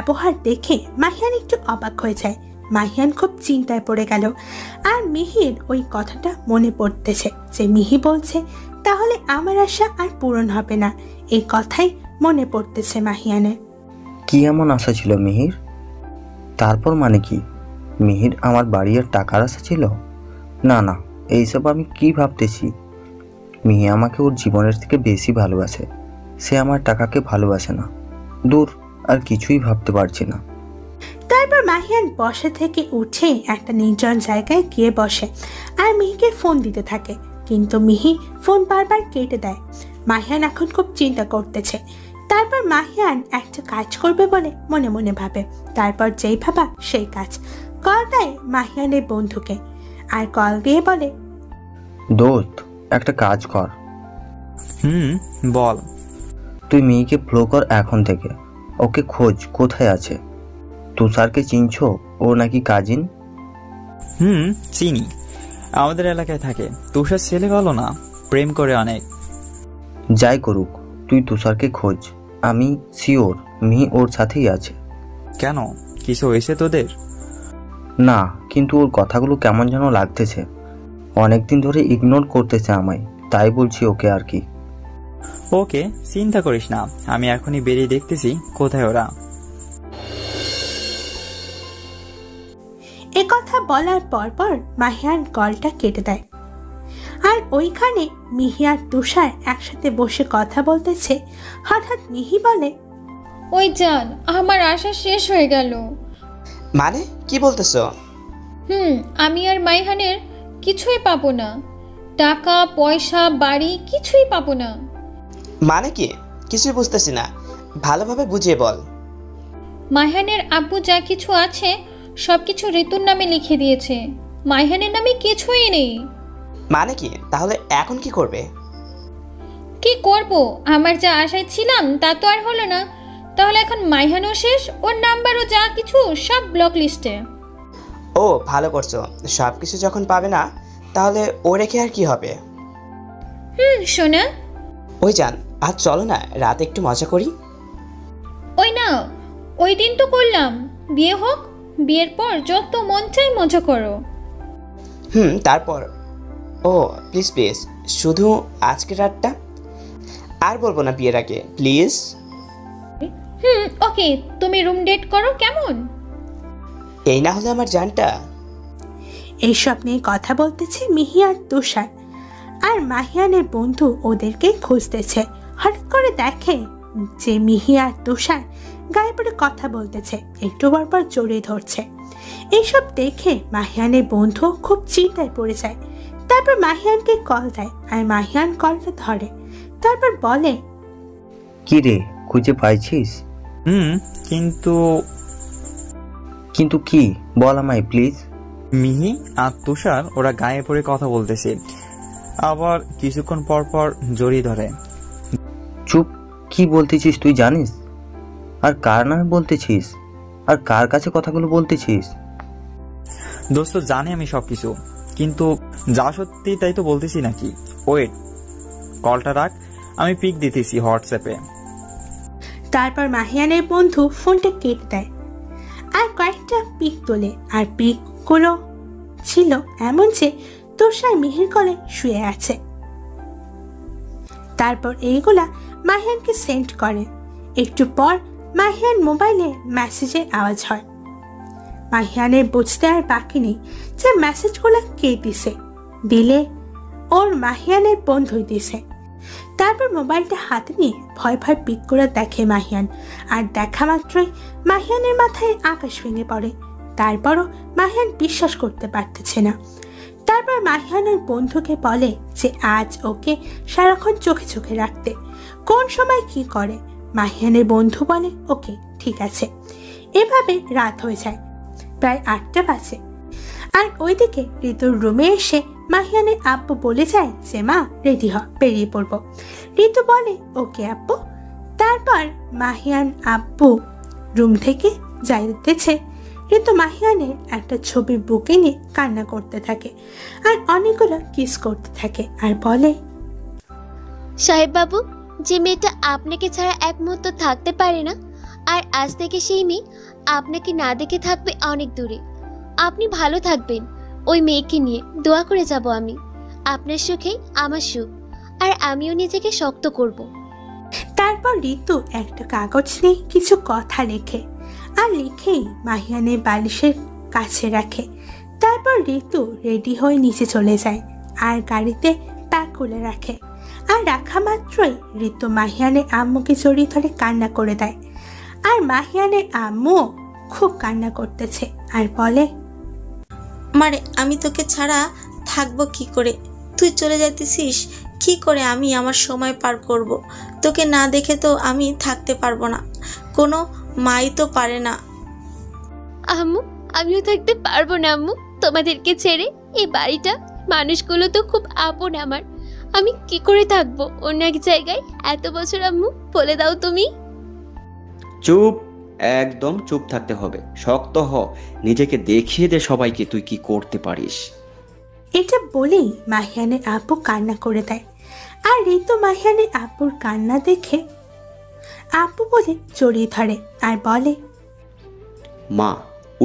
ব্যবহার দেখে মাহিয়ান একটু অবাক হয়ে যায়। মাহিয়ান খুব চিন্তায় পড়ে গেল। আর মিহির ওই কথাটা মনে পড়তেছে যে মিহি বলছে তাহলে আমার আশা আর পূরণ হবে না। এই কথাই মনে পড়তেছে মাহিয়ানের। কি এমন আশা ছিল মিহির? তারপর মানে কি মিহির আমার বাড়ি আর টাকার আশা ছিল? না না, এইসব আমি কি ভাবতেছি। মিহি আমাকে ওর জীবনের থেকে বেশি ভালোবাসে, সে আমার টাকাকে ভালোবাসে না। দূর, আর কিছুই ভাবতে পারছি না। তারপর মাহিয়ান বসা থেকে উঠে একটা নির্জন জায়গায় গিয়ে বসে আর মিহিকে ফোন দিতে থাকে, কিন্তু মিহি ফোন বারবার কেটে দেয়। মাহিয়ান এখন খুব চিন্তা করতেছে। তারপর মাহিয়ান একটা কাজ করবে বলে মনে মনে ভাবে। তারপর যেই ভাবা সেই কাজ। কল দেয় মাহিয়ানের বন্ধুকে আর কল দিয়ে বলে, দোস্ত একটা কাজ কর। বল। তুই মিহিকে ফলো কর এখন থেকে, ওকে খোঁজ কোথায় আছে। তুষারকে চিনছো? ও নাকি কাজিন। চিনি, আমাদের এলাকায় থাকে। তুষার ছেলে ভালো না, প্রেম করে অনেক। যাই করুক তুই তুষারকে খোঁজ, আমি শিওর মিহি ওর সাথেই আছে। কেন, কিছু হয়েছে তোদের? না, কিন্তু ওর কথাগুলো কেমন যেন লাগতেছে। অনেকদিন ধরে ইগনোর করতেছে আমায়, তাই বলছি ওকে আর কি। ওকে, চিন্তা করিস না, আমি এখনই বেরিয়ে দেখতেছি কোথায় ওরা। এ কথা বলার পর মাহিয়ান কলটা কেটে দেয়। আর ওইখানে মিহি আর তুষার একসাথে বসে কথা বলতেছে। হঠাৎ মিহি বলে, ওই জান, আমার আশা শেষ হয়ে গেল। মানে কি বলতেছো? আমি আর মাইহানের কিছুই পাবো না। টাকা পয়সা বাড়ি কিছুই পাবো না। মানে কি? কিছুই বুঝতেছি না, ভালোভাবে বুঝিয়ে বল। মাইহানের আব্বু যা কিছু আছে সবকিছু ঋতুর নামে লিখে দিয়েছে, মাইহানের নামে কিছুই নেই। মানে কি? তাহলে এখন কি করবে? কি করব? আমার যা আশায় ছিলাম তা তো আর হলো না। তাহলে এখন মাইহানও শেষ, ওর নাম্বারও যা কিছু সব ব্লক লিস্টে। ও ভালো করছো, সব কিছু যখন পাবে না তাহলে ও রেখে আর কি হবে। শোনা, ওই জান, আজ চলো না রাতে একটু মজা করি। ওই না, ওই দিন তো করলাম, বিয়ে হোক, বিয়ের পর যত মন চাই মজা করো। তারপর ও প্লিজ প্লিজ, শুধু আজকের রাতটা। আর বলবো না বিয়ের আগে, প্লিজ। ওকে, তুমি রুম ডেট করো কেমন? এই না হলে আমার জানটা। এইসব নিয়ে কথা বলতেছে মিহি আর তুষার। আর মাহিয়ানের বন্ধু ওদেরকে খুঁজতেছে। হঠাৎ করে দেখে যে মিহি আর তুষার গায়ে পড়ে কথা বলতেছে, একটু পর জড়িয়ে ধরছে। এইসব দেখে মাহিয়ানের বন্ধু খুব চিন্তায় পড়ে যায়। তারপর মাহিয়ানকে কল দেয় আর মাহিয়ান কলটা ধরে। তারপর বলে, কি রে, খুঁজে পাইছিস? কিন্তু কি বল আমায় প্লিজ। মিহি আর তুষার ওরা গায়ে পড়ে কথা বলতেছে, আবার কিছুক্ষণ পর পর জড়িয়ে ধরে। চুপ, কি বলতেছিস তুই জানিস? আর কার নামে বলতেছিস? আর কার কাছে কথাগুলো বলতেছিস? দোস্ত জানি আমি সবকিছু, কিন্তু যা সত্যি তাই তো বলতেছি নাকি। ওয়েট, কলটা রাখ, আমি পিক দিতেছি হোয়াটসঅ্যাপে। তারপর মাহিয়ানের বন্ধু ফোনটা কেটে দেয় আর কয়েকটা পিক তোলে। আর পিকগুলো ছিল এমন যে তুষার মিহির কোলে শুয়ে আছে। তারপর এইগুলা মাহিয়ানকে সেন্ড করে। একটু পর মাহিয়ান মোবাইলে মেসেজের আওয়াজ হয়। মাহিয়ানের বুঝতে আর বাকি নেই যে মেসেজগুলো কে দিছে। দিলে ওর মাহিয়ানের বন্ধুই দিছে। তারপর মোবাইলটা হাতে নিয়ে ভয় ভয় পিক করে দেখে মাহিয়ান। আর দেখা মাত্রই মাহিয়ানের মাথায় আকাশ ভেঙে পড়ে। তারপরও মাহিয়ান বিশ্বাস করতে পারতেছে না। তারপর মাহিয়ানের বন্ধুকে বলে যে আজ ওকে সারাক্ষণ চোখে চোখে রাখতে, কোন সময় কি করে। মাহিয়ানের বন্ধু বলে ওকে ঠিক আছে। এভাবে রাত হয়ে যায়, প্রায় 8টা বাজে। আর ওইদিকে ঋতুর রুমে এসে মাহিয়ানের আব্বু বলে যায় যে মা রেডি হ, বেরিয়ে পড়বো। ঋতু বলে ওকে আব্বু। তারপর মাহিয়ান আব্বু রুম থেকে যাইতেছে। ঋতু মাহিয়ানের একটা ছবি বুকে নিয়ে কান্না করতে থাকে আর অনেকগুলো কিস করতে থাকে আর বলে, সাহেব বাবু, যে মেয়েটা আপনাকে ছাড়া এক মুহূর্ত থাকতে পারে না, আর আজ থেকে সেই মেয়ে আপনাকে না দেখে থাকবে অনেক দূরে। আপনি ভালো থাকবেন ওই মেয়েকে নিয়ে, দোয়া করে যাব আমি। আপনার সুখেই আমার সুখ, আর আমিও নিজেকে শক্ত করব। তারপর ঋতু একটা কাগজ নিয়ে কিছু কথা লেখে আর লিখেই মাহিয়ানের বালিশের কাছে রাখে। তারপর ঋতু রেডি হয়ে নিচে চলে যায় আর গাড়িতে প্যাক করে রাখে। আর রাখা মাত্রই ঋতু মাহিয়ানের আম্মুকে জড়িয়ে ধরে কান্না করে দেয়। আর মাহিয়ানের আম্মু খুব কান্না করতেছে আর বলে, মারে আমি তোকে ছাড়া থাকবো কি করে? তুই চলে যাইতেছিস কি করে? আমি আমার সময় পার করব। তোকে না দেখে তো আমি থাকতে পারবো না, কোনো মাই তো পারে না। আম্মু আমিও থাকতে পারবো না আম্মু তোমাদেরকে ছেড়ে। এই বাড়িটা, মানুষগুলো তো খুব আপন আমার। আমি কি করে থাকবো অন্য এক জায়গায় এত বছর? আম্মু বলে দাও তুমি। চুপ, একদম চুপ থাকতে হবে। শক্ত হ, নিজেকে দেখিয়ে দে সবাইকে তুই কি করতে পারিস। এটা বলেই মাহিয়ানের আব্বু কান্না করে দেয়। আর ঋতু মাহিয়ানের আব্বুর কান্না দেখে আব্বু বলে জড়িয়ে ধরে আর বলে, মা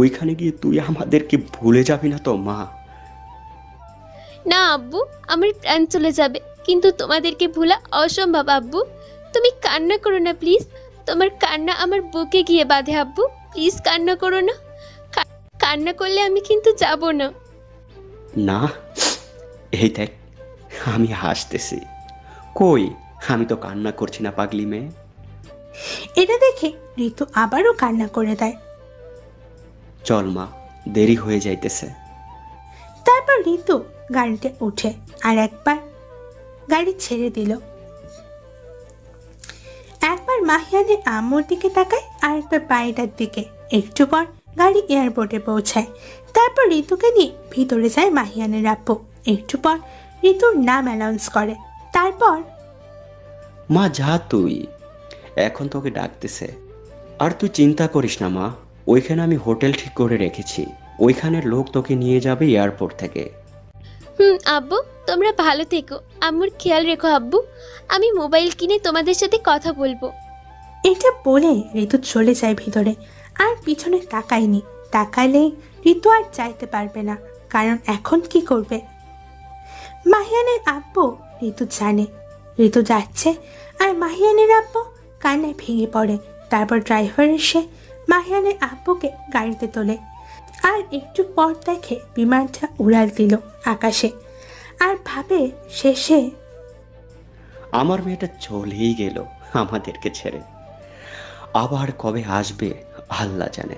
ওইখানে গিয়ে তুই আমাদেরকে ভুলে যাবি না তো মা? না আব্বু, আমার প্রাণ চলে যাবে, কিন্তু তোমাদেরকে ভোলা অসম্ভব আব্বু। তুমি কান্না করো না প্লিজ। তোমার কান্না আমার বুকে গিয়ে বাঁধে আব্বু। প্লিজ কান্না করো না। কান্না করলে আমি কিন্তু যাব না। না, এই দেখ আমি হাসতেছি। কই, আমি তো কান্না করছি না পাগলি মেয়ে। এটা দেখে ঋতু আবারও কান্না করে দেয়। চল মা, দেরি হয়ে যাইতেছে। তারপর ঋতু গাড়িতে উঠে আর একবার গাড়ি ছেড়ে দিল। একবার মাহিয়ানের আম্মুর দিকে তাকায় আর একবার বাড়িটার দিকে। একটু পর গাড়ি এয়ারপোর্টে পৌঁছায়। তারপর ঋতুকে নিয়ে ভিতরে যায় মাহিয়ানের আব্বু। একটু পর ঋতুর নাম অ্যানাউন্স করে। তারপর, মা যা, তুই এখন তোকে ডাকতেছে। আর তুই চিন্তা করিস না মা, ওইখানে আমি হোটেল ঠিক করে রেখেছি। ওইখানের লোক তোকে নিয়ে যাবে এয়ারপোর্ট থেকে। আব্বু তোমরা ভালো থেকো, আম্মুর খেয়াল রেখো আব্বু। আমি মোবাইল কিনে তোমাদের সাথে কথা বলবো। এটা বলে ঋতু চলে যায় ভিতরে আর পিছনে তাকায়নি। তাকালেই ঋতু আর চাইতে পারবে না, কারণ এখন কি করবে? মাহিয়ানের আব্বু ঋতু জানে ঋতু যাচ্ছে আর মাহিয়ানের আব্বু কান্নায় ভেঙে পড়ে। তারপর ড্রাইভার এসে মাহিয়ানের আব্বুকে গাড়িতে তোলে আর একটু পর দেখে বিমানটা উড়াল দিল আকাশে আর ভাবে শেষে আমার মেয়েটা চলেই গেল আমাদেরকে ছেড়ে। আবার কবে আসবে আল্লাহ জানে।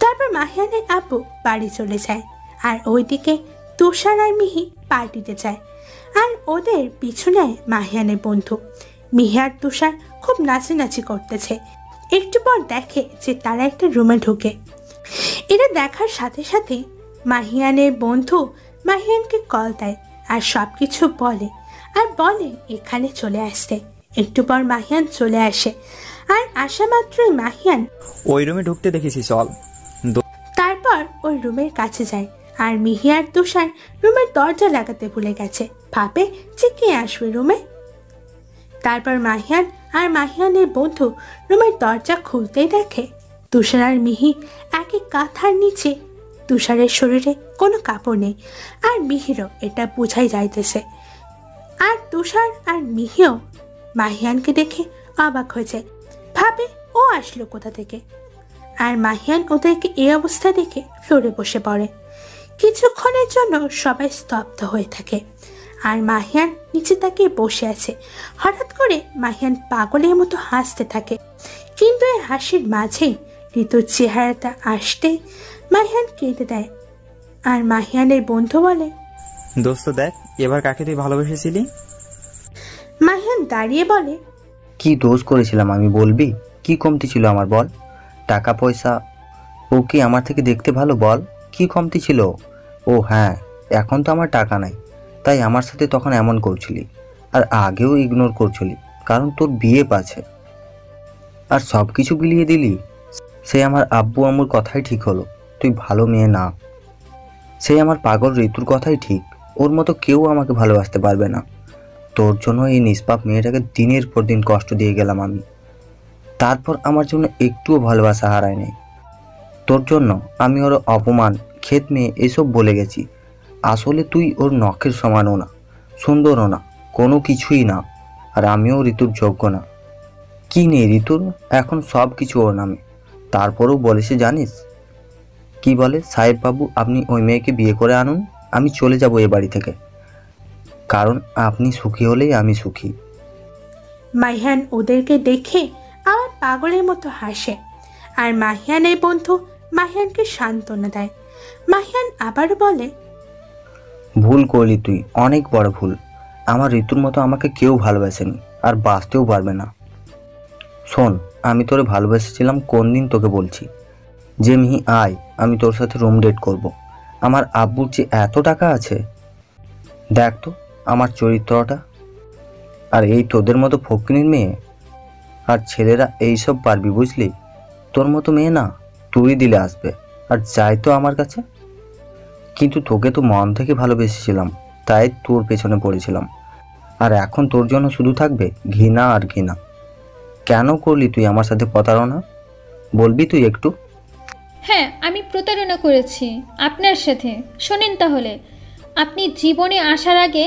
তারপর মাহিয়ানের আব্বু বাড়ি চলে যায় আর ওইদিকে তুষার আর মিহি পার্টিতে যায় আর ওদের পিছনে মাহিয়ানের বন্ধু। মিহি আর তুষার খুব নাচানাচি করতেছে। একটু পর দেখে যে তারা একটা রুমে ঢুকে। এটা দেখার সাথে সাথে মাহিয়ানের বন্ধু মাহিয়ানকে কল দেয় আর সব কিছু বলে আর বলে এখানে চলে আসতে। একটু পর মাহিয়ান চলে আসে আর আসা মাত্রই মাহিয়ান ওই রুমে ঢুকতে দেখেছি, চল। তারপর ওই রুমের কাছে যায় আর মিহি আর তুষার রুমের দরজা লাগাতে ভুলে গেছে। ভাবে যে কে আসবে রুমে। তারপর মাহিয়ান আর মাহিয়ানের বন্ধু রুমের দরজা খুলতেই দেখে তুষার আর মিহি একই কাঁথার নিচে। তুষারের শরীরে কোনো কাপড় নেই আর মিহিরও এটা বোঝাই যাইতেছে। আর তুষার আর মিহিও মাহিয়ানকে দেখে অবাক হয়ে যায়, ভাবে ও আসলো কোথা থেকে। আর মাহিয়ান ওদেরকে এই অবস্থা দেখে ফ্লোরে বসে পড়ে। কিছুক্ষণের জন্য সবাই স্তব্ধ হয়ে থাকে আর মাহিয়ান নিচে তাকিয়ে বসে আছে। হঠাৎ করে মাহিয়ান পাগলের মতো হাসতে থাকে, কিন্তু এই হাসির মাঝেই ঋতুর চেহারাটা আসতে মাহিয়ান কেঁদে দেয়। আর মাহিয়ানের বন্ধু বলে, দোস্ত দেখ এবার কাকে তুই ভালোবেসেছিলি। মাহিয়ান দাঁড়িয়ে বলে, কি দোষ করেছিলাম আমি বলবি? কি কমতি ছিল আমার বল? টাকা পয়সা? ও কি আমার থেকে দেখতে ভালো বল? কি কমতি ছিল? ও হ্যাঁ, এখন তো আমার টাকা নাই, তাই আমার সাথে তখন এমন করছিলি আর আগেও ইগনোর করছিলি কারণ তোর বিয়ে পাচ্ছে আর সব কিছু বিলিয়ে দিলি। সে আমার আব্বু আম্মুর কথাই ঠিক হলো, তুই ভালো মেয়ে না। সে আমার পাগল ঋতুর কথাই ঠিক, ওর মতো কেউ আমাকে ভালোবাসতে পারবে না। তোর জন্য এই নিষ্পাপ মেয়েটাকে দিনের পর দিন কষ্ট দিয়ে গেলাম আমি, তারপর আমার জন্য একটুও ভালোবাসা হারায় নেই। তোর জন্য আমি ওর অপমান, ক্ষেত মেয়ে এসব বলে গেছি। আসলে তুই ওর নখের সমানও না, সুন্দরও না, কোনো কিছুই না। আর আমিও ঋতুর যোগ্য না। কি নেই ঋতুর, এখন সব কিছু ওর নামে। তারপরেও বলে সে, জানিস কি বলে? সাহেব বাবু, আপনি ওই মেয়েকে বিয়ে করে আনুন, আমি চলে যাব এ বাড়ি থেকে, কারণ আপনি সুখী হলেই আমি সুখী। মাহিয়ান ওদেরকে দেখে আবার পাগলের মতো হাসে, আর মাহিয়ানের বন্ধু মাহিয়ানকে সান্ত্বনা দেয়। মাহিয়ান আবারও বলে, ভুল করলি তুই, অনেক বড় ভুল। আমার ঋতুর মতো আমাকে কেউ ভালোবাসেনি, আর বাঁচতেও পারবে না। শোন, আমি তোরে ভালোবেসেছিলাম কোন দিন তোকে বলছি, যে মিহি আয়, আমি তোর সাথে রুম ডেট করব। আমার আব্বুর যে এত টাকা আছে, দেখ তো আমার চরিত্রটা। আর এই তোদের মতো ফকিনীর মেয়ে আর ছেলেরা এইসব পারবি, বুঝলি? তোর মতো মেয়ে না, তুই দিলে আসবে আর যাই তো আমার কাছে। কিন্তু তোকে তো মন থেকে ভালোবেসেছিলাম, তাই তোর পেছনে পড়েছিলাম। আর এখন তোর জন্য শুধু থাকবে ঘৃণা আর ঘৃণা। কেন করলি তুই আমার সাথে প্রতারণা, বলবি তুই একটু? হ্যাঁ, আমি প্রতারণা করেছি আপনার সাথে। শোনেন তাহলে, আপনি জীবনে আসার আগে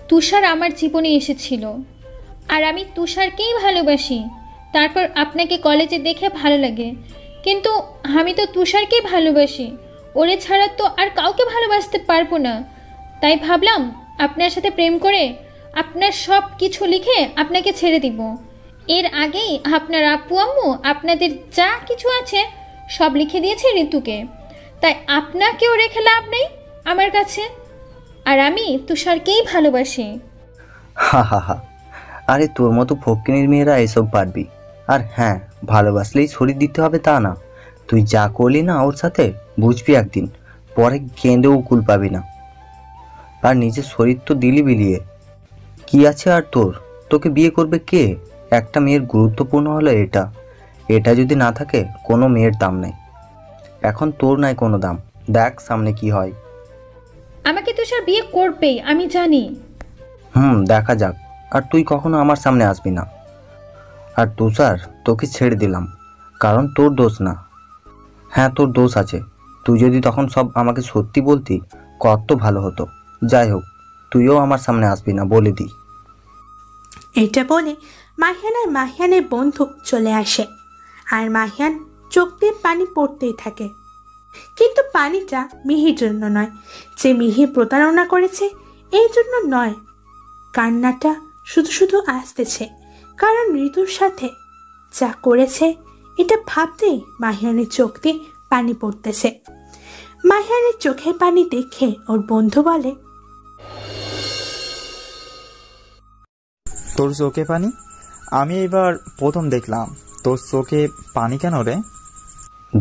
তুষার আমার জীবনে এসেছিল, আর আমি তুষারকেই ভালোবাসি। তারপর আপনাকে কলেজে দেখে ভালো লাগে, কিন্তু আমি তো তুষারকেই ভালোবাসি। ওরে ছাড়া তো আর কাউকে ভালোবাসতে পারবো না। তাই ভাবলাম আপনার সাথে প্রেম করে আপনার সব কিছু লিখে আপনাকে ছেড়ে দিব। এর আগেই আপনার আপু আম্মু আপনাদের যা কিছু আছে সব লিখে দিয়েছে ঋতুকে, তাই আপনাকেও রেখে লাভ নেই আমার কাছে। আর আমি তুষারকেই ভালোবাসি। হা হা হা, আরে তোর মতো ফকিনীর মেয়েরা এসব পারবি। আর হ্যাঁ, ভালোবাসলেই শরীর দিতে হবে তা না। তুই যা করলি না ওর সাথে, বুঝবি একদিন পরে কেঁদেও কুল পাবি না। আর নিজের শরীর তো দিলি বিলিয়ে, কি আছে আর তোর? তোকে বিয়ে করবে কে? একটা মেয়ের গুরুত্বপূর্ণ হলো এটা। এটা যদি না থাকে, কোনো মেয়ের দাম নেই। এখন তোর নাই কোনো দাম, দেখ সামনে কি হয়। আমাকে তুষার বিয়ে করবেই, আমি জানি। দেখা যাক। আর তুই কখনো আমার সামনে আসবি না। আর তুষার, তোকে ছেড়ে দিলাম, কারণ তোর দোষ না। হ্যাঁ, তোর দোষ আছে। তুই যদি তখন সব আমাকে সত্যি বলতি, কত ভালো হতো। যাই হোক, তুইও আমার সামনে আসবি না, বলে দিই। এটা বলে মাহিয়ান আর মাহিয়ানের বন্ধু চলে আসে, আর মাহিয়ান চোখ দিয়ে পানি পড়তেই থাকে। কিন্তু পানিটা মিহির জন্য নয়, যে মিহি প্রতারণা করেছে এই জন্য নয়। কান্নাটা শুধু শুধু আসতেছে, কারণ ঋতুর সাথে যা করেছে এটা ভাবতেই মাহিয়ানের চোখ দিয়ে পানি পড়তেছে। মাহিয়ানের চোখের পানি দেখে ওর বন্ধু বলে, তোর চোখে পানি? আমি এবার প্রথম দেখলাম তোর চোখে পানি কেন রে?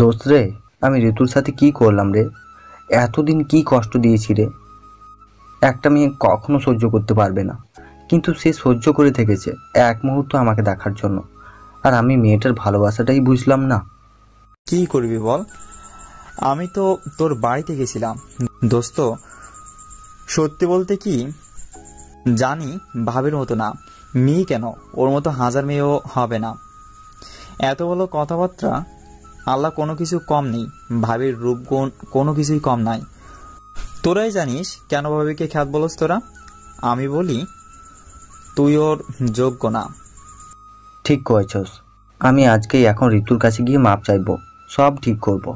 দোস্ত রে, আমি ঋতুর সাথে কি করলাম রে? এতদিন কি কষ্ট দিয়েছি রে। একটা মেয়ে কখনো সহ্য করতে পারবে না, কিন্তু সে সহ্য করে থেকেছে এক মুহূর্ত আমাকে দেখার জন্য। আর আমি মেয়েটার ভালোবাসাটাই বুঝলাম না। কি করবি বল? আমি তো তোর বাড়িতে গেছিলাম দোস্ত। সত্যি বলতে কি, জানি ভাবের মতো না, মেয়ে কেন, ওর মতো হাজার মেয়েও হবে না। এত বড় কথাবার্তা, আল্লাহ কোনো কিছু কম নেই, ভাবের রূপগুণ কোনো কিছুই কম নাই। তোরাই জানিস কেন ভাবিকে খ্যাত বলস তোরা। আমি বলি তুই ওর যোগ্য না। ঠিক কয়েছস। আমি আজকেই এখন ঋতুর কাছে গিয়ে মাপ চাইবো, সব ঠিক করব।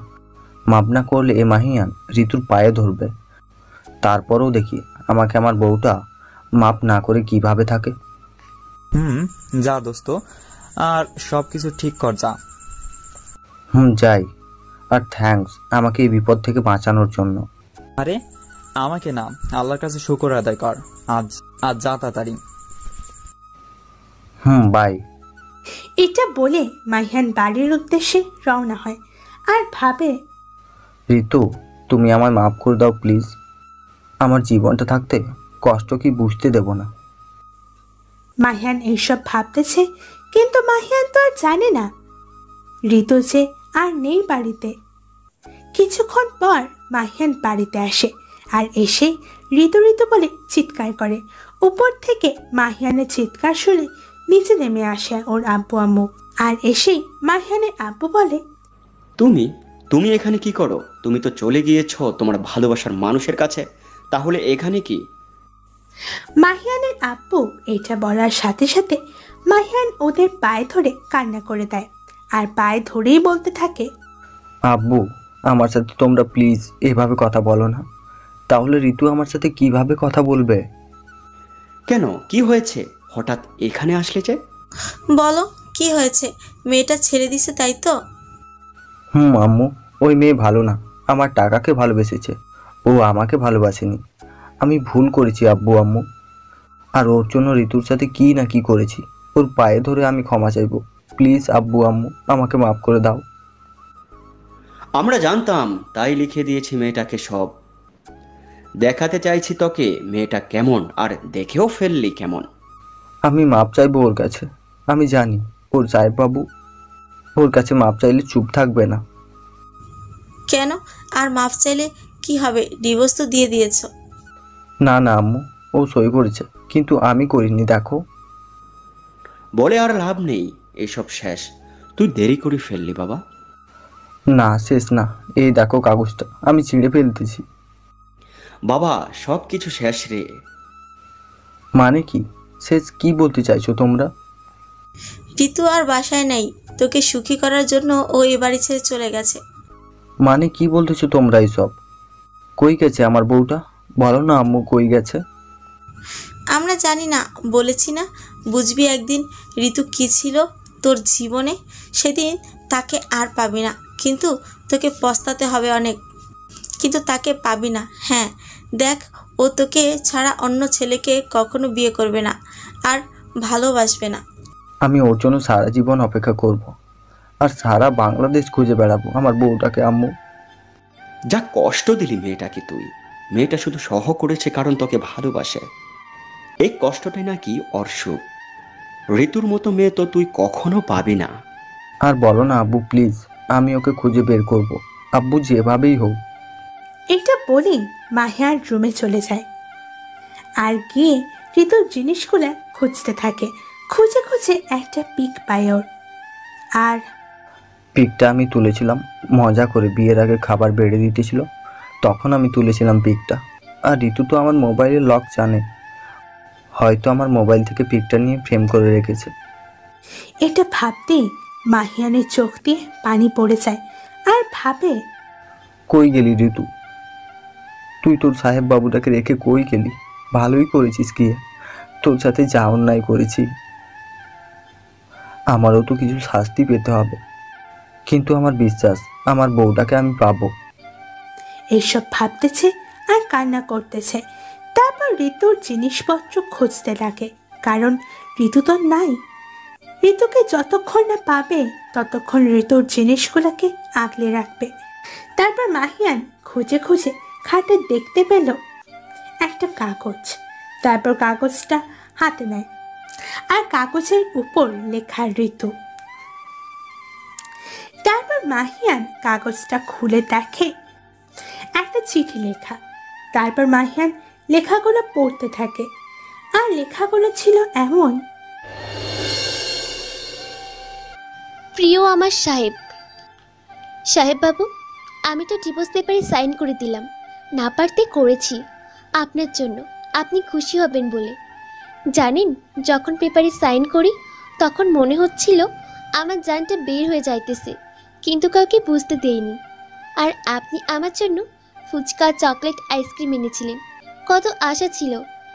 মাপ না করলে এ মাহিয়ান ঋতুর পায়ে ধরবে। তারপরেও দেখি আমাকে আমার বউটা মাপ না করে কিভাবে থাকে। যা দোস্ত, আর সবকিছু ঠিক কর যা। যাই। আর থ্যাঙ্কস আমাকে এই বিপদ থেকে বাঁচানোর জন্য। আরে আমাকে না, আল্লাহর কাছে শুকর আদায় কর। আজ যা তাড়াতাড়ি। বাই। এটা বলে মাহিয়ান বাড়ির উদ্দেশ্যে রওনা হয় আর ভাবে, ঋতু, তুমি আমায় মাফ করে দাও প্লিজ। আমার জীবনটা থাকতে কষ্ট কি বুঝতে দেব না। মাহিয়ান এইসব ভাবতেছে, কিন্তু মাহিয়ান তো আর জানে না ঋতু যে আর নেই বাড়িতে। কিছুক্ষণ পর মাহিয়ান বাড়িতে আসে, আর এসে ঋতু ঋতু বলে চিৎকার করে। উপর থেকে মাহিয়ানের চিৎকার শুনে নিচে নেমে আসে ওর আব্বু আম্মু। আর এসেই মাহিয়ানের আব্বু বলে, তুমি তুমি এখানে কি করো? তুমি তো চলে গিয়েছো তোমার ভালোবাসার মানুষের কাছে, তাহলে এখানে কি? মাহিয়ানের আব্বু এটা বলার সাথে সাথে মাহিয়ান ওদের পায়ে ধরে কান্না করে দেয় আর পায়ে ধরেই বলতে থাকে, আব্বু আমার সাথে তোমরা প্লিজ এভাবে কথা বলো না, তাহলে ঋতু আমার সাথে কিভাবে কথা বলবে? কেন, কি হয়েছে? হঠাৎ এখানে আসলে যে? বলো কি হয়েছে? মেয়েটা ছেড়ে দিছে তাই তো? আম্মু, ওই মেয়ে ভালো না, আমার টাকাকে ভালোবেসেছে, ও আমাকে ভালোবাসেনি। আমি ভুল করেছি আব্বু আম্মু, আর ওর জন্য ঋতুর সাথে কি না কি করেছি। ওর পায়ে ধরে আমি ক্ষমা চাইবো, প্লিজ আব্বু আম্মু আমাকে মাফ করে দাও। আমরা জানতাম, তাই লিখে দিয়েছি মেয়েটাকে সব। দেখাতে চাইছি তোকে মেয়েটা কেমন, আর দেখেও ফেললি কেমন। আমি মাপ চাইবো ওর কাছে। আমি জানি ওর সাহেব বাবু ওর কাছে মাপ চাইলে চুপ থাকবে না। কেন? আর মাফ চাইলে কি হবে? ডিভোর্স তো দিয়ে দিয়েছো। না না আম্মু, ও সই করেছে, কিন্তু আমি করিনি। দেখো, বলে আর লাভ নেই, এসব শেষ। তুই দেরি করে ফেললি বাবা। না শেষ না, এই দেখো কাগজটা আমি ছিঁড়ে ফেলতেছি। বাবা সব কিছু শেষ রে। মানে কি শেষ? কি বলতে চাইছো তোমরা? ঋতু আর বাসায় নাই, তোকে সুখী করার জন্য ও এ বাড়ি ছেড়ে চলে গেছে। মানে কি বলতেছো তোমরা এইসব? কই গেছে আমার বউটা? বলো না আম্মু, কই গেছে? আমরা জানি না, বলেছি না বুঝবি একদিন ঋতু কি ছিল তোর জীবনে, সেদিন তাকে আর পাবি না। কিন্তু তোকে পস্তাতে হবে অনেক, কিন্তু তাকে পাবি না। হ্যাঁ দেখ, ও তোকে ছাড়া অন্য ছেলেকে কখনো বিয়ে করবে না আর ভালোবাসবে না। আমি ওর জন্য সারা জীবন অপেক্ষা করব, আর সারা বাংলাদেশ খুঁজে বেড়াবো আমার বউটাকে। আম্মু, যা কষ্ট দিলি মেয়েটাকে তুই। মেয়েটা শুধু সহ করেছে কারণ তোকে ভালোবাসে। এই কষ্টটাই নাকি ওর সুখ। ঋতুর মতো মেয়ে তো তুই কখনো পাবি না। আর বলো না আব্বু প্লিজ, আমি ওকে খুঁজে বের করব আব্বু, যেভাবেই হোক। এটা বলেই মাহিয়ার রুমে চলে যায় আর গিয়ে ঋতুর জিনিসগুলো খুঁজতে থাকে। খুঁজে খুঁজে একটা পিক পায় ওর। আর পিকটা আমি তুলেছিলাম মজা করে, বিয়ের আগে খাবার বেড়ে দিতেছিল, তখন আমি তুলেছিলাম পিকটা। আর ঋতু তো আমার মোবাইলের লক জানে, হয়তো আমার মোবাইল থেকে পিকটা নিয়ে ফ্রেম করে রেখেছে। এটা ভাবতেই মাহিয়ানের চোখ দিয়ে পানি পড়ে যায় আর ভাবে, কই গেলি ঋতু? তুই তোর সাহেব বাবুটাকে রেখে কই গেলি? ভালোই করেছিস গিয়ে, তোর সাথে যা অন্যায় করেছি আমারও তো কিছু শাস্তি পেতে হবে, কিন্তু আমার বিশ্বাস আমার বউটাকে আমি পাবো। এইসব ভাবতেছে আর কান্না করতেছে। তারপর ঋতুর জিনিসপত্র খুঁজতে লাগে, কারণ ঋতু তো নাই। ঋতুকে যতক্ষণ না পাবে ততক্ষণ ঋতুর জিনিসগুলোকে আগলে রাখবে। তারপর মাহিয়ান খুঁজে খুঁজে খাটে দেখতে পেল একটা কাগজ। তারপর কাগজটা হাতে নেয় আর কাগজের উপর লেখা ঋতু। তারপর মাহিয়ান কাগজটা খুলে দেখে একটা চিঠি লেখা। তারপর মাহিয়ান লেখাগুলো পড়তে থাকে আর লেখাগুলো ছিল এমন, প্রিয় আমার সাহেব, সাহেব বাবু, আমি তো ডিভোর্স পেপারে সাইন করে দিলাম, না পারতে করেছি আপনার জন্য, আপনি খুশি হবেন বলে। জানেন, যখন পেপারে সাইন করি তখন মনে হচ্ছিল আমার জানটা বের হয়ে যাইতেছে, কিন্তু কাউকে বুঝতে দেইনি। আর আপনি আমার জন্য ফুচকা, চকলেট, আইসক্রিম এনেছিলেন। কত আশা ছিল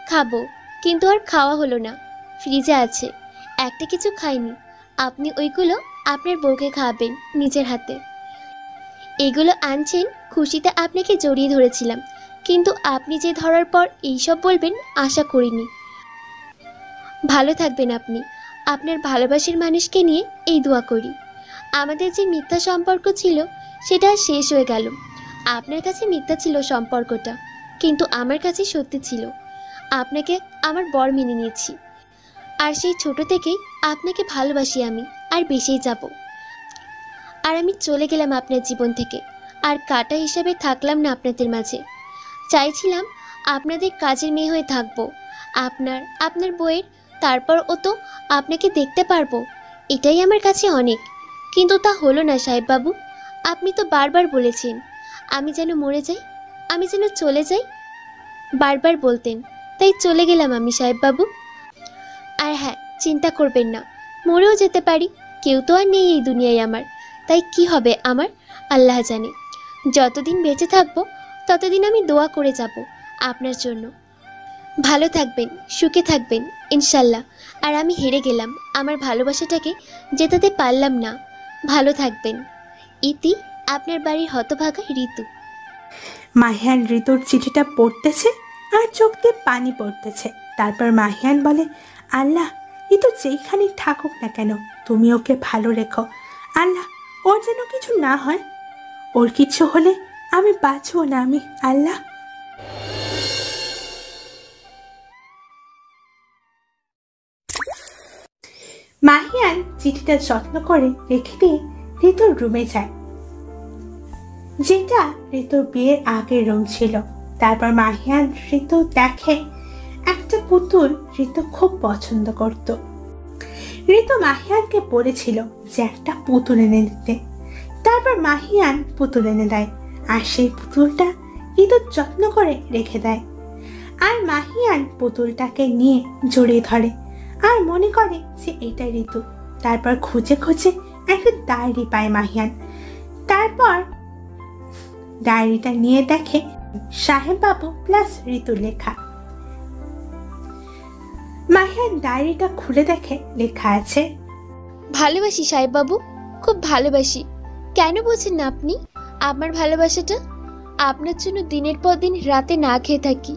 খাবো, কিন্তু আর খাওয়া হলো না। ফ্রিজে আছে, একটা কিছু খাইনি। আপনি ওইগুলো আপনার বউকে খাওয়াবেন নিজের হাতে। এগুলো আনছেন খুশিতে আপনাকে জড়িয়ে ধরেছিলাম, কিন্তু আপনি যে ধরার পর এইসব বলবেন আশা করিনি। ভালো থাকবেন আপনি। আপনার ভালোবাসার মানুষকে নিয়ে এই দোয়া করি। আমাদের যে মিথ্যা সম্পর্ক ছিল সেটা শেষ হয়ে গেল। আপনার কাছে মিথ্যা ছিল সম্পর্কটা, কিন্তু আমার কাছে সত্যি ছিল। আপনাকে আমার বর মেনে নিয়েছি, আর সেই ছোট থেকেই আপনাকে ভালোবাসি আমি, আর বেশিই যাব। আর আমি চলে গেলাম আপনার জীবন থেকে, আর কাটা হিসাবে থাকলাম না আপনাদের মাঝে। চাইছিলাম আপনাদের কাজের মেয়ে হয়ে থাকবো, আপনার আপনার বইয়ের, তারপর ও তো আপনাকে দেখতে পারবো, এটাই আমার কাছে অনেক। কিন্তু তা হলো না সাহেববাবু। আপনি তো বারবার বলেছেন আমি যেন মরে যাই, আমি যেন চলে যাই, বারবার বলতেন, তাই চলে গেলাম আমি সাহেববাবু। আর হ্যাঁ, চিন্তা করবেন না, মরেও যেতে পারি, কেউ তো আর নেই এই দুনিয়ায় আমার, তাই কি হবে আমার আল্লাহ জানে। যতদিন বেঁচে থাকবো ততদিন আমি দোয়া করে যাব আপনার জন্য। ভালো থাকবেন, সুখে থাকবেন ইনশাল্লাহ। আর আমি হেরে গেলাম, আমার ভালোবাসাটাকে জেতাতে পারলাম না। ভালো থাকবেন। ইতি, আপনার বাড়ির হতভাগা ঋতু। মাহিয়ান ঋতুর চিঠিটা পড়তেছে আর চোখ দিয়ে পানি পড়তেছে। তারপর মাহিয়ান বলে, আল্লাহ, ঋতু যেইখানে থাকুক না কেন তুমি ওকে ভালো রেখো। আল্লাহ, ওর যেন কিছু না হয়, ওর কিছু হলে আমি বাঁচবো না আমি, আল্লাহ। মাহিয়ান চিঠিটা যত্ন করে রেখে দিয়ে ঋতুর রুমে যায়, যেটা ঋতুর বিয়ের আগের রুম ছিল। তারপর মাহিয়ান ঋতু দেখে একটা পুতুল ঋতু খুব পছন্দ করত। ঋতু মাহিয়ানকে বলেছিল যে একটা পুতুল এনে দিতে। তারপর মাহিয়ান পুতুল এনে দেয় আর সেই পুতুলটা ঋতু যত্ন করে রেখে দেয়। আর মাহিয়ান পুতুলটাকে নিয়ে জড়িয়ে ধরে আর মনে করে যে এটা ঋতু। তারপর খুঁজে খুঁজে একটা ডায়েরি পায় মাহিয়ান। তারপর ডায়েরিটা নিয়ে দেখে সাহেববাবু প্লাস ঋতু লেখা। মাহিয়ান ডায়েরিটা খুলে দেখে লেখা আছে, ভালোবাসি সাহেববাবু, খুব ভালোবাসি। কেন বলছেন না আপনি আমার ভালোবাসাটা? আপনার জন্য দিনের পর দিন রাতে না খেয়ে থাকি,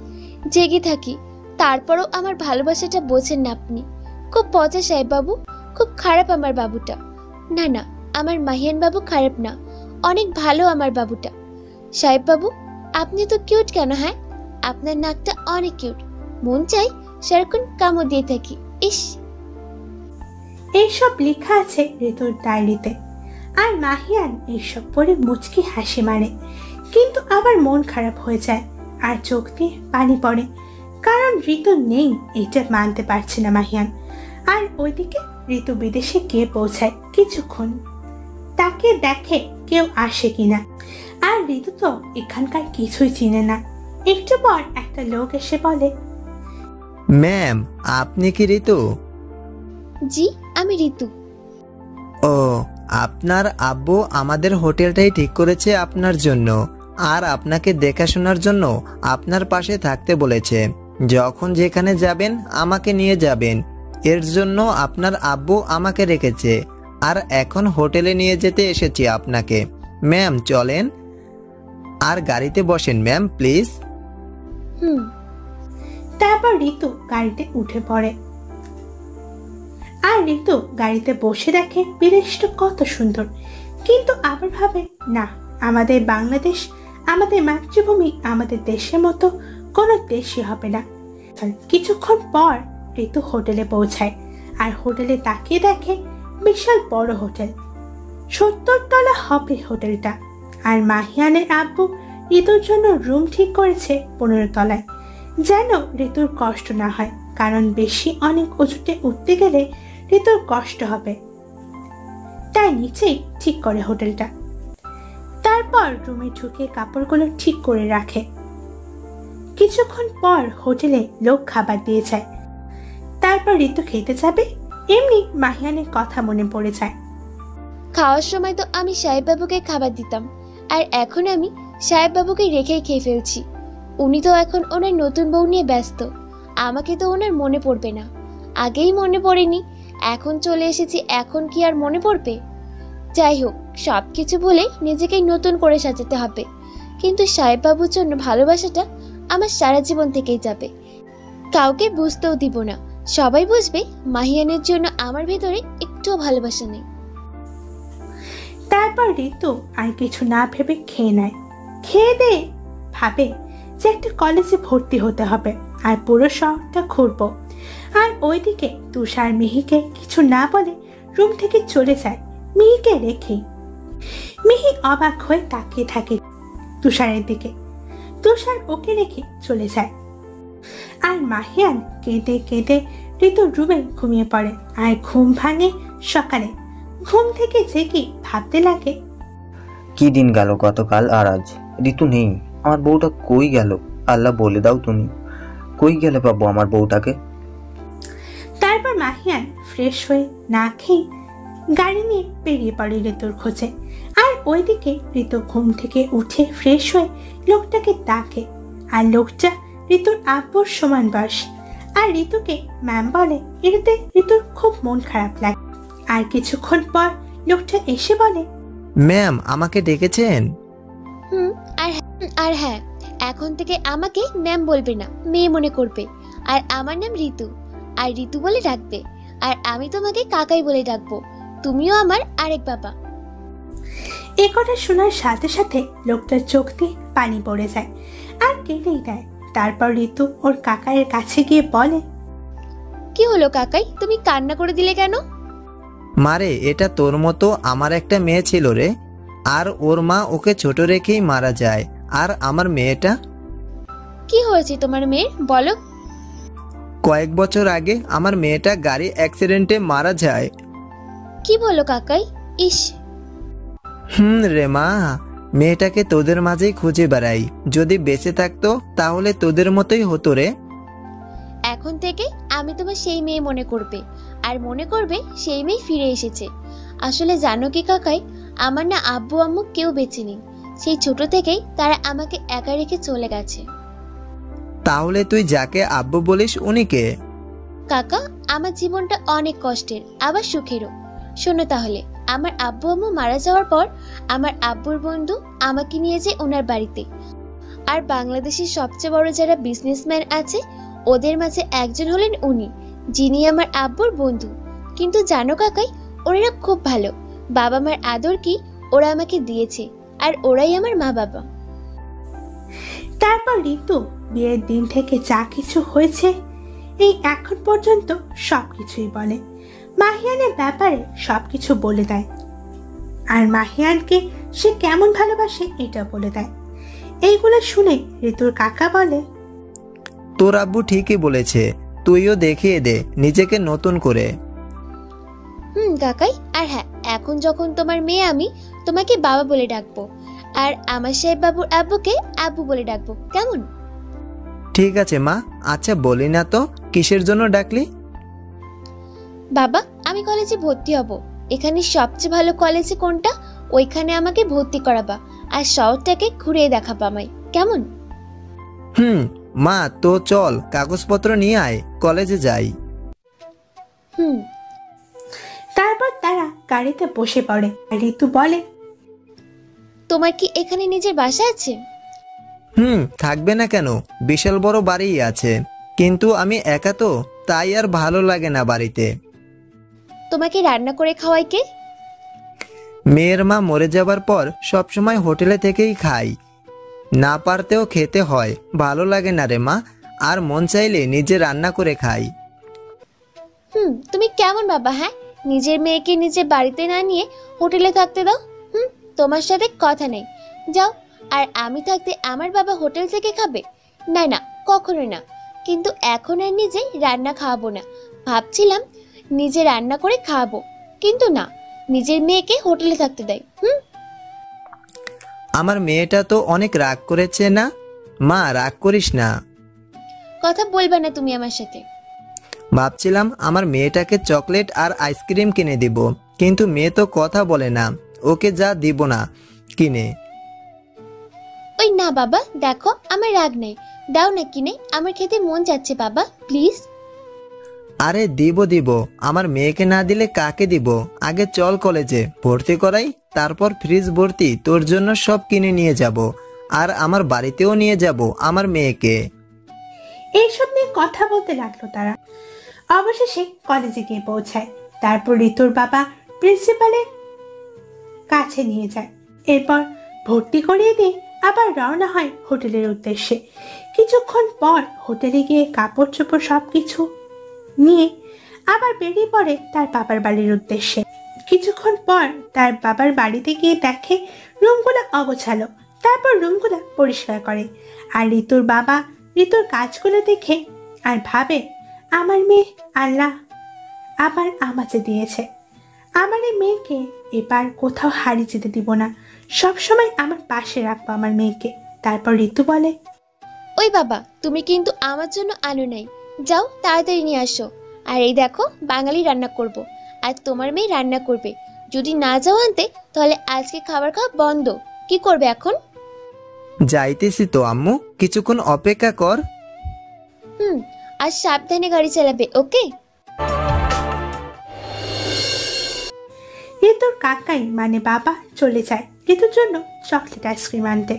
জেগে থাকি, তারপরও আমার ভালোবাসাটা বোঝেন না আপনি। খুব পচা সাহেববাবু, খুব খারাপ আমার বাবুটা। না না, আমার মাহিয়ান বাবু খারাপ না, অনেক ভালো আমার বাবুটা। সাহেববাবু, আপনি তো কিউট কেন? হ্যাঁ, আপনার নাকটা অনেক কিউট, মন চাই সারাক্ষণ কামড় দিয়ে থাকি। ইস, এইসব লেখা আছে ঋতুর ডায়েরিতে। আর মাহিয়ান এইসব পড়ে মুচকি হাসি মারে, কিন্তু আবার মন খারাপ হয়ে যায় আর চোখ দিয়ে পানি পড়ে, কারণ ঋতু নেই এটা মানতে পারছে না মাহিয়ান। আর ওইদিকে ঋতু বিদেশে গিয়ে পৌঁছায়। কিছুক্ষণ তাকে দেখে কেউ আসে কিনা, আর ঋতু তো এখানকার কিছুই চিনে না। একটু পর একটা লোক এসে বলে, ম্যাম, আপনি কি ঋতু? জি, আমি ঋতু। ও, আপনার আব্বু আমাদের হোটেলটাই ঠিক করেছে আপনার জন্য, আর আপনাকে দেখাশোনার জন্য আপনার পাশে থাকতে বলেছে। যখন যেখানে যাবেন আমাকে নিয়ে যাবেন, এর জন্য আপনার আব্বু আমাকে রেখেছে। আর এখন হোটেলে নিয়ে যেতে এসেছি আপনাকে। ম্যাম চলেন, আর গাড়িতে বসেন ম্যাম প্লিজ। তারপর ঋতু গাড়িতে উঠে পড়ে। আর ঋতু গাড়িতে বসে দেখে বিদেশটা কত সুন্দর, কিন্তু আবার ভাবে, না, আমাদের বাংলাদেশ, আমাদের মাতৃভূমি আমাদের দেশের মতো কোনো দেশই হবে না। কিছুক্ষণ পর ঋতু হোটেলে পৌঁছায়, আর হোটেলে তাকিয়ে দেখে বিশাল বড় হোটেল, 70 তলা হবে হোটেলটা। আর মাহিয়ানের আব্বু ঋতুর জন্য রুম ঠিক করেছে 15 তলায়, যেন ঋতুর কষ্ট না হয়, কারণ বেশি অনেক উঁচুতে উঠতে গেলে ঋতুর কষ্ট হবে, তাই নিচেই ঠিক করে হোটেলটা। তারপর রুমে ঢুকে কাপড়গুলো ঠিক করে রাখে। কিছুক্ষণ পর হোটেলে লোক খাবার দিয়ে যায়। তারপর ঋতু খেতে যাবে, এমনি মাহিয়ানের কথা মনে পড়ে যায়। খাওয়ার সময় তো আমি সাহেববাবুকে খাবার দিতাম, আর এখন আমি সাহেববাবুকে রেখেই খেয়ে ফেলছি। উনি তো এখন ওনার নতুন বউ নিয়ে ব্যস্ত, আমাকে তো ওনার মনে পড়বে না। আগেই মনে পড়েনি, এখন চলে এসেছি, এখন কি আর মনে পড়বে? যাই হোক, সব কিছু বলে নিজেকেই নতুন করে সাজাতে হবে। কিন্তু সাহেববাবুর জন্য ভালোবাসাটা আমার সারা জীবন থেকেই যাবে, কাউকে বুঝতেও দিব না। সবাই বুঝবে মাহিয়ানের জন্য আমার ভেতরে একটুও ভালোবাসা নেই। তারপর ঋতু আর কিছু না ভেবে খেয়ে নেয়। খেয়ে দিয়ে ভাবে যে একটা কলেজে ভর্তি হতে হবে আর পুরো শহরটা ঘুরবো। আর ওইদিকে তুষার মিহিকে কিছু না বলে রুম থেকে চলে যায়, মিহিকে রেখে। মিহি অবাক হয়ে তাকিয়ে থাকে তুষারের দিকে। তুষার ওকে রেখে চলে যায়। আর মাহিয়ান কেঁদে কেঁদে ঋতুর রুমে ঘুমিয়ে পড়ে। আর ঘুম ভাঙে সকালে। ঘুম থেকে জেগে ভাবতে লাগে, কি দিন গেল গতকাল আর আজ। ঋতু নেই, আমার বউটা কই গেল? আল্লাহ বলে দাও তুমি, কই গেলে পাবো আমার বউটাকে? তারপর মাহিয়ান ফ্রেশ হয়ে না খেয়ে গাড়ি নিয়ে বেরিয়ে পড়ে ঋতুর খোঁজে। আর ওইদিকে ঋতু ঘুম থেকে উঠে ফ্রেশ হয়ে লোকটাকে ডাকে। আর লোকটা ঋতুর আব্বুর সমান বয়স। আর ঋতুকে ম্যাম বলে। এতে ঋতুর খুব মন খারাপ লাগে। আর কিছুক্ষণ পর লোকটা এসে বলে, ম্যাম আমাকে ডেকেছেন? আর হ্যাঁ, এখন থেকে আমাকে ম্যাম বলবে না, মেয়ে মনে করবে। আর আমার নাম ঋতু, আর ঋতু বলে ডাকবে। আর আমি তোমাকে কাকাই বলে ডাকবো। তুমিও আমার আরেক বাবা। এ কথা শোনার সাথে সাথে লোকটার চোখ দিয়ে পানি পড়ে যায় আর কেঁদেই দেয়। তারপর ঋতু ওর কাকায়ের কাছে গিয়ে বলে, কি হলো কাকাই, তুমি কান্না করে দিলে কেন? মারে, এটা তোর মতো আমার একটা মেয়ে ছিল রে। আর ওর মা ওকে ছোট রেখেই মারা যায়। আর আমার মেয়েটা? কি হয়েছে তোমার মেয়ের, বলো। কয়েক বছর আগে আমার মেয়েটা গাড়ি অ্যাক্সিডেন্টে মারা যায়। কি বলো কাকাই? ইস। রে মা, মেয়েটাকে তোদের মাঝেই খুঁজে বেড়াই। যদি বেঁচে থাকতো তাহলে তোদের মতোই হতো রে। এখন থেকে আমি তোমার সেই মেয়ে মনে করবে। আর মনে করবে সেই মেয়ে ফিরে এসেছে। আসলে জানো কি কাকাই, আমার না আব্বু আম্মু কেউ বেঁচে নেই। সেই ছোট থেকেই তারা আমাকে একা রেখে চলে গেছে। তাহলে তুই যাকে আব্বু বলিস উনি কে? কাকা, আমার জীবনটা অনেক কষ্টের, আবার সুখেরও। শোনো তাহলে, আমার আব্বু আম্মু মারা যাওয়ার পর আমার আব্বুর বন্ধু আমাকে নিয়ে যায় ওনার বাড়িতে। আর বাংলাদেশের সবচেয়ে বড় যারা বিজনেসম্যান আছে ওদের মাঝে একজন হলেন উনি, যিনি আমার আব্বুর বন্ধু। কিন্তু জানো কাকাই, ওনারা খুব ভালো। বাবা মার আদর কি ওরা আমাকে দিয়েছে। আর ওরাই আমার মা বাবা। তারপর ঋতু বিয়ের দিন থেকে যা কিছু হয়েছে এই এখন পর্যন্ত সবকিছুই বলে। মাহিয়ানের ব্যাপারে সবকিছু বলে দেয়। আর মাহিয়ানকে সে কেমন ভালোবাসে এটা বলে দেয়। এইগুলো শুনে ঋতুর কাকা বলে, তোর আব্বু ঠিকই বলেছে, তুইও দেখিয়ে দে নিজেকে নতুন করে। কাকাই। আর হ্যাঁ, এখন যখন তোমার মেয়ে, আমি তোমাকে বাবা বলে ডাকবো। আর আমার সাহেব বাবুর আব্বুকে আব্বু বলে ডাকবো, কেমন? ঠিক আছে মা। আচ্ছা বলি না তো, কিসের জন্য ডাকলি? বাবা, আমি কলেজে ভর্তি হব। এখানে সবচেয়ে ভালো কলেজে কোনটা ওইখানে আমাকে ভর্তি করাবা। আর শহরটাকে ঘুরিয়ে দেখাবা আমায়, কেমন? মা তো চল কাগজপত্র নিয়ে আয়, কলেজে যাই। তারপর তারা গাড়িতে বসে পড়ে। ঋতু বলে, তোমার কি এখানে নিজের বাসা আছে? থাকবে না কেন, বিশাল বড় বাড়ি আছে। কিন্তু আমি একা তো, তাই আর ভালো লাগে না বাড়িতে। তোমাকে রান্না করে খাওয়াই কে? মেয়ের মা মরে যাবার পর সবসময় হোটেলে থেকেই খাই। না পারতেও খেতে হয়, ভালো লাগে না রে মা। আর মন চাইলে নিজে রান্না করে খাই। তুমি কেমন বাবা? হ্যাঁ, নিজের মেয়েকে নিজে বাড়িতে না নিয়ে হোটেলে থাকতে দাও। তোমার সাথে কথা নেই, যাও। আর আমি থাকতে আমার বাবা হোটেল থেকে খাবে? না না, কখনো না। কিন্তু এখন আর নিজে রান্না খাওয়াবো না। ভাবছিলাম নিজে রান্না করে খাওয়াবো, কিন্তু না, নিজের মেয়েকে হোটেলে থাকতে দেয়। আমার মেয়েটা তো অনেক রাগ করেছে না? মা রাগ করিস না। কথা বলবে না তুমি আমার সাথে। ভাবছিলাম আমার মেয়েটাকে চকলেট আর আইসক্রিম কিনে দিব, কিন্তু মেয়ে তো কথা বলে না। ওকে যা দিব না কিনে। ওই না বাবা, দেখো আমার রাগ নেই, দাও না কিনে, আমার খেতে মন যাচ্ছে বাবা, প্লিজ। আরে দিব, আমার মেয়েকে না দিলে কাকে দিব? আগে চল কলেজে ভর্তি করাই, তারপর ফ্রিজ ভর্তি তোর জন্য সব কিনে নিয়ে যাব। আর আমার বাড়িতেও নিয়ে যাব আমার মেয়েকে। এইসব নিয়ে কথা বলতে লাগলো তারা। অবশেষে কলেজে গিয়ে পৌঁছায়। তারপর ঋতুর বাবা প্রিন্সিপালের কাছে নিয়ে যায়। এরপর ভর্তি করিয়ে দিয়ে আবার রওনা হয় হোটেলের উদ্দেশ্যে। কিছুক্ষণ পর হোটেলে গিয়ে কাপড় চোপড় সবকিছু নিয়ে আবার বেরিয়ে পড়ে তার বাবার বাড়ির উদ্দেশ্যে। কিছুক্ষণ পর তার বাবার বাড়িতে গিয়ে দেখে রুমগুলো অগোছালো। তারপর রুমগুলো পরিষ্কার করে। আর ঋতুর বাবা ঋতুর কাজগুলো দেখে আর ভাবে আমার মেয়ে আল্লাহ আবার আমাকে দিয়েছে। আমার এই মেয়েকে এবার কোথাও হারিয়ে যেতে দিব না, সবসময় আমার পাশে রাখবো আমার মেয়েকে। তারপর ঋতু বলে, ওই বাবা, তুমি কিন্তু আমার জন্য আলু নাই, যাও তাড়াতাড়ি নিয়ে আসো। আর এই দেখো, বাঙালি রান্না করব, আর তোমার মেয়ে রান্না করবে। যদি না যাও আনতে, তাহলে আজকে খাবার খাওয়া বন্ধ। কি করবে এখন? যাইতেছি তো আম্মু, কিছুক্ষণ অপেক্ষা কর। আর সাবধানে গাড়ি চালাবে, ওকে? ঋতুর কাকাই মানে বাবা চলে যায় ঋতুর জন্য চকলেট আইসক্রিম আনতে,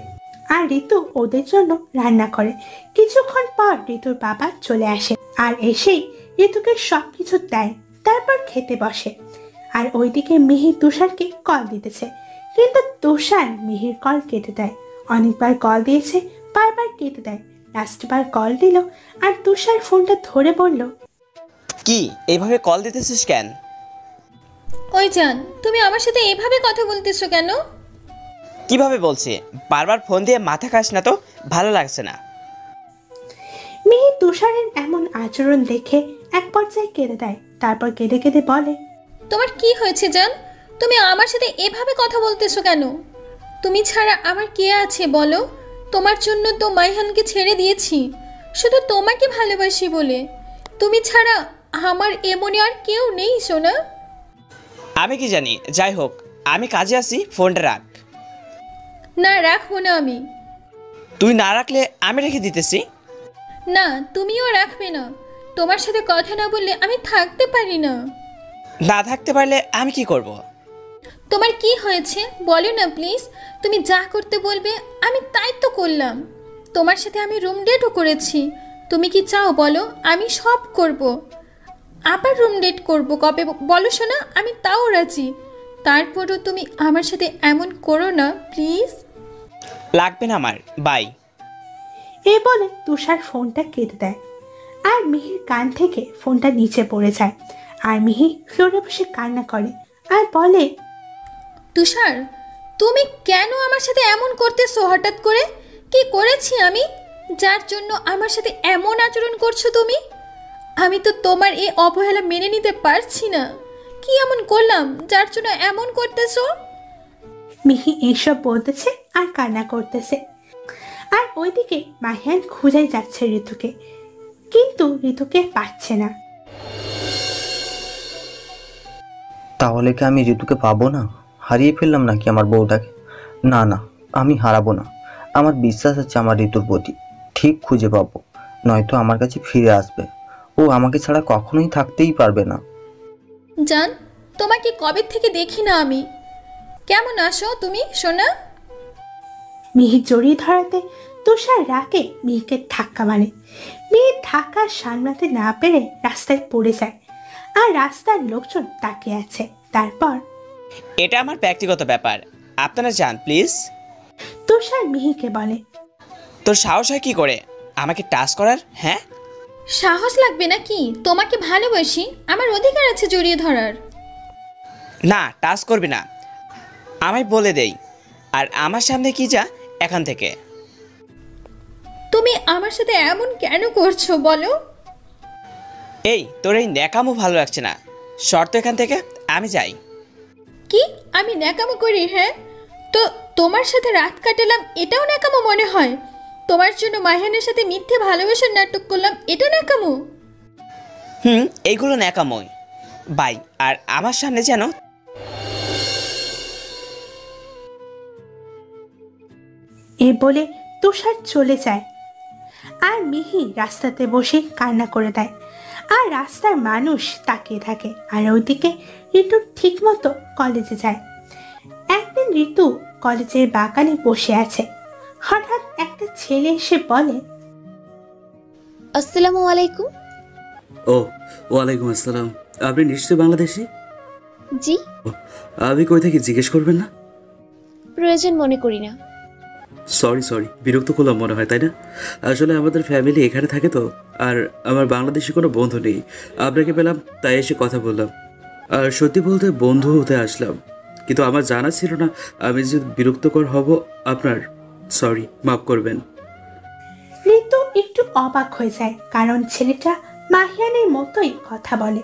আর ঋতু ওদের জন্য রান্না করে। কিছুক্ষণ পর ঋতুর বাবা চলে আসে আর এসেই ঋতুকে সবকিছু দেয়, তারপর খেতে বসে। আর ওইদিকে মিহির তুষারকে কল দিতেছে, কিন্তু তুষার মিহির কল কেটে দেয়। অনেকবার কল দিয়েছে, বারবার কেটে দেয়। লাস্টবার কল দিল আর তুষার ফোনটা ধরে বলল, কি এইভাবে কল দিতেছিস কেন? ওই জান, তুমি আমার সাথে এভাবে কথা বলতেছো কেন? কিভাবে বলছি? বারবার ফোন দিয়ে মাথা খাস না তো, ভালো লাগছে না। মিহি তুষারের এমন আচরণ দেখে এক পর্যায়ে কেঁদে দেয়। তারপর কেঁদে কেঁদে বলে, তোমার কি হয়েছে জান? তুমি আমার সাথে এভাবে কথা বলতেছো কেন? তুমি ছাড়া আমার কে আছে বলো? তোমার জন্য তো মাইহানকে ছেড়ে দিয়েছি, শুধু তোমাকে ভালোবাসি বলে। তুমি ছাড়া আমার এমনে আর কেউ নেই সোনা। আমি কি জানি, যাই হোক, আমি কাজে আছি, ফোনটা রাখ। না, রাখবো না আমি। তুই না রাখলে আমি রেখে দিতেছি। না, তুমিও রাখবে না। তোমার সাথে কথা না বললে আমি থাকতে পারি না। না থাকতে পারলে আমি কি করব? তোমার কি হয়েছে বলো না প্লিজ। তুমি যা করতে বলবে আমি তাই তো করলাম। তোমার সাথে আমি রুম ডেটও করেছি। তুমি কি চাও বলো? আমি সব করব। আবার রুম ডেট করব কবে বলো শোনা, আমি তাও রাজি। তারপরও তুমি আমার সাথে এমন করো না প্লিজ। লাগবে না আমার, বাই। এই বলে তুষার ফোনটা কেটে দেয় আর মিহির কান থেকে ফোনটা নিচে পড়ে যায়। আর মিহি ফ্লোরে বসে কান্না করে আর বলে, তুষার, তুমি কেন আমার সাথে এমন করতেছো হঠাৎ করে? কি করেছি আমি যার জন্য আমার সাথে এমন আচরণ করছো তুমি? আমি তো তোমার এই অবহেলা মেনে নিতে পারছি না। কি এমন করলাম যার জন্য এমন করতেছো? মিহি এইসব বলতেছে আর কান্না করতেছে। আর ওইদিকে মাহিয়ান খুঁজেই যাচ্ছে ঋতুকে, কিন্তু ঋতুকে পাচ্ছে না। তাহলে কি আমি ঋতুকে পাবো না? হারিয়ে ফেললাম নাকি আমার বউটাকে? না না, আমি হারাবো না। আমার বিশ্বাস আছে আমার ঋতুর প্রতি, ঠিক খুঁজে পাবো, নয়তো আমার কাছে ফিরে আসবে। ও আমাকে ছাড়া কখনোই থাকতেই পারবে না। জান, তোমাকে কবে থেকে দেখি না আমি। কেমন আছো তুমি সোনা? মিহি জড়িয়ে ধরাতে তুষার রাগে মিহিকে ধাক্কা মারে। মিহি ধাক্কা সামলাতে না পেরে রাস্তায় পড়ে যায় আর রাস্তার লোকজন তাকিয়ে আছে। তারপর, এটা আমার ব্যক্তিগত ব্যাপার, আপনারা যান প্লিজ। তুষার মিহিকে বলে, তোর সাহস হয় কি করে আমাকে টাচ করার? হ্যাঁ, সাহস লাগবে নাকি? তোমাকে ভালোবাসি, আমার অধিকার আছে জড়িয়ে ধরার। না, টাচ করবি না, আমায় বলে দেই। আর আমার সামনে কি যা এখান থেকে। তুমি আমার সাথে এমন কেন করছো বলো? এই তোর এই ন্যাকামো ভালো লাগছে না, শর্ত এখান থেকে, আমি যাই। কি আমি ন্যাকামো করি? হ্যাঁ, তো তোমার সাথে রাত কাটালাম এটাও ন্যাকামো মনে হয়? তোমার জন্য মাহিয়ানের সাথে মিথ্যে ভালোবাসার নাটক করলাম, এটা ন্যাকামো? এইগুলো ন্যাকামোই, বাই। আর আমার সামনে যেন। এ বলে তুষার চলে যায় আর মিহি রাস্তাতে বসে কান্না করে দেয়। আর রাস্তার মানুষ তাকিয়ে থাকে। আর ওইদিকে ঋতু ঠিক মতো কলেজে যায়। একদিন ঋতু কলেজের বাগানে বসে আছে। হঠাৎ একটা ছেলে এসে বলে, আসসালামু আলাইকুম। ও, ওয়ালাইকুম আসসালাম। আপনি নিশ্চয়ই বাংলাদেশি? জি। আমি কই থেকে জিজ্ঞেস করবেন না? প্রয়োজন মনে করি না। সরি, বিরক্ত করলাম মনে হয়, তাই না? আসলে আমাদের ফ্যামিলি এখানে থাকে তো, আর আমার বাংলাদেশি কোনো বন্ধু নেই। আপনাকে পেলাম তাই এসে কথা বললাম। আর সত্যি বলতে বন্ধু হতে আসলাম, কিন্তু আমার জানা ছিল না আমি যে বিরক্তকর হব আপনার। সরি, মাফ করবেন। ঋতু একটু অবাক হয়ে যায়, কারণ ছেলেটা মাহিয়ানের মতোই কথা বলে।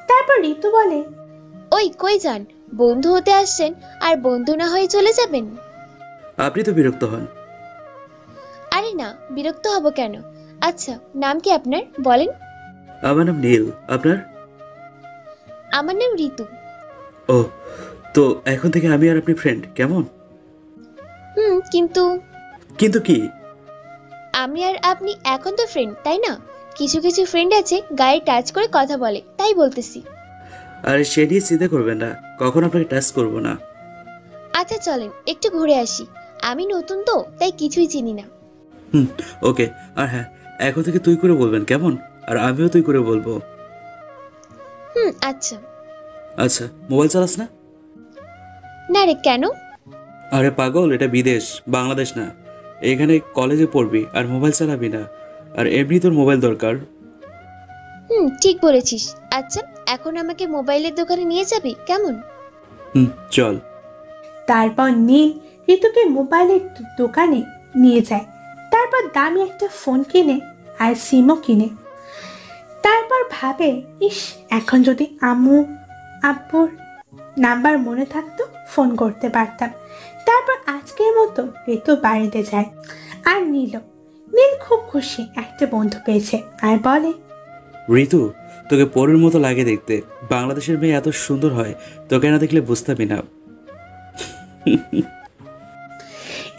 তারপর ঋতু বলে, ওই কই যান? বন্ধু হতে আসছেন আর বন্ধু না হয়ে চলে যাবেন? আপনি তো বিরক্ত হন। আরে না, বিরক্ত হব কেন? আচ্ছা, নাম কি আপনার বলেন? আমার নাম নীল, আপনার? আমার নাম ঋতু। ও, তো এখন থেকে আমি আর আপনি ফ্রেন্ড, কেমন? কিন্তু কিন্তু কি? আমি আর আপনি এখন তো ফ্রেন্ড, তাই না? কিছু কিছু ফ্রেন্ড আছে গায়ে টাচ করে কথা বলে, তাই বলতেছি। আরে সে নিয়ে চিন্তা করবেন না, কখন আপনাকে টাচ করব না। আচ্ছা চলেন একটু ঘুরে আসি, আমি নতুন তো তাই কিছুই চিনি না। ওকে। আর হ্যাঁ, এখন থেকে তুই করে বলবেন, কেমন? আর আমিও তুই করে বলবো। আচ্ছা। আচ্ছা, মোবাইল চালাস না? না রে, কেন? আরে পাগল, এটা বিদেশ, বাংলাদেশ না। এখানে কলেজে পড়বি আর মোবাইল চালাবি না, আর এমনি তোর মোবাইল দরকার। ঠিক বলেছিস। আচ্ছা, এখন আমাকে মোবাইলের দোকানে নিয়ে যাবি, কেমন? চল। তারপর নীল ঋতুকে মোবাইলের দোকানে নিয়ে যায়। তারপর দামি একটা ফোন কিনে আর সিমও কিনে। তারপর ভাবে, ইস, এখন যদি আব্বুর নাম্বার মনে থাকতো ফোন করতে পারতাম। তারপর আজকের মতো ঋতু বাড়িতে যায় আর নীল খুব খুশি, একটা বন্ধু পেয়েছে, আর বলে, ঋতু, তোকে পরের মতো লাগে দেখতে। বাংলাদেশের মেয়ে এত সুন্দর হয়, তোকে না দেখলে বুঝতামই না।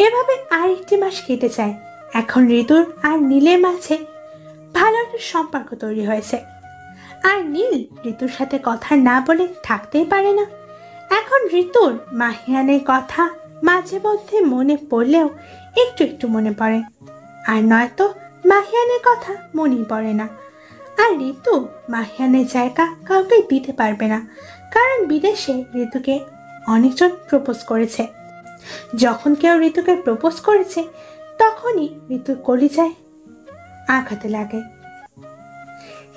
এভাবে আরেকটি মাস কেটে যায়। এখন ঋতুর আর নীলের মাঝে ভালো একটা সম্পর্ক তৈরি হয়েছে, আর নীল ঋতুর সাথে কথা না বলে থাকতেই পারে না। এখন ঋতুর মাহিয়ানের কথা মাঝে মধ্যে মনে পড়লেও একটু একটু মনে পড়ে, আর নয়তো মাহিয়ানের কথা মনেই পড়ে না। আর ঋতু মাহিয়ানের জায়গা কাউকে দিতে পারবে না, কারণ বিদেশে ঋতুকে অনেকজন প্রপোজ করেছে। যখন কেউ ঋতুকে প্রপোজ করেছে তখনই ঋতুর কলিজায় আঘাতে লাগে।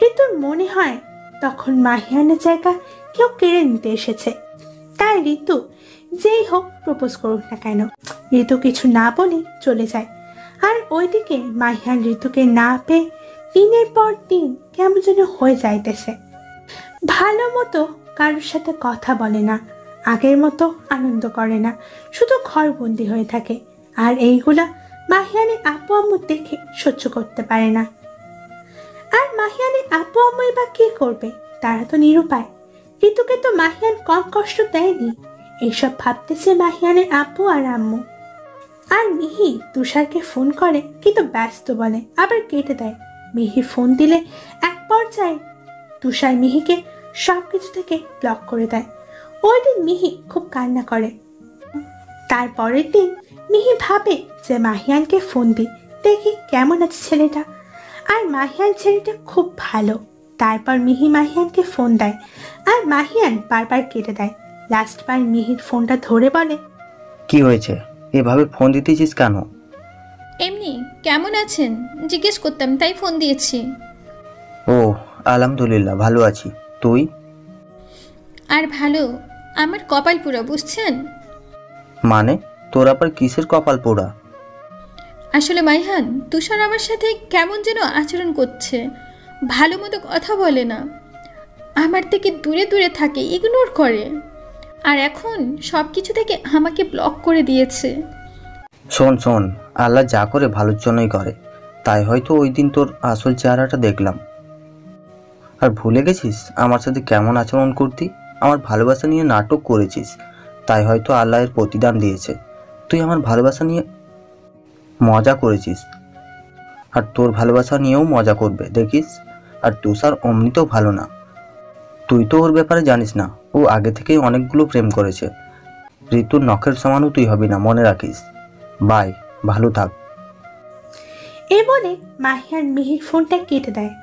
ঋতুর মনে হয় তখন মাহিয়ানের জায়গা কেউ কেড়ে নিতে এসেছে, তাই ঋতু যেই হোক প্রপোজ করুক না কেন, ঋতু কিছু না বলে চলে যায়। আর ওইদিকে মাহিয়ান ঋতুকে না পেয়ে দিনের পর দিন কেমন যেন হয়ে যাইতেছে। ভালো মতো কারোর সাথে কথা বলে না, আগের মতো আনন্দ করে না, শুধু ঘরবন্দি হয়ে থাকে। আর এইগুলা মাহিয়ানের আপু আম্মু দেখে সহ্য করতে পারে না। আর মাহিয়ানের আপু আম্মুই বা কি করবে, তারা তো নিরুপায়। ঋতুকে তো মাহিয়ান কম কষ্ট দেয়নি, এইসব ভাবতেছে মাহিয়ানের আপু আর আম্মু। আর মিহি তুষারকে ফোন করে, কিন্তু ব্যস্ত বলে, আবার কেটে দেয়। মিহি ফোন দিলে এক পর্যায়ে তুষার মিহিকে সবকিছু থেকে ব্লক করে দেয়। ওই দিন মিহি খুব কান্না করে। তারপরের দিন মিহি ভাবে যে মাহিয়ানকে ফোন দিই, দেখি কেমন আছে ছেলেটা। আর মাহিয়ান ছেলেটা খুব ভালো। তারপর মিহি মাহিয়ানকে ফোন দেয়, আর মাহিয়ান বারবার কেটে দেয়। লাস্টবার মিহির ফোনটা ধরে বলে, কি হয়েছে, এভাবে ফোন দিতেছিস কেন? এমনি কেমন আছেন জিজ্ঞেস করতাম, তাই ফোন দিয়েছি। ও, আলহামদুলিল্লাহ ভালো আছি, তুই? আর ভালো, আমার কপাল পুরো, বুঝছেন? মানে তোর আবার কিসের কপাল পোড়া? আসলে মাইহান, তুষার আমার সাথে কেমন যেন আচরণ করছে, ভালো মতো কথা বলে না, আমার থেকে দূরে দূরে থাকে, ইগনোর করে। আর এখন সব কিছু থেকে আমাকে ব্লক করে দিয়েছে। শোন, আল্লাহ যা করে ভালোর জন্যই করে। তাই হয়তো ওই দিন তোর আসল চেহারাটা দেখলাম। আর ভুলে গেছিস আমার সাথে কেমন আচরণ করতি? আমার ভালোবাসা নিয়ে নাটক করেছিস, তাই হয়তো আল্লাহের প্রতিদান দিয়েছে। তুই আমার ভালোবাসা নিয়ে মজা করেছিস, আর তোর ভালোবাসা নিয়েও মজা করবে দেখিস। আর তুষার অমনিতেও ভালো না, তুই তো ওর ব্যাপারে জানিস না। ও আগে থেকেই অনেকগুলো প্রেম করেছে। ঋতুর নখের সমানও তুই হবি না, মনে রাখিস। বাই, ভালো থাক। এ বলে মাহিয়ান মিহির ফোনটা কেটে দেয়।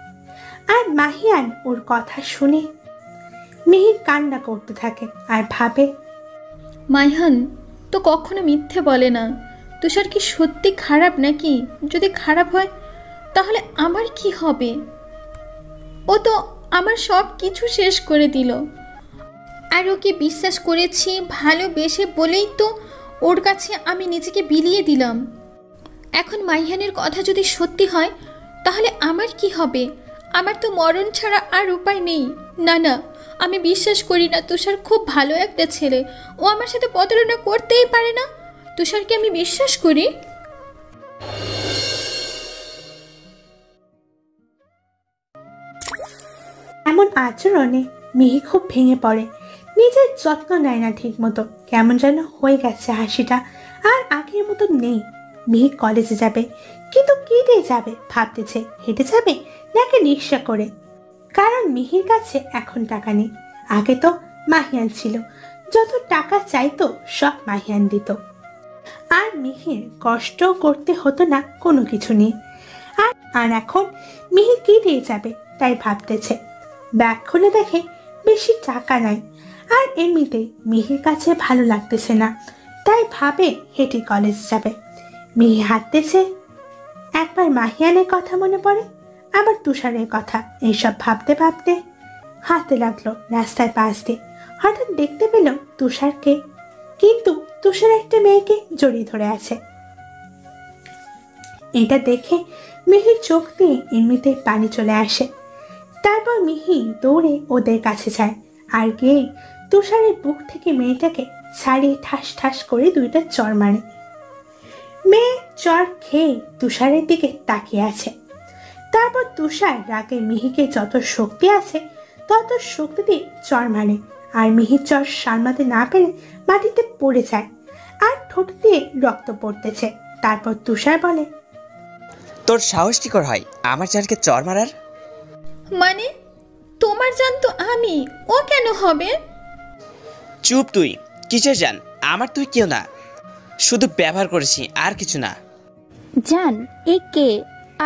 আর মাহিয়ান ওর কথা শুনে মিহি কান্না করতে থাকে আর ভাবে, মাইহান তো কখনো মিথ্যে বলে না। তুষার কি সত্যি খারাপ নাকি? যদি খারাপ হয় তাহলে আমার কি হবে? ও তো আমার সব কিছু শেষ করে দিল। আর ওকে বিশ্বাস করেছি ভালোবেসে বলেই তো ওর কাছে আমি নিজেকে বিলিয়ে দিলাম। এখন মাইহানের কথা যদি সত্যি হয় তাহলে আমার কি হবে? আমার তো মরণ ছাড়া আর উপায় নেই। না না, আমি বিশ্বাস করি না তুষার খুব ভালো একটা ছেলে। ও আমার সাথে প্রতারণা করতেই পারে না। তুষারকে আমি বিশ্বাস করি। এমন আচরণে মিহি খুব ভেঙে পড়ে। নিজের যত্ন নেয় না ঠিক মতো, কেমন যেন হয়ে গেছে হাসিটা, আর আগের মতো নেই। মিহি কলেজে যাবে, কিন্তু কি দিয়ে যাবে ভাবতেছে। হেঁটে যাবে নাকি রিক্সা করে, কারণ মিহির কাছে এখন টাকা নেই। আগে তো মাহিয়ান ছিল, যত টাকা চাইতো সব মাহিয়ান দিত, আর মিহির কষ্ট করতে হতো না কোনো কিছু নিয়ে। আর এখন মিহি কি দিয়ে যাবে তাই ভাবতেছে। ব্যাগ খুলে দেখে বেশি টাকা নাই, আর এমনিতেই মিহির কাছে ভালো লাগতেছে না, তাই ভাবে হেঁটে কলেজে যাবে। মিহি হাঁটতেছে, একবার মাহিয়ানের কথা মনে পড়ে, আবার তুষারের কথা। এইসব ভাবতে ভাবতে হাঁটতে লাগলো রাস্তার পাশ দিয়ে। হঠাৎ দেখতে পেল তুষারকে, কিন্তু তুষার একটা মেয়েকে জড়িয়ে ধরে আছে। এটা দেখে মিহির চোখ দিয়ে এমনিতেই পানি চলে আসে। তারপর মিহি দৌড়ে ওদের কাছে যায়, আর গিয়ে তুষারের বুক থেকে মেয়েটাকে ছাড়িয়ে ঠাস ঠাস করে দুইটা চড় মারে। মেয়ে চড় খেয়ে তুষারের দিকে তাকিয়ে আছে। তারপর তুষার রাগে মিহিকে যত শক্তি আছে তত শক্তি দিয়ে চড় মারে, আর মিহির চড় সামলাতে না পেরে মাটিতে পড়ে যায়, আর ঠোঁট দিয়ে রক্ত পড়তেছে। তারপর তুষার বলে, তোর সাহস কি করে হয় আমার জানকে চর মারার? মানে তোমার জান তো আমি, ও কেন হবে? চুপ তুই, কিসের জান? আমার তুই কেউ না, শুধু ব্যবহার করেছি আর কিছু না। জান এ কে,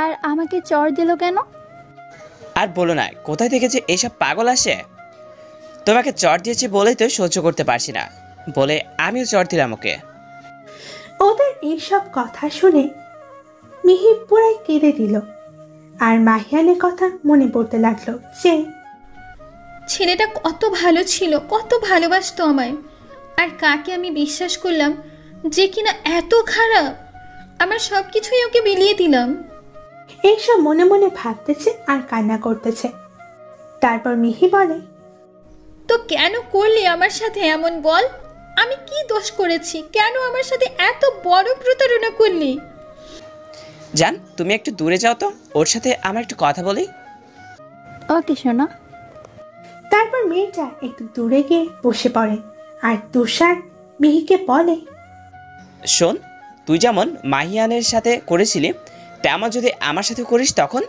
আর আমাকে চড় দিল কেন? আর বলো না, কোথায় থেকে যে এইসব পাগল আসে। তোমাকে চড় দিয়েছি বলেই তো সহ্য করতে পারছি না বলে আমিও চড় দিলাম ওকে। ওদের এইসব কথা শুনে মিহি পুরাই কেঁদে দিল, আর মাহিয়ানের কথা মনে পড়তে লাগলো যে ছেলেটা কত ভালো ছিল, কত ভালোবাসতো আমায়, আর কাকে আমি বিশ্বাস করলাম যে কিনা এত খারাপ। আমার সব কিছুই ওকে বিলিয়ে দিলাম। এইসব মনে মনে ভাবতেছে আর কান্না করতেছে। তারপর মিহি বলে, তো কেন করলি আমার সাথে এমন বল? আমি কি দোষ করেছি? কেন আমার সাথে এত বড় প্রতারণা করলি? জান তুমি একটু দূরে যাও তো, ওর সাথে আমার একটু কথা বলি। ওকে শোনা। তারপর মেয়েটা একটু দূরে গিয়ে বসে পড়ে, আর তুষার মিহিকে বলে, শোন, তুই যেমন মাহিয়ানের সাথে করেছিলি তেমন যদি আমার সাথে করিস তখন,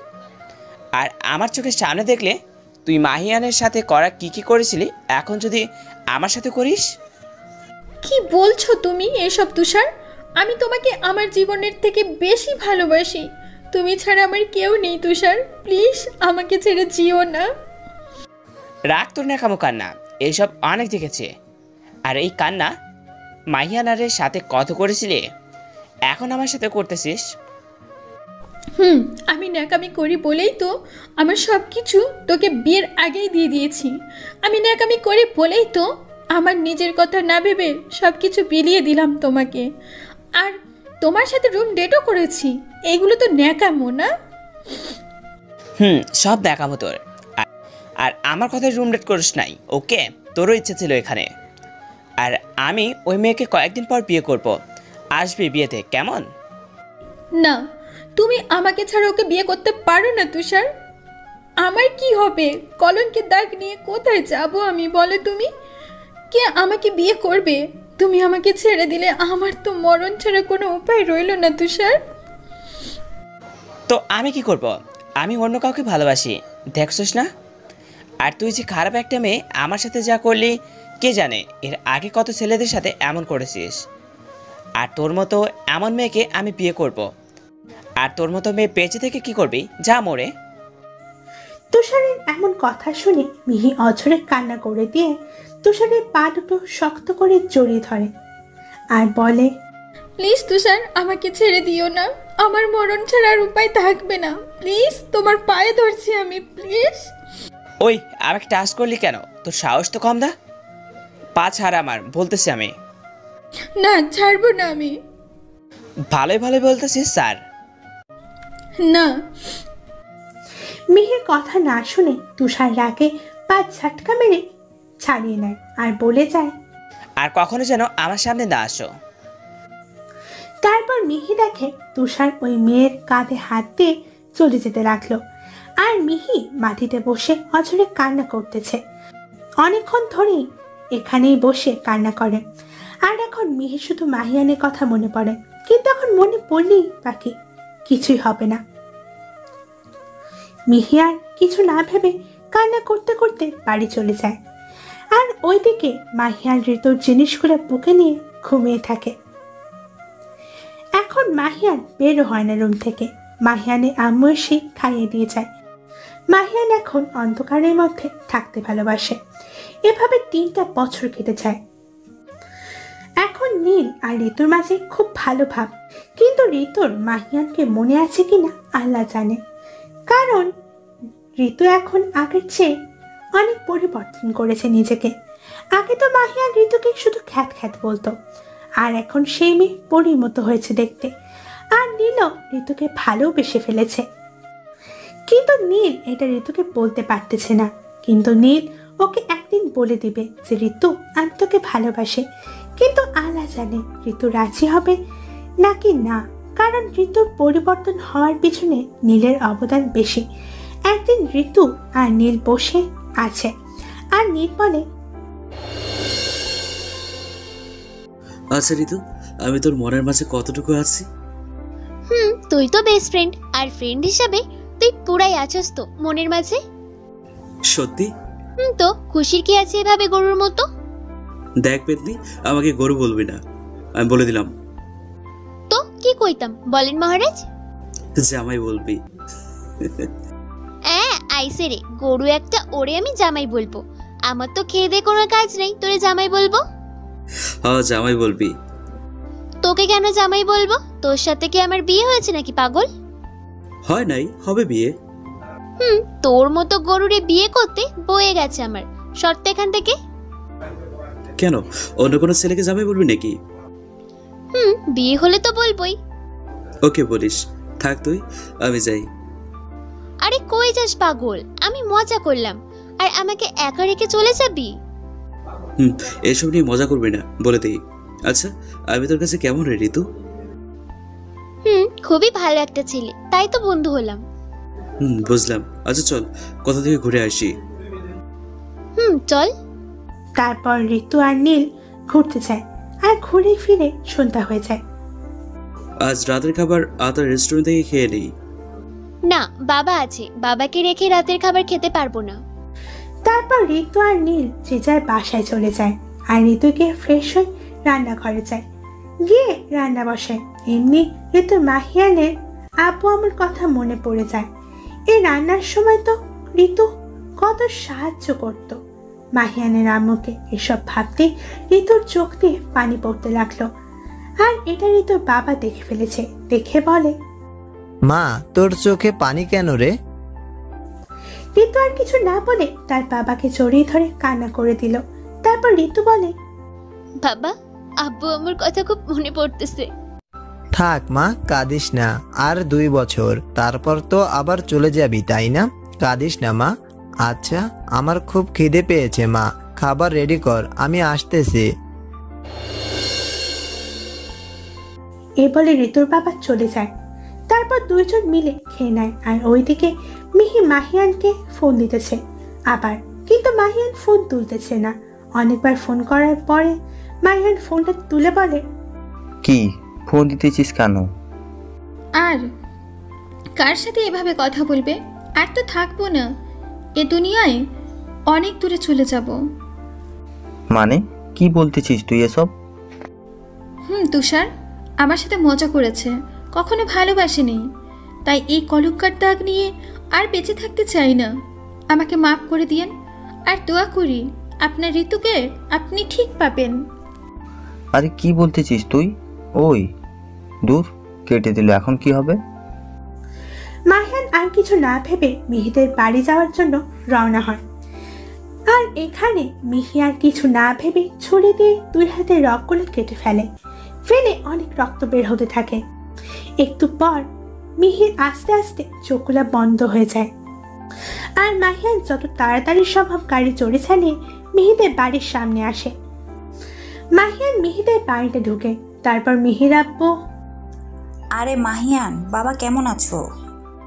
আর আমার চোখের সামনে দেখলে তুই মাহিয়ানের সাথে করা কি কি করেছিলি এখন যদি আমার সাথে করিস। কি বলছো তুমি এসব তুষার? আমি তোমাকে আমার জীবনের থেকে বেশি ভালোবাসি। তুমি ছাড়া আমার কেউ নেই তুষার, প্লিজ আমাকে ছেড়ে যেও না। রাগ তোর ন্যাকামো কান্না, এইসব অনেক দেখেছে। আর এই কান্না মাহিয়ানারের সাথে কত করেছিলে, এখন আমার সাথে করতেছিস। আমি ন্যাকামি করি বলেই তো আমার সব কিছু তোকে বিয়ের আগেই দিয়ে দিয়েছি। আমি ন্যাকামি করি বলেই তো আমার নিজের কথা না ভেবে সব কিছু বিলিয়ে দিলাম তোমাকে, আর তোমার সাথে রুম ডেটও করেছি। এগুলো তো ন্যাকামো না? সব ন্যাকামো তোর। আর আমার কথায় রুম ডেট করিস নাই, ওকে? তোরও ইচ্ছে ছিল এখানে। আর আমি ওই মেয়েকে কয়েকদিন পর বিয়ে করব, আসবি বিয়েতে, কেমন? না, তুমি আমাকে ছাড়া ওকে বিয়ে করতে পারো না তুষার। আমার কি হবে? কলঙ্কের দাগ নিয়ে কোথায় যাব আমি, বলো তুমি? কে আমাকে বিয়ে করবে? তুমি আমাকে ছেড়ে দিলে আমার তো মরণ ছাড়া কোনো উপায় রইল না তুষার। তো আমি কি করব? আমি অন্য কাউকে ভালোবাসি, দেখছিস না? আর তুই যে খারাপ একটা মেয়ে আমার সাথে যা করলি, কে জানে এর আগে কত ছেলেদের সাথে এমন করেছিস। আর তোর মতো এমন মেয়েকে আমি বিয়ে করব, আর তোর মতো মেয়ে বেঁচে থেকে কি করবি? যা মরে। তুষারের এমন কথা শুনে মিহি অঝরে কান্না করে দিয়ে তুষারের পা দুটো শক্ত করে জড়িয়ে ধরে, আর বলে, প্লিজ তুষার আমাকে ছেড়ে দিও না, আমার মরণ ছাড়ার উপায় থাকবে না। প্লিজ তোমার পায়ে ধরছি আমি, প্লিজ। ওই আমাকে টাচ করলি কেন? তোর সাহস তো কম দা। পা ছাড় আমার, বলতেছি আমি। না, ছাড়বো না আমি। ভালোই ভালোই বলতেছিস স্যার। না, মিহির কথা না শুনে তুষার রাগে পা ঝাটকা মেরে ছাড়িয়ে নেয় আর বলে যায়, আর কখনো যেন আমার সামনে না আসো। তারপর মিহি দেখে তুষার ওই মেয়ের কাঁধে হাত দিয়ে চলে যেতে লাগলো, আর মিহি মাটিতে বসে অঝরে কান্না করতেছে। অনেকক্ষণ ধরেই এখানেই বসে কান্না করে, আর এখন মিহি শুধু মাহিয়ানের কথা মনে পড়ে, কিন্তু এখন মনে পড়লেই বাকি কিছুই হবে না। মিহি আর কিছু না ভেবে কান্না করতে করতে বাড়ি চলে যায়, আর ওইদিকে মাহিয়ান ঋতুর জিনিসগুলো বুকে নিয়ে ঘুমিয়ে থাকে। এখন মাহিয়ান বেরো হয় না রুম থেকে। মাহিয়ানে আম্মু এসে খাইয়ে দিয়ে যায়। মাহিয়ান এখন অন্ধকারের মধ্যে থাকতে ভালোবাসে। এভাবে 3টা বছর কেটে যায়। এখন নীল আর ঋতুর মাঝে খুব ভালো ভাব, কিন্তু ঋতুর মাহিয়ানকে মনে আছে কিনা আল্লাহ জানে, কারণ ঋতু এখন আগের চেয়ে অনেক পরিবর্তন করেছে নিজেকে। আগে তো মাহিয়ান ঋতুকে শুধু খ্যাত খ্যাত বলতো, আর এখন সেই মেয়ে পরীর মতো হয়েছে দেখতে। আর নীলও ঋতুকে ভালোবেসে ফেলেছে, কিন্তু নীল এটা ঋতুকে বলতে পারতেছে না। কিন্তু নীল ওকে একদিন বলে দিবে যে ঋতু আমি তোকে ভালোবাসে, কিন্তু আল্লাহ জানে ঋতু রাজি হবে নাকি না, কারণ ঋতুর পরিবর্তন হওয়ার পিছনে নীলের অবদান বেশি। একদিন ঋতু আর নীল বসে আছে, আর নীল বলে, আচ্ছা ঋতু, আমি তোর মনের মাঝে কতটুকু আছি? তুই তো বেস্ট ফ্রেন্ড, আর ফ্রেন্ড হিসাবে তুই পুরাই আছস তো মনের মাঝে। সত্যি? তো খুশির কি আছে এভাবে গরুর মতো? দেখ পেতনি, আমাকে গরু বলবি না, আমি বলে দিলাম। তো কি কইতাম বলেন মহারাজ? জামাই বলবি। আইসে রে, গরু একটা ওরে আমি জামাই বলবো? আমার তো খেয়ে দে কোনো কাজ নেই, তোরে জামাই বলবো? হ্যাঁ জামাই বলবি। তোকে কেন জামাই বলবো? তোর সাথে কি আমার বিয়ে হয়েছে নাকি পাগল? হয় নাই, হবে বিয়ে। তোর মতো গরুরে বিয়ে করতে বয়ে গেছে আমার। শর্ত এখান থেকে। কেন, অন্য কোনো ছেলেকে জামাই বলবি নাকি? বিয়ে হলে তো বলবোই। ওকে বলিস, থাক তুই, আমি যাই। আরে কই যাস পাগল? আমি মজা করলাম, আর আমাকে একা রেখে চলে যাবি? এসব নিয়ে মজা করবি না, বলে দিই। আচ্ছা, আমি তোর কাছে কেমন রে ঋতু? খুবই ভালো একটা ছেলে, তাই তো বন্ধু হলাম। বুঝলাম। আচ্ছা চল, কোথা থেকে ঘুরে আসি। চল। তারপর ঋতু আর নীল ঘুরতে যায়, আর ঘুরে ফিরে সন্ধ্যা হয়ে যায়। আজ রাতের খাবার আতার রেস্টুরেন্ট থেকে খেয়ে নেই। না, বাবা আছে, বাবাকে রেখে রাতের খাবার খেতে পারবো না। তারপর ঋতু আর নীল যে যার বাসায় চলে যায়, আর ঋতু গিয়ে ফ্রেশ হয়ে রান্নাঘরে যায়, গিয়ে রান্না বসায়। এমনি ঋতুর মাহিয়ানের আব্বু আমার কথা মনে পড়ে যায়। এই রান্নার সময় তো ঋতু কত সাহায্য করত মাহিয়ানের আম্মুকে। এসব ভাবতে ঋতুর চোখ দিয়ে পানি পড়তে লাগলো, আর এটা ঋতুর বাবা দেখে ফেলেছে। দেখে বলে, মা তোর চোখে পানি কেন রে? ঋতু আর কিছু না বলে তার বাবাকে জড়িয়ে ধরে কান্না করে দিল। তারপর ঋতু বলে, বাবা, আব্বু আমার কথা খুব মনে পড়তেছে। থাক মা, কাঁদিস না। আর 2 বছর, তারপর তো আবার চলে যাবি, তাই না? কাঁদিস না মা। আচ্ছা, আমার খুব খিদে পেয়েছে মা, খাবার রেডি কর, আমি আসতেছি। এই বলে ঋতুর বাবা চলে যায়। তারপর দুইজন মিলে খেয়ে নেয়, আর ওইদিকে মিহি মাহিয়ানকে ফোন দিতেছে আবার, কিন্তু মাহিয়ান ফোন তুলতেছে না। অনেকবার ফোন করার পরে মাহিয়ান ফোনটা তুলে বলে, কি ফোন দিতেছিস কেন? আর কার সাথে এভাবে কথা বলবে? আর তো থাকবো না এ দুনিয়ায়, অনেক দূরে চলে যাব। মানে কি বলতেছিস তুই এসব? তুষার আমার সাথে মজা করেছে, কখনো ভালোবাসেনি, তাই এই কলঙ্কার দাগ নিয়ে আর বেঁচে থাকতে চাই না। আমাকে মাফ করে দিয়েন, আর দোয়া করি আপনার ঋতুকে আপনি ঠিক পাবেন। আরে কি বলতেছিস তুই? ওই দূর, কেটে দিল, এখন কি হবে? মাহিয়ান আর কিছু না ভেবে মিহিদের বাড়ি যাওয়ার জন্য রওনা হয়। আর এখানে মিহি আর কিছু না ভেবে ছুরি দিয়ে 2 হাতের রগগুলো কেটে ফেলে অনেক রক্ত বের হতে থাকে। একটু পর মিহির আস্তে আস্তে চোখগুলো বন্ধ হয়ে যায়। আর মাহিয়ান যত তাড়াতাড়ি সম্ভব গাড়ি চড়ে চালিয়ে মিহিদের বাড়ির সামনে আসে। মাহিয়ান মিহিদের বাড়িতে ঢুকে। তারপর মিহির আব্বু, আরে মাহিয়ান, বাবা কেমন আছো?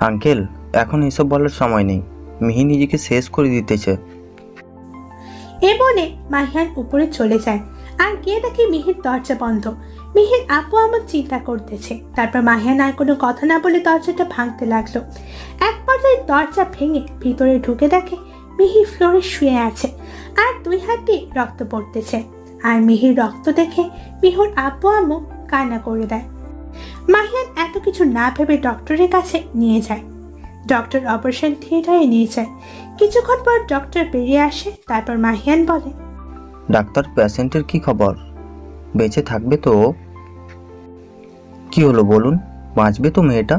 আঙ্কেল, এখন এসব বলার সময় নেই। মিহি নিজেকে শেষ করে দিতেছে। এ বলে মাহিয়ান উপরে চলে যায় আর গিয়ে দেখে মিহির দরজা বন্ধ। মিহির আপু আমার চিন্তা করতেছে। তারপর মাহিয়ান আর কোনো কথা না বলে দরজাটা ভাঙতে লাগলো। এক পর্যায়ে দরজা ভেঙে ভিতরে ঢুকে দেখে মিহি ফ্লোরে শুয়ে আছে আর 2 হাত দিয়ে রক্ত পড়তেছে। আর মিহির রক্ত দেখে মিহুর আপু আম্মু কান্না করে দেয়। মাহিয়ান এত কিছু না ভেবে ডক্টরের কাছে নিয়ে যায়। ডক্টর অপারেশন থিয়েটারে নিয়ে যায়। কিছুক্ষণ পর ডক্টর বেরিয়ে আসে। তারপর মাহিয়ান বলে, ডাক্তার, পেশেন্টের কি খবর? বেঁচে থাকবে তো? কি হলো বলুন, বাঁচবে তো মেয়েটা?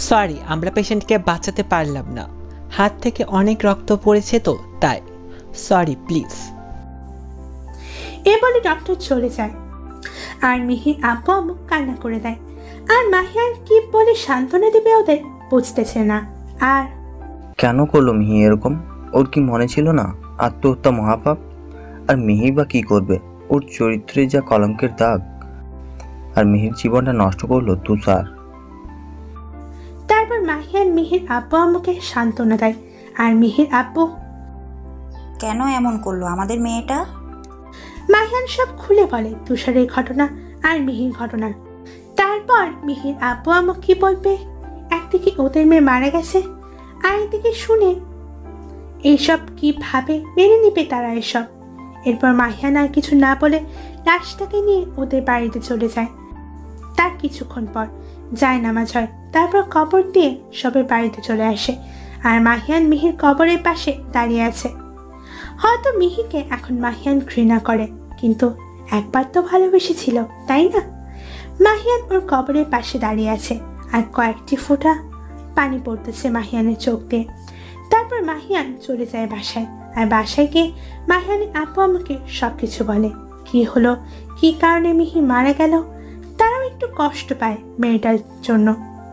সরি, আমরা পেশেন্টকে বাঁচাতে পারলাম না। হাত থেকে অনেক রক্ত পড়েছে তো তাই। Sorry please. এ বলে ডক্টর চলে যায় আর মিহির আব্বু আম্মু কান্না করে দেয়। আর মাহিয়ান কি বলে সান্ত্বনা দিবে ওদের বুঝতেছে না। আর কেন করলো মিহি এরকম? ওর কি মনে ছিল না আত্মহত্যা মহাপাপ? আর মিহি বা কি করবে? ওর চরিত্রে যা কলঙ্কের দাগ। আর মিহির জীবনটা নষ্ট করলো তুষার। তারপর মাহিয়ান মিহির আব্বু আম্মুকে সান্ত্বনা দেয়। আর মিহির আব্বু, কেন এমন করলো আমাদের মেয়েটা? মাহিয়ান সব খুলে বলে তুষারের ঘটনা আর মিহির ঘটনা। তারপর মিহির আব্বু আম্মু কি বলবে, একদিকে ওদের মেয়ে মারা গেছে আর একদিকে শুনে এইসব কিভাবে মেনে নিবে তারা এসব। এরপর মাহিয়ান আর কিছু না বলে লাশটাকে নিয়ে ওদের বাড়িতে চলে যায়। তার কিছুক্ষণ পর জায়নামাজ হয়। তারপর কবর দিয়ে সবাই বাড়িতে চলে আসে। আর মাহিয়ান মিহির কবরের পাশে দাঁড়িয়ে আছে। হয়তো মিহিকে এখন মাহিয়ান ঘৃণা করে, কিন্তু একবার তো ভালোবেসেছিল, তাই না? মাহিয়ান ওর কবরের পাশে দাঁড়িয়ে আছে আর কয়েকটি ফোঁটা পানি পড়তেছে মাহিয়ানের চোখ দিয়ে। তারপর মাহিয়ান চলে যায় বাসায়। আর বাসায় গিয়ে মাহিয়ানের আপু আমাকে সবকিছু বলে, কি হলো, কি কারণে মিহি মারা গেল। তারাও একটু কষ্ট পায় মেয়েটার জন্য,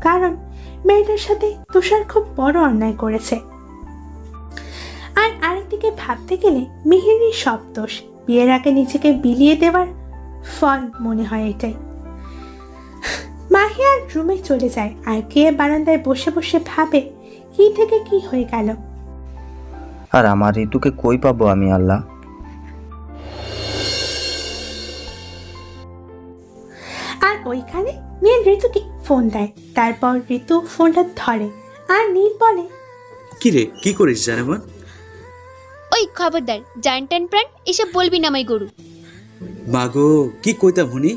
কারণ মেয়েটার সাথে তুষার খুব বড় অন্যায় করেছে। আর আরেকদিকে ভাবতে গেলে মিহিরই সব দোষ। বিয়ের আগে নিজেকে বিলিয়ে দেওয়ার ফল মনে হয় এটাই। মাহিয়ার রুমে চলে যায় আর গিয়ে বারান্দায় বসে বসে ভাবে কি থেকে কি হয়ে গেল। আর আমার ঋতুকে কই পাবো আমি আল্লাহ? আর ওইখানে নীল ঋতুকে ফোন দেয়। তারপর ঋতু ফোনটা ধরে আর নীল বলে, কি রে, কি করিস জানেমান? ওই খবরদার, জান টান প্রাণ এসব বলবি না আমায় গরু। মাগো, কি কইতাম হুনি?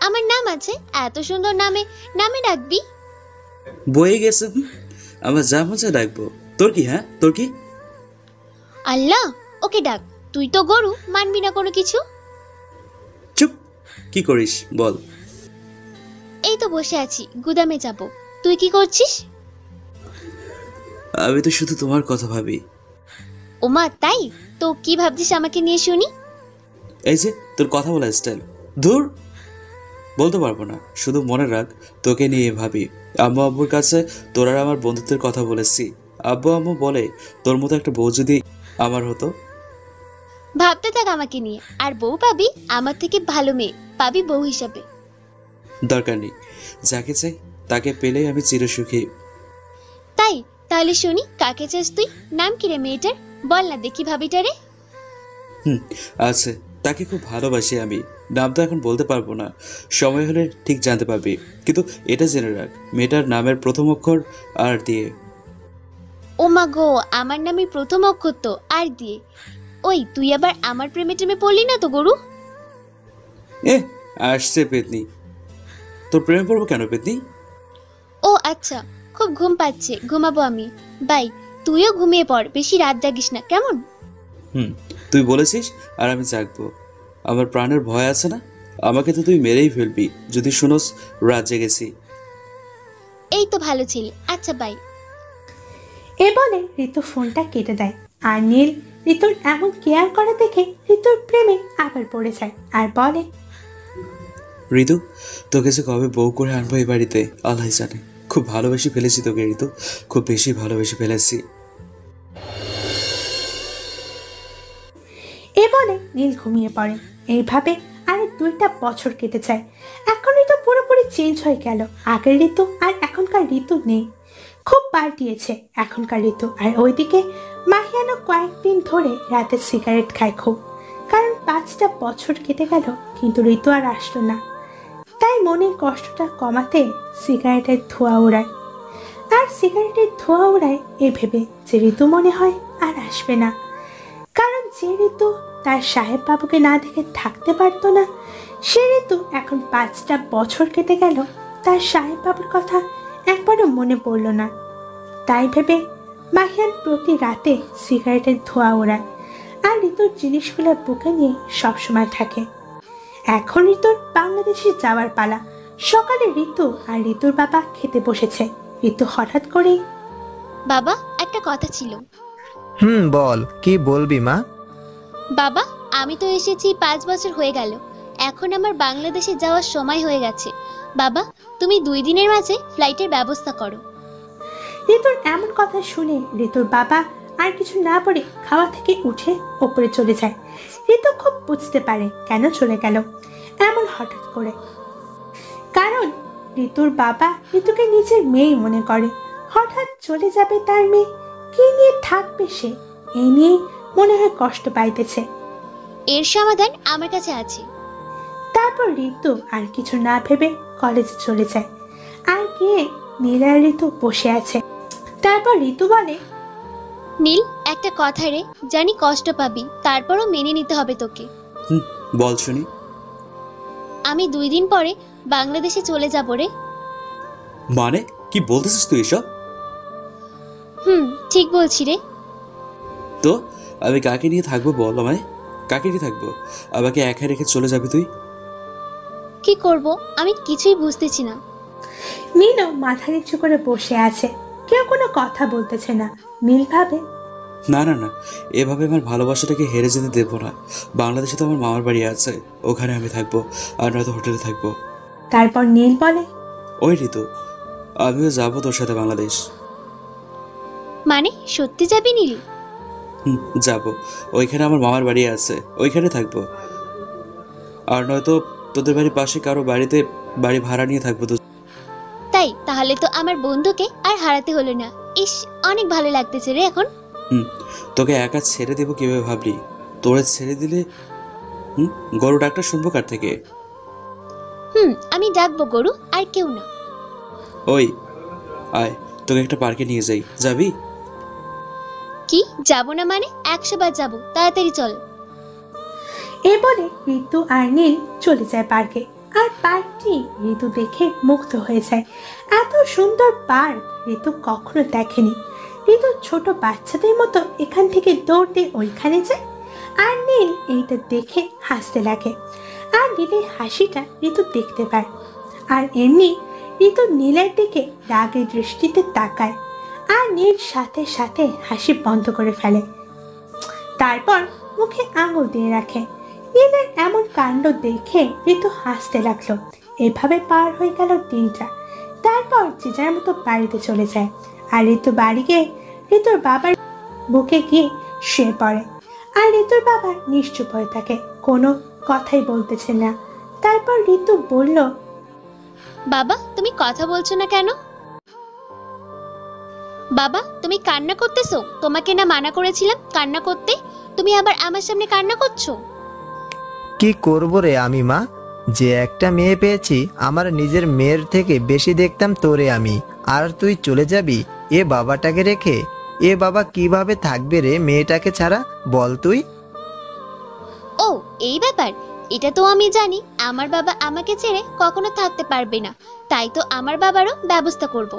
আমার নাম আছে, এত সুন্দর নামে নামে ডাকবি? বয়ে গেছে। আমার যা মজা ডাকবো। তোর কি? হ্যাঁ তোর কি? আল্লাহ, ওকে ডাক। তুই তো গরু, মানবি না কোনো কিছু। চুপ, কি করিস বল? এই তো বসে আছি, গুদামে যাব। তুই কি করছিস? আমি তো শুধু তোমার কথা ভাবি। ওমা তাই? তো কি ভাবছিস আমাকে নিয়ে শুনি? এই যে তোর কথা বলা স্টাইল, দূর বলতে পারবো না। শুধু মনে রাখ, তোকে নিয়ে ভাবি। আম্মু আব্বুর কাছে তোর আর আমার বন্ধুত্বের কথা বলেছি। আব্বু আম্মু বলে তোর মতো একটা বউ যদি আমার হতো। ভাবতে থাক আমাকে নিয়ে, আর বউ পাবি আমার থেকে ভালো মেয়ে পাবি বউ হিসাবে। দরকার নেই, যাকে চাই তাকে পেলেই আমি চিরসুখী। তাই? তাহলে শুনি, কাকে চাস তুই? নাম কি রে মেয়েটার? বল না দেখি ভাবিটারে। আছে, তাকে খুব ভালোবাসি আমি। নাম তো এখন বলতে পারবো না, সময় হলে ঠিক জানতে পারবি। কিন্তু এটা জেনে রাখ, মেয়েটার নামের প্রথম অক্ষর আর দিয়ে। ও মা গো, আমার নামে প্রথম অক্ষর তো আর দিয়ে। ওই তুই আবার আমার প্রেমে টেমে পড়লি না তো গরু? আসছে পেতনি। তোর প্রেমে পড়বো কেন পেতনি? ও আচ্ছা, খুব ঘুম পাচ্ছে, ঘুমাবো আমি। বাই, তুইও ঘুমিয়ে পড়, বেশি রাত জাগিস না কেমন? তুই বলেছিস আর আমি জাগবো। আমার প্রাণের ভয় আছে না? আমাকে তো তুই মেরেই ফেলবি যদি শুনোস রাত জেগেছি। এই তো ভালো ছেলে, আচ্ছা বাই। এ বলে ঋতু ফোনটা কেটে দেয়। আর নীল ঋতুর এমন কেয়ার করা দেখে ঋতুর প্রেমে আবার পড়ে যায় আর বলে, ঋতু, তোকে যে কবে বউ করে আনবো এই বাড়িতে আল্লাহ জানে। খুব ভালোবেসে ফেলেছি তোকে ঋতু, খুব বেশি ভালোবেসে ফেলেছি। এ বলে নীল ঘুমিয়ে পড়ে। এইভাবে আরো 2টা বছর কেটে যায়। এখন ঋতু পুরোপুরি চেঞ্জ হয়ে গেল। আগের ঋতু আর এখনকার ঋতু নেই, খুব পাল্টিয়েছে এখনকার ঋতু। আর ওইদিকে মাহিয়ানও কয়েকদিন ধরে রাতে সিগারেট খায় খুব, কারণ 5টা বছর কেটে গেল কিন্তু ঋতু আর আসলো না। তাই মনের কষ্টটা কমাতে সিগারেটের ধোঁয়া ওড়ায়। আর সিগারেটের ধোঁয়া ওড়ায় এ ভেবে যে ঋতু মনে হয় আর আসবে না, কারণ যে ঋতু তার সাহেব বাবুকে না দেখে থাকতে পারতো না, সে ঋতু এখন 5টা বছর কেটে গেল তার সাহেব বাবুর কথা একবারও মনে পড়ল না। তাই ভেবে মাহিয়ান প্রতি রাতে সিগারেটের ধোঁয়া ওড়ায় আর ঋতুর জিনিসগুলো বুকে নিয়ে সবসময় থাকে। এখন ঋতুর বাংলাদেশে যাওয়ার পালা। সকালে ঋতু আর ঋতুর বাবা খেতে বসেছে। ঋতু হঠাৎ করে, বাবা একটা কথা ছিল। বল, কি বলবি মা? বাবা আমি তো এসেছি 5 বছর হয়ে গেল, এখন আমার বাংলাদেশে যাওয়ার সময় হয়ে গেছে। বাবা তুমি 2 দিনের মাঝে ফ্লাইটের ব্যবস্থা করো। ঋতুর এমন কথা শুনে ঋতুর বাবা আর কিছু না বলে খাওয়া থেকে উঠে ওপরে চলে যায়। ঋতু খুব বুঝতে পারে কেন চলে গেল এমন হঠাৎ করে, কারণ ঋতুর বাবা ঋতুকে নিজের মেয়ে মনে করে। হঠাৎ চলে যাবে তার মেয়ে, কি নিয়ে থাকবে সে, এই নিয়ে মনে হয় কষ্ট পাইতেছে। এর সমাধান আমার কাছে আছে। তারপর ঋতু আর কিছু না ভেবে কলেজে চলে যায়। আর গিয়ে নীল আর ঋতু বসে আছে। তারপর ঋতু বলে, নীল একটা কথা রে, জানি কষ্ট পাবি, তারপরও মেনে নিতে হবে তোকে। বল শুনি। আমি 2 দিন পরে বাংলাদেশে চলে যাব রে। মানে কি বলতেছিস তুই এসব? ঠিক বলছি রে। তো আমি কাকে নিয়ে থাকবো বল আমায়, কাকে নিয়ে থাকবো? আমাকে একা রেখে চলে যাবি তুই? কি করব আমি কিছুই বুঝতেছি না। নীলও মাথা নিচু করে বসে আছে, কেউ কোনো কথা বলতেছে না। নীল ভাবে, না না না, এভাবে আমার ভালোবাসাটাকে হেরে যেতে দেবো না। বাংলাদেশে তো আমার মামার বাড়ি আছে, ওখানে আমি থাকবো, আর নয়তো হোটেলে থাকবো। তারপর নীল বলে, ওই ঋতু, আমিও যাবো তোর সাথে বাংলাদেশ। মানে সত্যি যাবি নীল? যাবো, ওইখানে আমার মামার বাড়ি আছে, ওইখানে থাকবো। আর নয়তো তোদের বাড়ির পাশে কারো বাড়িতে বাড়ি ভাড়া নিয়ে থাকবো। তো তাই তাহলে তো আমার বন্ধুকে আর হারাতে হলো না। ইস অনেক ভালো লাগতেছে রে এখন। তোকে একা ছেড়ে দেবো কিভাবে ভাবলি? তোরে ছেড়ে দিলে গরু ডাকটা শুনবো কার থেকে? আমি ডাকবো গরু, আর কেউ না। ওই আয়, তোকে একটা পার্কে নিয়ে যাই, যাবি? কি যাবো না মানে? 100 বার যাবো, তাড়াতাড়ি চল। এ বলে ঋতু আর নীল চলে যায় পার্কে। আর পার্কটি ঋতু দেখে মুগ্ধ হয়ে যায়। এত সুন্দর পার্ক ঋতু কখনো দেখেনি। ঋতু ছোট বাচ্চাদের মতো এখান থেকে দৌড় দিয়ে ওইখানে যায়। আর নীল এইটা দেখে হাসতে লাগে। আর নীলের হাসিটা ঋতু দেখতে পায়। আর এমনি ঋতু নীলের দিকে রাগের দৃষ্টিতে তাকায়। আর নীল সাথে সাথে হাসি বন্ধ করে ফেলে, তারপর মুখে আঙুল দিয়ে রাখে। নীলের এমন কাণ্ড দেখে ঋতু হাসতে লাগলো। এভাবে পার হয়ে গেল দিনটা। তারপর যে যার মতো বাড়িতে চলে যায়। আর ঋতু বাড়ি গিয়ে ঋতুর বাবার বুকে গিয়ে শুয়ে পড়ে। আর ঋতুর বাবা নিশ্চুপ হয়ে থাকে, কোনো কথাই বলতেছে না। তারপর ঋতু বলল, বাবা তুমি কথা বলছো না কেন? বাবা তুমি কান্না করতেছো? তোমাকে না মানা করেছিলাম কান্না করতে, তুমি আবার আমার সামনে কান্না করছো? কি করব রে আমি মা, যে একটা মেয়ে পেয়েছি আমার নিজের মেয়ের থেকে বেশি দেখতাম তোরে আমি, আর তুই চলে যাবি এ বাবাটাকে রেখে? এ বাবা কিভাবে থাকবে রে মেয়েটাকে ছাড়া, বল তুই? ও এই ব্যাপার, এটা তো আমি জানি। আমার বাবা আমাকে ছেড়ে কখনো থাকতে পারবে না, তাই তো আমার বাবারও ব্যবস্থা করব।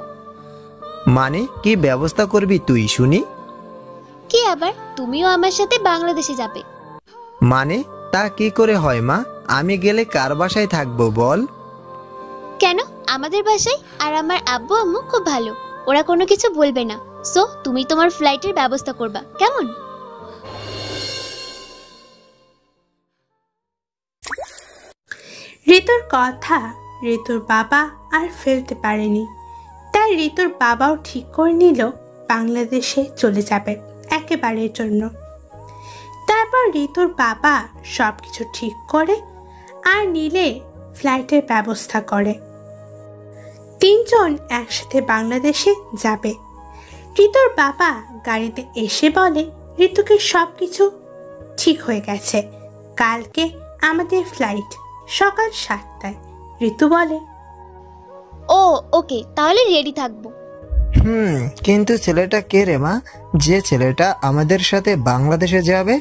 মানে কি ব্যবস্থা করবি তুই শুনি? কি আবার, তুমিও আমার সাথে বাংলাদেশে যাবে। মানে তা কি করে হয় মা? আমি গেলে কার বাসায় থাকবো বল? কেন, আমাদের বাসায়। আর আমার আব্বু আম্মু খুব ভালো, ওরা কোনো কিছু বলবে না। সো তুমি তোমার ফ্লাইটের ব্যবস্থা করবা, কেমন? ঋতুর কথা ঋতুর বাবা আর ফেলতে পারেনি। তাই ঋতুর বাবাও ঠিক করে নিল বাংলাদেশে চলে যাবে একেবারের জন্য। তারপর ঋতুর বাবা সবকিছু ঠিক করে আর নীলে ফ্লাইটের ব্যবস্থা করে। 3 জন একসাথে বাংলাদেশে যাবে। ঋতুর বাবা গাড়িতে এসে বলে ঋতুকে সবকিছু ঠিক হয়ে গেছে, কালকে আমাদের ফ্লাইট সকাল 7টায়। ঋতু বলে, ও ওকে, তাহলে রেডি থাকবো। কিন্তু ছেলেটা কে রে মা, যে ছেলেটা আমাদের সাথে বাংলাদেশে যাবে?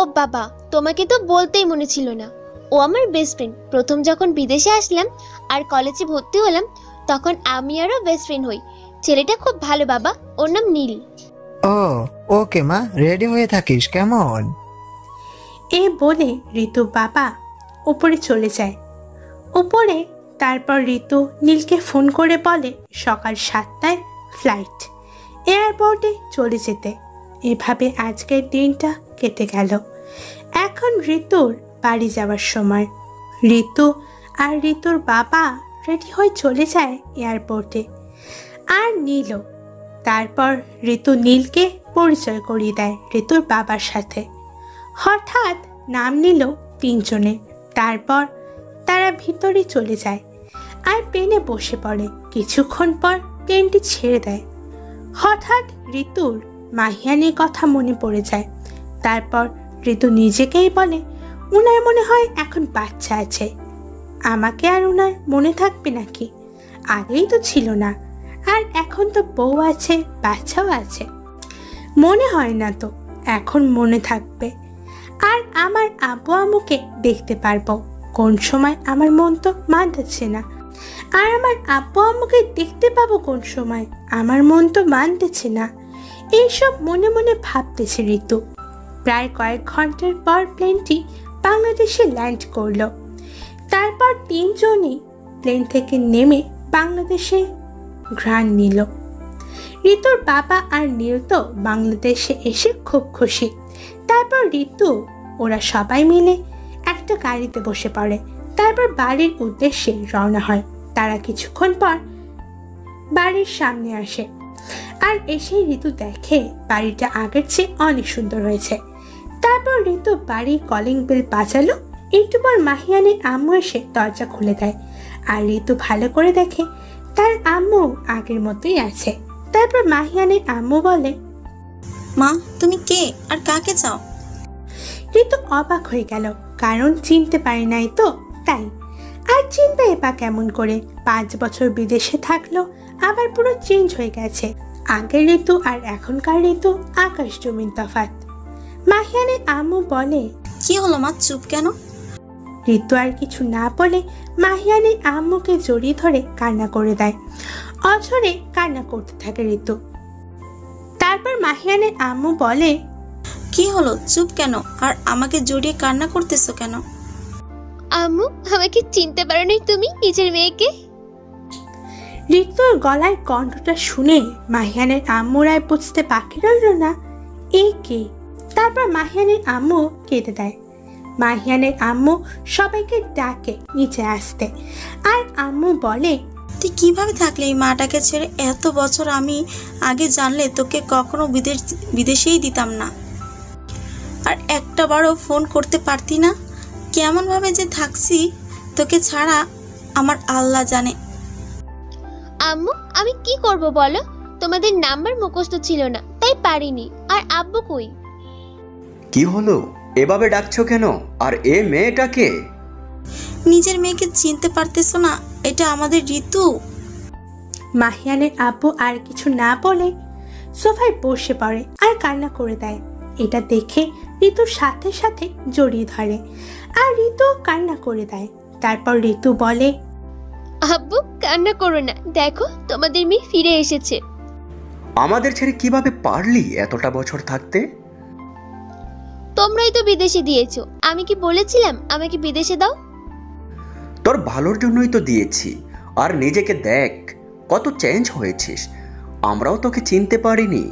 ও বাবা, তোমাকে তো বলতেই মনে ছিল না। ও আমার বেস্ট ফ্রেন্ড। প্রথম যখন বিদেশে আসলাম আর কলেজে ভর্তি হলাম, তখন আমি আরও বেস্ট ফ্রেন্ড হই। ছেলেটা খুব ভালো বাবা, ওর নাম নীল। ও ওকে মা, রেডি হয়ে থাকিস কেমন? এ বলে ঋতু বাবা উপরে চলে যায়। উপরে তারপর ঋতু নীলকে ফোন করে বলে সকাল 7টায় ফ্লাইট, এয়ারপোর্টে চলে যেতে। এভাবে আজকের দিনটা কেটে গেল। এখন ঋতুর বাড়ি যাওয়ার সময়। ঋতু আর ঋতুর বাবা রেডি হয়ে চলে যায় এয়ারপোর্টে, আর নীলও। তারপর ঋতু নীলকে পরিচয় করিয়ে দেয় ঋতুর বাবার সাথে। হঠাৎ নাম নিল 3 জনে। তারপর তারা ভিতরে চলে যায় আর প্লেনে বসে পড়ে। কিছুক্ষণ পর প্লেনটি ছেড়ে দেয়। হঠাৎ ঋতুর মাহিয়ানের কথা মনে পড়ে যায়। তারপর ঋতু নিজেকেই বলে উনার মনে হয় এখন বাচ্চা আছে, আমাকে আর উনার মনে থাকবে নাকি? আগেই তো ছিল না, আর এখন তো বউ আছে, বাচ্চাও আছে, মনে হয় না তো এখন মনে থাকবে। আর আমার আব্বু আম্মুকে দেখতে পারবো। কোন সময় আমার মন তো মানতেছে না। আর আমার আব্বু আম্মুকে দেখতে পাবো কোন সময়, আমার মন তো মানতেছে না। এইসব মনে মনে ভাবতেছে ঋতু। প্রায় কয়েক ঘন্টার পর প্লেনটি বাংলাদেশে ল্যান্ড করলো। তারপর 3 জনই প্লেন থেকে নেমে বাংলাদেশে ঘ্রাণ নিল। ঋতুর বাবা আর নীল তো বাংলাদেশে এসে খুব খুশি। তারপর ঋতু ওরা সবাই মিলে একটা গাড়িতে বসে পড়ে। তারপর বাড়ির উদ্দেশ্যে রওনা হয়। তারা কিছুক্ষণ পর বাড়ির সামনে আসে, আর এসে ঋতু দেখে বাড়িটা আগের চেয়ে অনেক সুন্দর হয়েছে। তারপর ঋতু বাড়ির কলিং বেল বাজালো। একটু পর মাহিয়ানের আম্মু এসে দরজা খুলে দেয়, আর ঋতু ভালো করে দেখে তার আম্মু আগের মতোই আছে। তারপর মাহিয়ানের আম্মু বলে, মা তুমি কে আর কাকে চাও? ঋতু অবাক হয়ে গেল, কারণ চিনতে পারে নাই তো তাই। আর চিনবে বা কেমন করে? 5 বছর বিদেশে থাকলো, আবার পুরো চেঞ্জ হয়ে গেছে। আগের ঋতু আর এখনকার ঋতু আকাশ জমিন তফাৎ। মাহিয়ানের আম্মু বলে, কি হলো মা, চুপ কেন? ঋতু আর কিছু না বলে মাহিয়ানের আম্মুকে জড়িয়ে ধরে কান্না করে দেয়। অঝরে কান্না করতে থাকে ঋতু। তারপর মাহিয়ানের আম্মু বলে, কি হলো, চুপ কেন আর আমাকে জড়িয়ে কান্না করতেছো কেন? আম্মু, আমাকে চিনতে পারো নাই তুমি নিজের মেয়েকে? ঋতুর গলায় কণ্ঠটা শুনে মাহিয়ানের আম্মুর আর বুঝতে বাকি রইল না এই কে। তারপর মাহিয়ানের আম্মু কেঁদে দেয়। মাহিয়ানের আম্মু সবাইকে ডাকে নিচে আসতে, আর আম্মু বলে, তুই কিভাবে থাকলে এই মাটাকে ছেড়ে এত বছর? আমি আগে জানলে তোকে কখনো বিদেশেই দিতাম না, আর একটা বারও ফোন করতে পারতি না। কেমনভাবে যে থাকছি তোকে ছাড়া আমার আল্লাহ জানে। আম্মু, আমি কি করব বলো? তোমাদের নাম্বার মুখস্থ ছিল না তাই পারিনি। আর আব্বু কই? কি হলো, এভাবে ডাকছো কেন? আর এ মেয়েটাকে? নিজের মেয়েকে চিনতে পারতেছো না? এটা আমাদের ঋতু। মাহিয়ানের আব্বু আর কিছু না বলে সোফায় বসে পড়ে আর কান্না করে দেয়। এটা দেখে ঋতুর সাথে সাথে জড়িয়ে ধরে, আর ঋতু কান্না করে দেয়। তারপর ঋতু বলে, আব্বু কান্না করো না, দেখো তোমাদের মেয়ে ফিরে এসেছে। আমাদের ছেড়ে কিভাবে পারলি এতটা বছর থাকতে? তোমরাই তো বিদেশে দিয়েছো। আমি কি বলেছিলাম আমাকে বিদেশে দাও? তোর ভালোর জন্যই তো দিয়েছি। আর নিজেকে দেখ, কত চেঞ্জ হয়েছিস। আমরাও তোকে চিনতে পারিনি।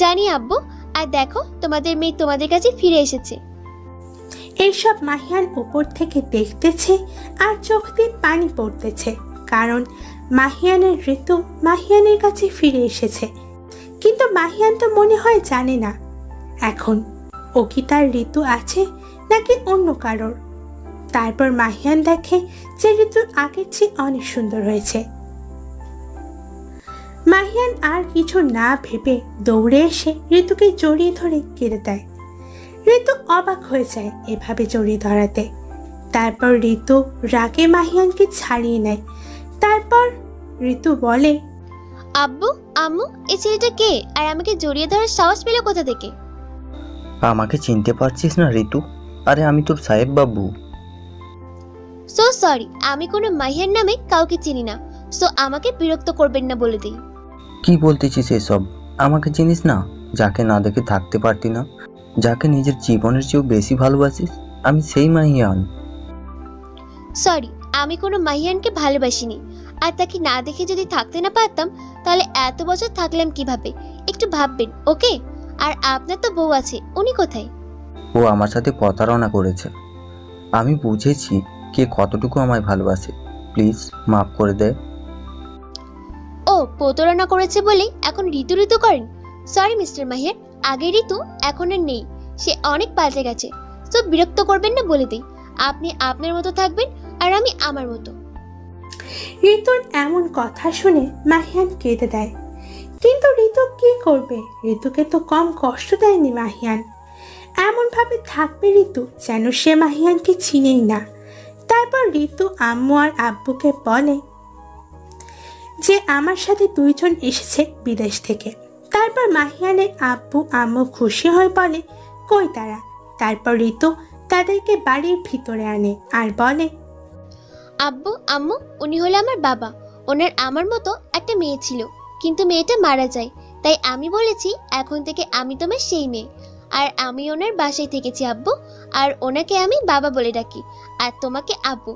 জানি আব্বু, আর দেখো তোমাদের মেয়ে তোমাদের কাছে ফিরে এসেছে। এইসব মাহিয়ান উপর থেকে দেখতেছে আর চোখ দিয়ে পানি পড়তেছে, কারণ মাহিয়ানের ঋতু মাহিয়ানের কাছে ফিরে এসেছে। কিন্তু মাহিয়ান তো মনে হয় জানে না এখন ও কি তার ঋতু আছে নাকি অন্য কারোর। তারপর মাহিয়ান দেখে যে ঋতু আগের চেয়ে অনেক সুন্দর হয়েছে। মাহিয়ান আর কিছু না ভেবে দৌড়ে এসে ঋতুকে জড়িয়ে ধরে কেঁদে দেয়। ঋতু অবাক হয়ে যায় এভাবে জড়িয়ে ধরাতে। তারপর ঋতু রাগে মাহিয়ানকে ছাড়িয়ে নেয়। তারপর ঋতু বলে, আব্বু আম্মু, এই ছেলেটা কে আর আমাকে জড়িয়ে ধরার সাহস পেল কোথা থেকে? আমাকে চিনতে পারছিস না ঋতু? আরে আমি তোর সাহেব বাবু। সো সরি, আমি কোনো মাহিয়ার নামে কাউকে চিনি না, সো আমাকে বিরক্ত করবেন না বলে দিই। কি বলতেছিস এসব? আমাকে চিনিস না? যাকে না দেখে থাকতে পারতি না, যাকে নিজের জীবনের চেয়েও বেশি ভালোবাসিস, আমি সেই মাহিয়ান। সরি, আমি কোনো মাহিয়ানকে ভালোবাসিনি। আর তাকে না দেখে যদি থাকতে না পারতাম তাহলে এত বছর থাকলাম কিভাবে, একটু ভাববেন ওকে? আর আপনার তো বউ আছে, উনি কোথায়? ও আমার সাথে প্রতারণা করেছে। আমি বুঝেছি কে কতটুকু আমায় ভালোবাসে। প্লিজ মাফ করে দে। ও প্রতারণা করেছে বলে এখন ঋতু ঋতু করেন? সরি মিস্টার মাহিয়ার, আগে ঋতু এখন আর নেই, সে অনেক পাল্টে গেছে। তো বিরক্ত করবেন না বলে দিই। আপনি আপনার মতো থাকবেন আর আমি আমার মতো। ঋতুর এমন কথা শুনে মাহিয়ান কেঁদে দেয়। কিন্তু ঋতু কি করবে? ঋতুকে তো কম কষ্ট দেয়নি মাহিয়ান। এমন ভাবে থাকবে ঋতু যেন সে মাহিয়ানকে চিনেই না। তারপর ঋতু আম্মু আর আব্বুকে বলে যে আমার সাথে দুইজন এসেছে বিদেশ থেকে। তারপর মাহিয়ানের আব্বু আম্মু খুশি হয়ে বলে কই তারা। তারপর ঋতু তাদেরকে বাড়ির ভিতরে আনে আর বলে, আব্বু আম্মু, উনি হলো আমার বাবা। ওনার আমার মতো একটা মেয়ে ছিল, কিন্তু মেয়েটা মারা যায়। তাই আমি বলেছি এখন থেকে আমি তোমার সেই মেয়ে। আর আমি ওনার বাসায় থেকেছি আব্বু, আর ওনাকে আমি বাবা বলে ডাকি, আর তোমাকে আব্বু।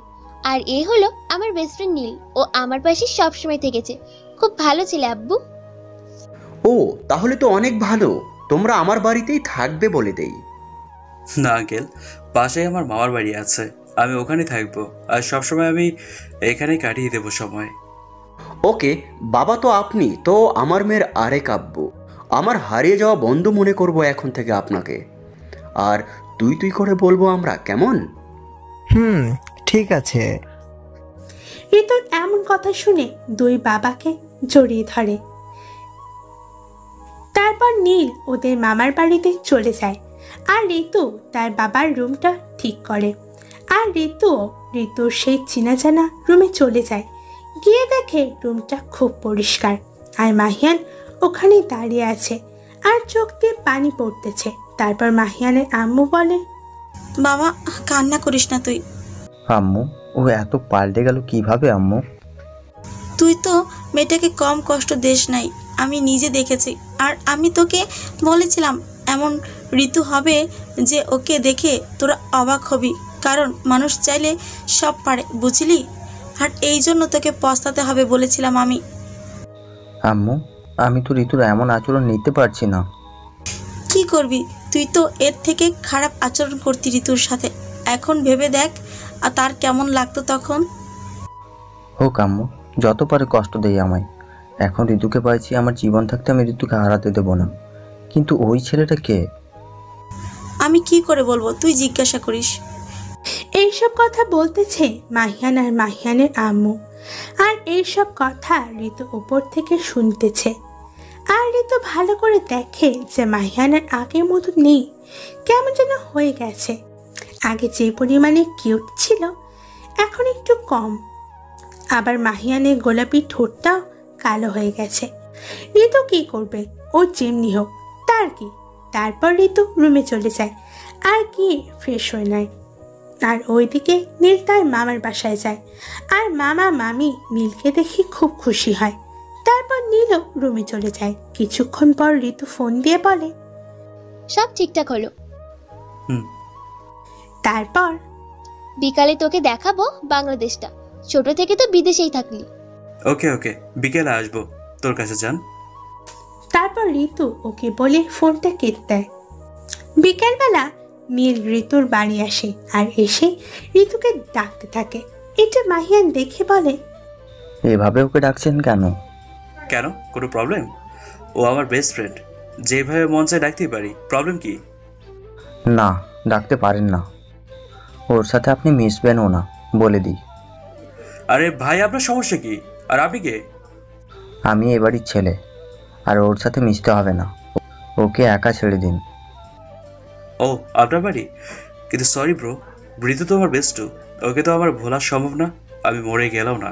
আর এ হলো আমার বেস্ট ফ্রেন্ড নীল, ও আমার পাশে সবসময় থেকেছে, খুব ভালো ছেলে আব্বু। ও তাহলে তো অনেক ভালো, তোমরা আমার বাড়িতেই থাকবে বলে দেই। না আঙ্কেল, পাশেই আমার মামার বাড়ি আছে, আমি ওখানে থাকবো, আর সবসময় আমি এখানেই কাটিয়ে দেবো সময়। ওকে, বাবা তো আপনি তো আমার মেয়ের আরেক আব্বু। আমার হারিয়ে যাওয়া বন্ধু মনে করব এখন থেকে আপনাকে, আর তুই তুই করে বলবো আমরা, কেমন? ঠিক আছে। ঋতুর এমন কথা শুনে দুই বাবাকে জড়িয়ে ধরে। তারপর নীল ওদের মামার বাড়িতে চলে যায় আর ঋতু তার বাবার রুমটা ঠিক করে। আর ঋতুর সেই চেনা জানা রুমে চলে যায়। গিয়ে দেখে রুমটা খুব পরিষ্কার আর মাহিয়ান ওখানে দাঁড়িয়ে আছে আর চোখ দিয়ে পানি পড়তেছে। তারপর মাহিয়ানের আম্মু বলে, বাবা কান্না করিস না তুই। আম্মু, ও এত পাল্টে গেল কিভাবে আম্মু? তুই তো মেয়েটাকে কম কষ্ট দিস নাই, আমি নিজে দেখেছি। আর আমি তোকে বলেছিলাম এমন ঋতু হবে যে ওকে দেখে তোরা অবাক হবি, কারণ মানুষ চাইলে সব পারে, বুঝলি? আর এই জন্য তোকে পস্তাতে হবে বলেছিলাম আমি। আম্মু, আমি তো ঋতুর এমন আচরণ নিতে পারছি না। কি করবি, তুই তো এর থেকে খারাপ আচরণ করতি ঋতুর সাথে। এখন ভেবে দেখ আর তার কেমন লাগতো তখন। হোক আম্মু, যত পারে কষ্ট দেই আমায়। এখন ঋতুকে পাইছি, আমার জীবন থাকতে আমি ঋতুকে হারাতে দেব না। কিন্তু ওই ছেলেটা কে? আমি কি করে বলবো, তুই জিজ্ঞাসা করিস। এইসব কথা বলতেছে মাহিয়ান আর মাহিয়ানের আম্মু। আর এইসব কথা ঋতু উপর থেকে শুনতেছে। আর ঋতু ভালো করে দেখে যে মাহিয়ানের আগের মতো নেই, কেমন যেন হয়ে গেছে। আগে যে পরিমাণে কিউট ছিল এখন একটু কম। আবার মাহিয়ানের গোলাপি ঠোঁটটাও কালো হয়ে গেছে। ঋতু কি করবে? ও যেমনি হোক, তার কি। তারপর ঋতু রুমে চলে যায় আর গিয়ে ফ্রেশ হয়ে নেয়। আর ওইদিকে নীল তার মামার বাসায় যায় আর মামা মামি নীলকে দেখে খুব খুশি হয়। তারপর নীলও রুমে চলে যায়। কিছুক্ষণ পর ঋতু ফোন দিয়ে বলে, সব ঠিকঠাক হলো। তারপর বিকালে তোকে দেখাবো বাংলাদেশটা, ছোট থেকে তো বিদেশেই থাকলি। ওকে ওকে, বিকেলে আসবো তোর কাছে, যান। তারপর ঋতু ওকে বলে ফোনটা কেটে দেয়। বিকেলবেলা নীল ঋতুর বাড়ি আসে আর এসে ঋতুকে ডাকতে থাকে। এটা মাহিয়ান দেখে বলে, এভাবে ওকে ডাকছেন কেন? কেন, কোনো প্রবলেম? ও আমার বেস্ট ফ্রেন্ড, যেভাবে মন চায় ডাকতেই পারি, প্রবলেম কি? না, ডাকতে পারেন না। ওর সাথে আপনি মিশবেনও না, বলে দিই। আরে ভাই, আপনার সমস্যা কি? আর আপনি কে? আমি এ বাড়ির ছেলে, আর ওর সাথে মিশতে হবে না। ওকে একা ছেড়ে দিন। ও, আপনার বাড়ি? কিন্তু সরি ব্রো, ঋতু তো আমার বেস্ট, ওকে তো আমার ভোলা সম্ভব না, আমি মরে গেলাম না।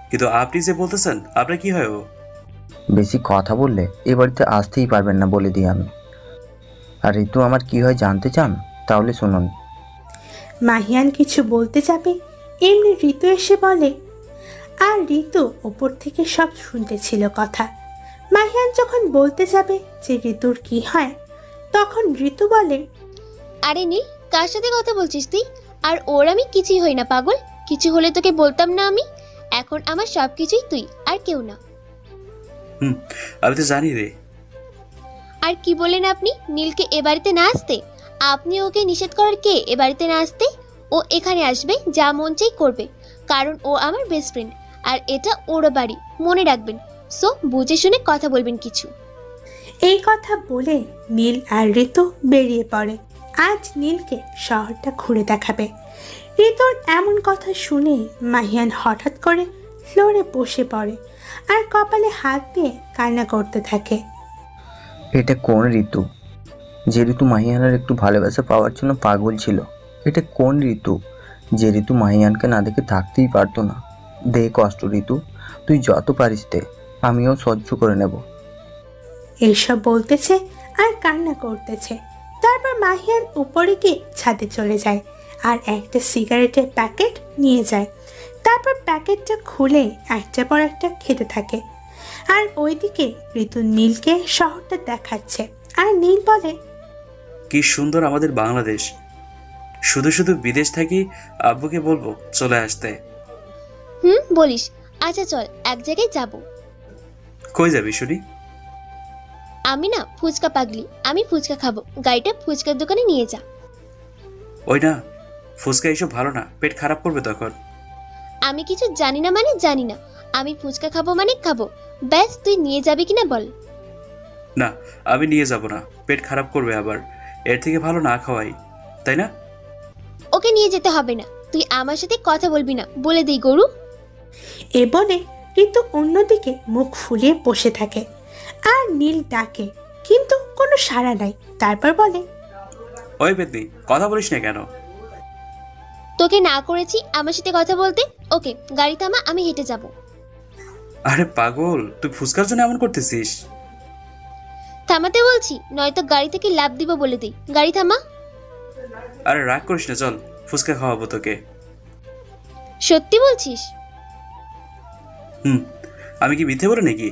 কিন্তু আপনি যে বলতেছেন, আপনার কি হয় ও? বেশি কথা বললে এ বাড়িতে আসতেই পারবেন না, বলে দিই আমি। আর ঋতু আমার কি হয় জানতে চান? তাহলে শুনুন। মাহিয়ান কিছু বলতে যাবে, এমনি ঋতু এসে বলে। আর ঋতু ওপর থেকে সব শুনতেছিল কথা। মাহিয়ান যখন বলতে যাবে যে ঋতুর কি হয়, তখন ঋতু বলে, আরে নীল, কার সাথে কথা বলছিস তুই? আর ওর আমি কিছুই হই না পাগল, কিছু হলে তোকে বলতাম না আমি। এখন আমার সব কিছুই তুই, আর কেউ না। আমি তো জানি রে। আর কি বলেন আপনি নীলকে এ বাড়িতে না আসতে? আপনি ওকে নিষেধ করার কে এ বাড়িতে না আসতে? ও এখানে আসবে, যা মন চাই করবে, কারণ ও আমার বেস্ট ফ্রেন্ড, আর এটা ওর বাড়ি, মনে রাখবেন। সো বুঝে শুনে কথা বলবেন কিছু। এই কথা বলে নীল আর ঋতু বেরিয়ে পড়ে। আজ নীলকে শহরটা ঘুরে দেখাবে। ঋতুর এমন কথা শুনে মাহিয়ান হঠাৎ করে ফ্লোরে বসে পড়ে আর কপালে হাত দিয়ে কান্না করতে থাকে। এটা কোন ঋতু? যে ঋতু মাহিয়ানের একটু ভালোবাসা পাওয়ার জন্য পাগল ছিল। এটা কোন ঋতু? যে ঋতু মাহিয়ানকে না দেখে থাকতেই পারতো না। দে কষ্ট ঋতু, তুই যত পারিস দে, আমিও সহ্য করে নেব। এইসব বলতেছে আর কান্না করতেছে। তারপর মাহিয়ান উপরে গিয়ে ছাদে চলে যায় আর একটা সিগারেটের প্যাকেট নিয়ে যায়। তারপর প্যাকেটটা খুলে একটার পর একটা খেতে থাকে। আর ওইদিকে ঋতু নীলকে শহরটা দেখাচ্ছে। আর নীল বলে, কি সুন্দর আমাদের বাংলাদেশ, শুধু শুধু বিদেশ থাকি আব্বুকে বলবো চলে আসতে। বলিস? আচ্ছা চল, এক জায়গায় যাব। কই যাবি শুনি? আমি না ফুচকা পাগলি, আমি ফুচকা খাবো, গাড়িটা ফুচকার দোকানে নিয়ে যা। ওই না, ফুচকা এসব ভালো না, পেট খারাপ করবে তখন। আমি কিছু জানি না মানে জানি না, আমি ফুচকা খাবো মানে খাবো, ব্যাস তুই নিয়ে যাবি কিনা বল। না, আমি নিয়ে যাব না, পেট খারাপ করবে আবার, এর থেকে ভালো না খাওয়াই, তাই না? ওকে নিয়ে যেতে হবে না, তুই আমার সাথে কথা বলবি না, বলে দিই গরু। এ বলে ঋতু অন্যদিকে মুখ ফুলিয়ে বসে থাকে। আর নীল ডাকে, কিন্তু কোনো সাড়া নাই। তারপর বলে, ওই পেতনি, কথা বলিস না কেন? তোকে না করেছি আমার সাথে কথা বলতে। ওকে, গাড়ি থামা, আমি হেঁটে যাব। আরে পাগল, তুই ফুচকার জন্য এমন করতেছিস? থামাতে বলছি, নয়তো গাড়ি থেকে লাফ দিব বলে দিই। গাড়ি থামা। আরে রাগ করিস না, চল ফুচকা খাওয়াবো তোকে। সত্যি বলছিস? আমি কি মিথ্যে বলে নাকি?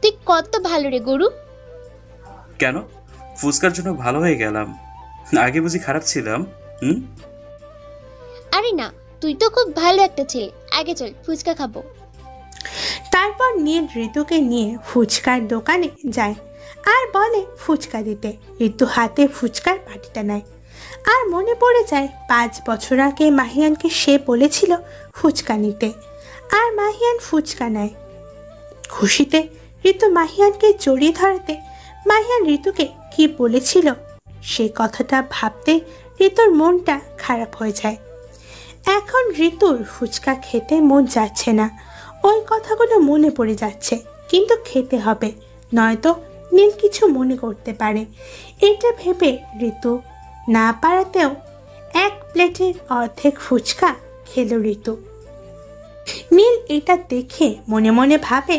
তুই কত ভালো রে গরু। কেন, ফুচকার জন্য ভালো হয়ে গেলাম? আগে বুঝি খারাপ ছিলাম? আরে না, তুই তো খুব ভালো একটা ছেলে। আগে চল, ফুচকা খাবো। তারপর নীল ঋতুকে নিয়ে ফুচকার দোকানে যায় আর বলে ফুচকা দিতে। ঋতু হাতে ফুচকার বাটিটা নেয় আর মনে পড়ে যায় 5 বছর আগে মাহিয়ানকে সে বলেছিল ফুচকা নিতে। আর মাহিয়ান ফুচকা নেয়। খুশিতে ঋতু মাহিয়ানকে জড়িয়ে ধরাতে মাহিয়ান ঋতুকে কি বলেছিল সে কথাটা ভাবতে ঋতুর মনটা খারাপ হয়ে যায়। এখন ঋতুর ফুচকা খেতে মন যাচ্ছে না। ওই কথাগুলো মনে পড়ে যাচ্ছে, কিন্তু খেতে হবে, নয়তো নীল কিছু মনে করতে পারে। এটা ভেবে ঋতু না পারাতেও 1 প্লেটের অর্ধেক ফুচকা খেল ঋতু। নীল এটা দেখে মনে মনে ভাবে,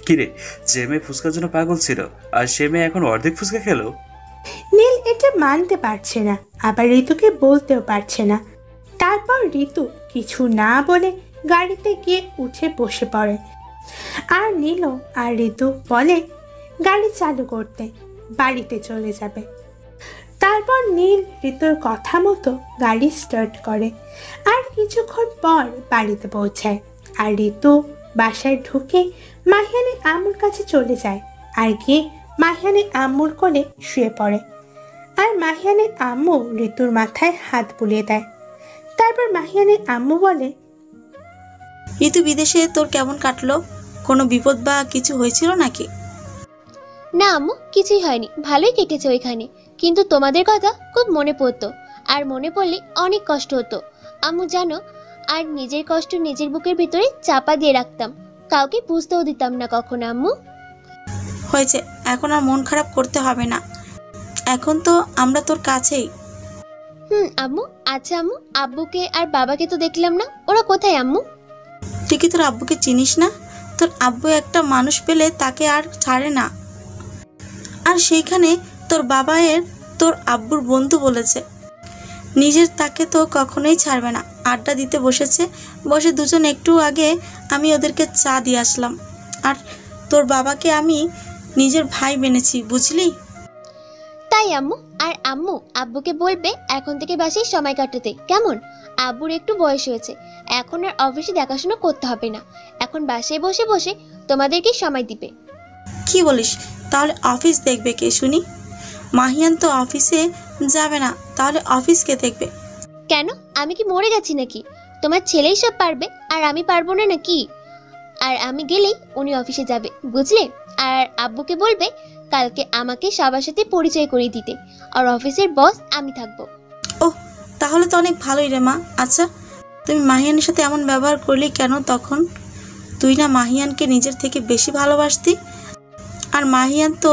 কিরে, যে মেয়ে ফুচকার জন্য পাগল ছিল আর সে মেয়ে এখন অর্ধেক ফুচকা খেলো। নীল এটা মানতে পারছে না, আবার ঋতুকে বলতেও পারছে না। তারপর ঋতু কিছু না বলে গাড়িতে গিয়ে উঠে বসে পড়ে। আর নীল আর ঋতু বলে গাড়ি চালু করতে, বাড়িতে চলে যাবে। তারপর নীল ঋতুর কথা মতো গাড়ি স্টার্ট করে আর কিছুক্ষণ পর বাড়িতে পৌঁছায়। আর ঋতু বাসায় ঢুকে মাহিয়ানের আম্মুর কাছে চলে যায় আর গিয়ে মাহিয়ানের আম্মুর কোলে শুয়ে পড়ে। আর মাহিয়ানের আম্মু ঋতুর মাথায় হাত বুলিয়ে দেয়। তারপর মাহিয়ানের আম্মু বলে, ঋতু বিদেশে তোর কেমন কাটলো? কোনো বিপদ বা কিছু হয়েছিল নাকি? না আম্মু, কিছুই হয়নি, ভালোই কেটেছে ওইখানে। কিন্তু তোমাদের কথা খুব মনে পড়তো, আর মনে পড়লে অনেক কষ্ট হতো আম্মু জানো। আর নিজের কষ্ট নিজের বুকের ভিতরে চাপা দিয়ে রাখতাম, কাউকে বুঝতেও দিতাম না কখনো আম্মু। হয়েছে, এখন আর মন খারাপ করতে হবে না, এখন তো আমরা তোর কাছেই। আম্মু। আচ্ছা আম্মু, আব্বুকে আর বাবাকে তো দেখলাম না, ওরা কোথায় আম্মু? তুই কি তোর আব্বুকে চিনিস না? তোর আব্বু একটা মানুষ পেলে তাকে আর ছাড়ে না। আর সেইখানে তোর বাবায়ের তোর আব্বুর বন্ধু বলেছে নিজের তাকে তো কখনোই ছাড়বে না। আড্ডা দিতে বসে দুজন একটু আগে আমি ওদেরকে চা দিয়ে আসলাম। আর তোর বাবাকে আমি নিজের ভাই মেনেছি, বুঝলি? তাই আম্মু। আর আম্মু, আব্বুকে বলবে এখন থেকে বাসায় সময় কাটাতে, কেমন? আব্বুর একটু বয়স হয়েছে, এখন আর অফিসে দেখাশোনা করতে হবে না, এখন বাসায় বসে বসে তোমাদেরকে সময় দিবে। কি বলিস? তাহলে অফিস দেখবে কে শুনি? মাহিয়ান তো অফিসে যাবে না, তাহলে অফিস কে দেখবে? কেন, আমি কি মরে গেছি নাকি? তোমার ছেলেই সব পারবে আর আমি পারবো না নাকি? আর আমি গেলেই উনি অফিসে যাবে, বুঝলে? আর আব্বুকে বলবে কালকে আমাকে সবার সাথে পরিচয় করিয়ে দিতে, আর অফিসের বস আমি থাকবো। ওহ, তাহলে তো অনেক ভালোই রে মা। আচ্ছা, তুমি মাহিয়ানের সাথে এমন ব্যবহার করলি কেন তখন? তুই না মাহিয়ানকে নিজের থেকে বেশি ভালোবাসতি? আর মাহিয়ান তো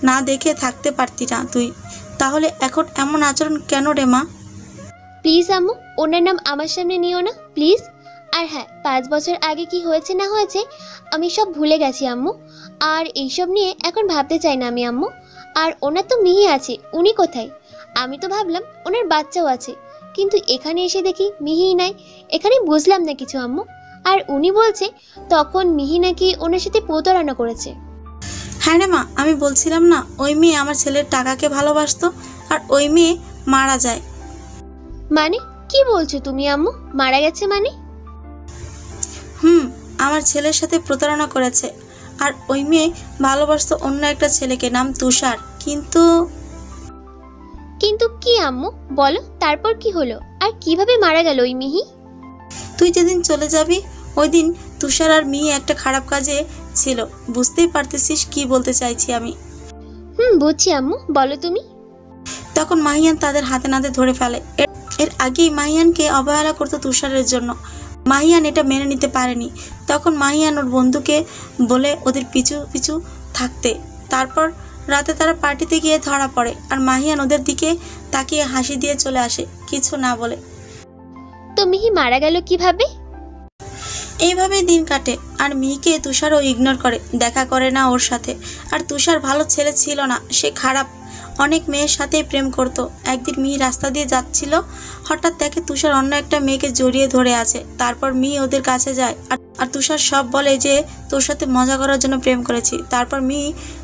না দেখে থাকতে পারতি না তুই, তাহলে এখন এমন আচরণ কেন রে মা? প্লিজ আম্মু, ওনার নাম আমার সামনে নিও না প্লিজ। আর হ্যাঁ, 5 বছর আগে কি হয়েছে না হয়েছে আমি সব ভুলে গেছি আম্মু, আর এইসব নিয়ে এখন ভাবতে চাই না আমি আম্মু। আর ওনার তো মিহি আছে, উনি কোথায়? আমি তো ভাবলাম ওনার বাচ্চাও আছে, কিন্তু এখানে এসে দেখি মিহি নাই। এখানে বুঝলাম না কিছু আম্মু। আর উনি বলছে তখন মিহি নাকি ওনার সাথে প্রতারণা করেছে। হ্যাঁ রে মা, আমি বলছিলাম না ওই মেয়ে আমার ছেলের টাকাকে ভালোবাসতো, আর ওই মেয়ে মারা যায়। মানে কি বলছো তুমি আম্মু? মারা গেছে মানে? আমার ছেলের সাথে প্রতারণা করেছে, আর ওই মেয়ে ভালোবাসতো অন্য একটা ছেলেকে, নাম তুষার। কিন্তু কি আম্মু বলো, তারপর কি হলো? আর কিভাবে মারা গেল ওই মিহি? তুই যেদিন চলে যাবি ওই দিন তুষার আর মিহি একটা খারাপ কাজে ছিল, বুঝতেই পারতেছিস কি বলতে চাইছি আমি? বুঝছি আম্মু, বলো তুমি। তখন মাহিয়ান তাদের হাতে নাতে ধরে ফেলে। এর আগেই মাহিয়ানকে অবহেলা করতো তুষারের জন্য। মাহিয়ান এটা মেনে নিতে পারেনি। তখন মাহিয়ান ওর বন্ধুকে বলে ওদের পিছু পিছু থাকতে। তারপর রাতে তারা পার্টিতে গিয়ে ধরা পড়ে, আর মাহিয়ান ওদের দিকে তাকিয়ে হাসি দিয়ে চলে আসে, কিছু না বলে। তো মিহি মারা গেল কিভাবে? এইভাবেই দিন কাটে, আর মিহিকে তুষারও ইগনোর করে, দেখা করে না ওর সাথে। আর তুষার ভালো ছেলে ছিল না, সে খারাপ, অনেক মেয়ের সাথেই প্রেম করত। একদিন মিহি রাস্তা দিয়ে যাচ্ছিল, হঠাৎ দেখে তুষার অন্য একটা মেয়েকে জড়িয়ে ধরে আছে। তারপর মিহি ওদের কাছে যায়, আর তুষার সব বলে যে তোর সাথে মজা করার জন্য প্রেম করেছি। তারপর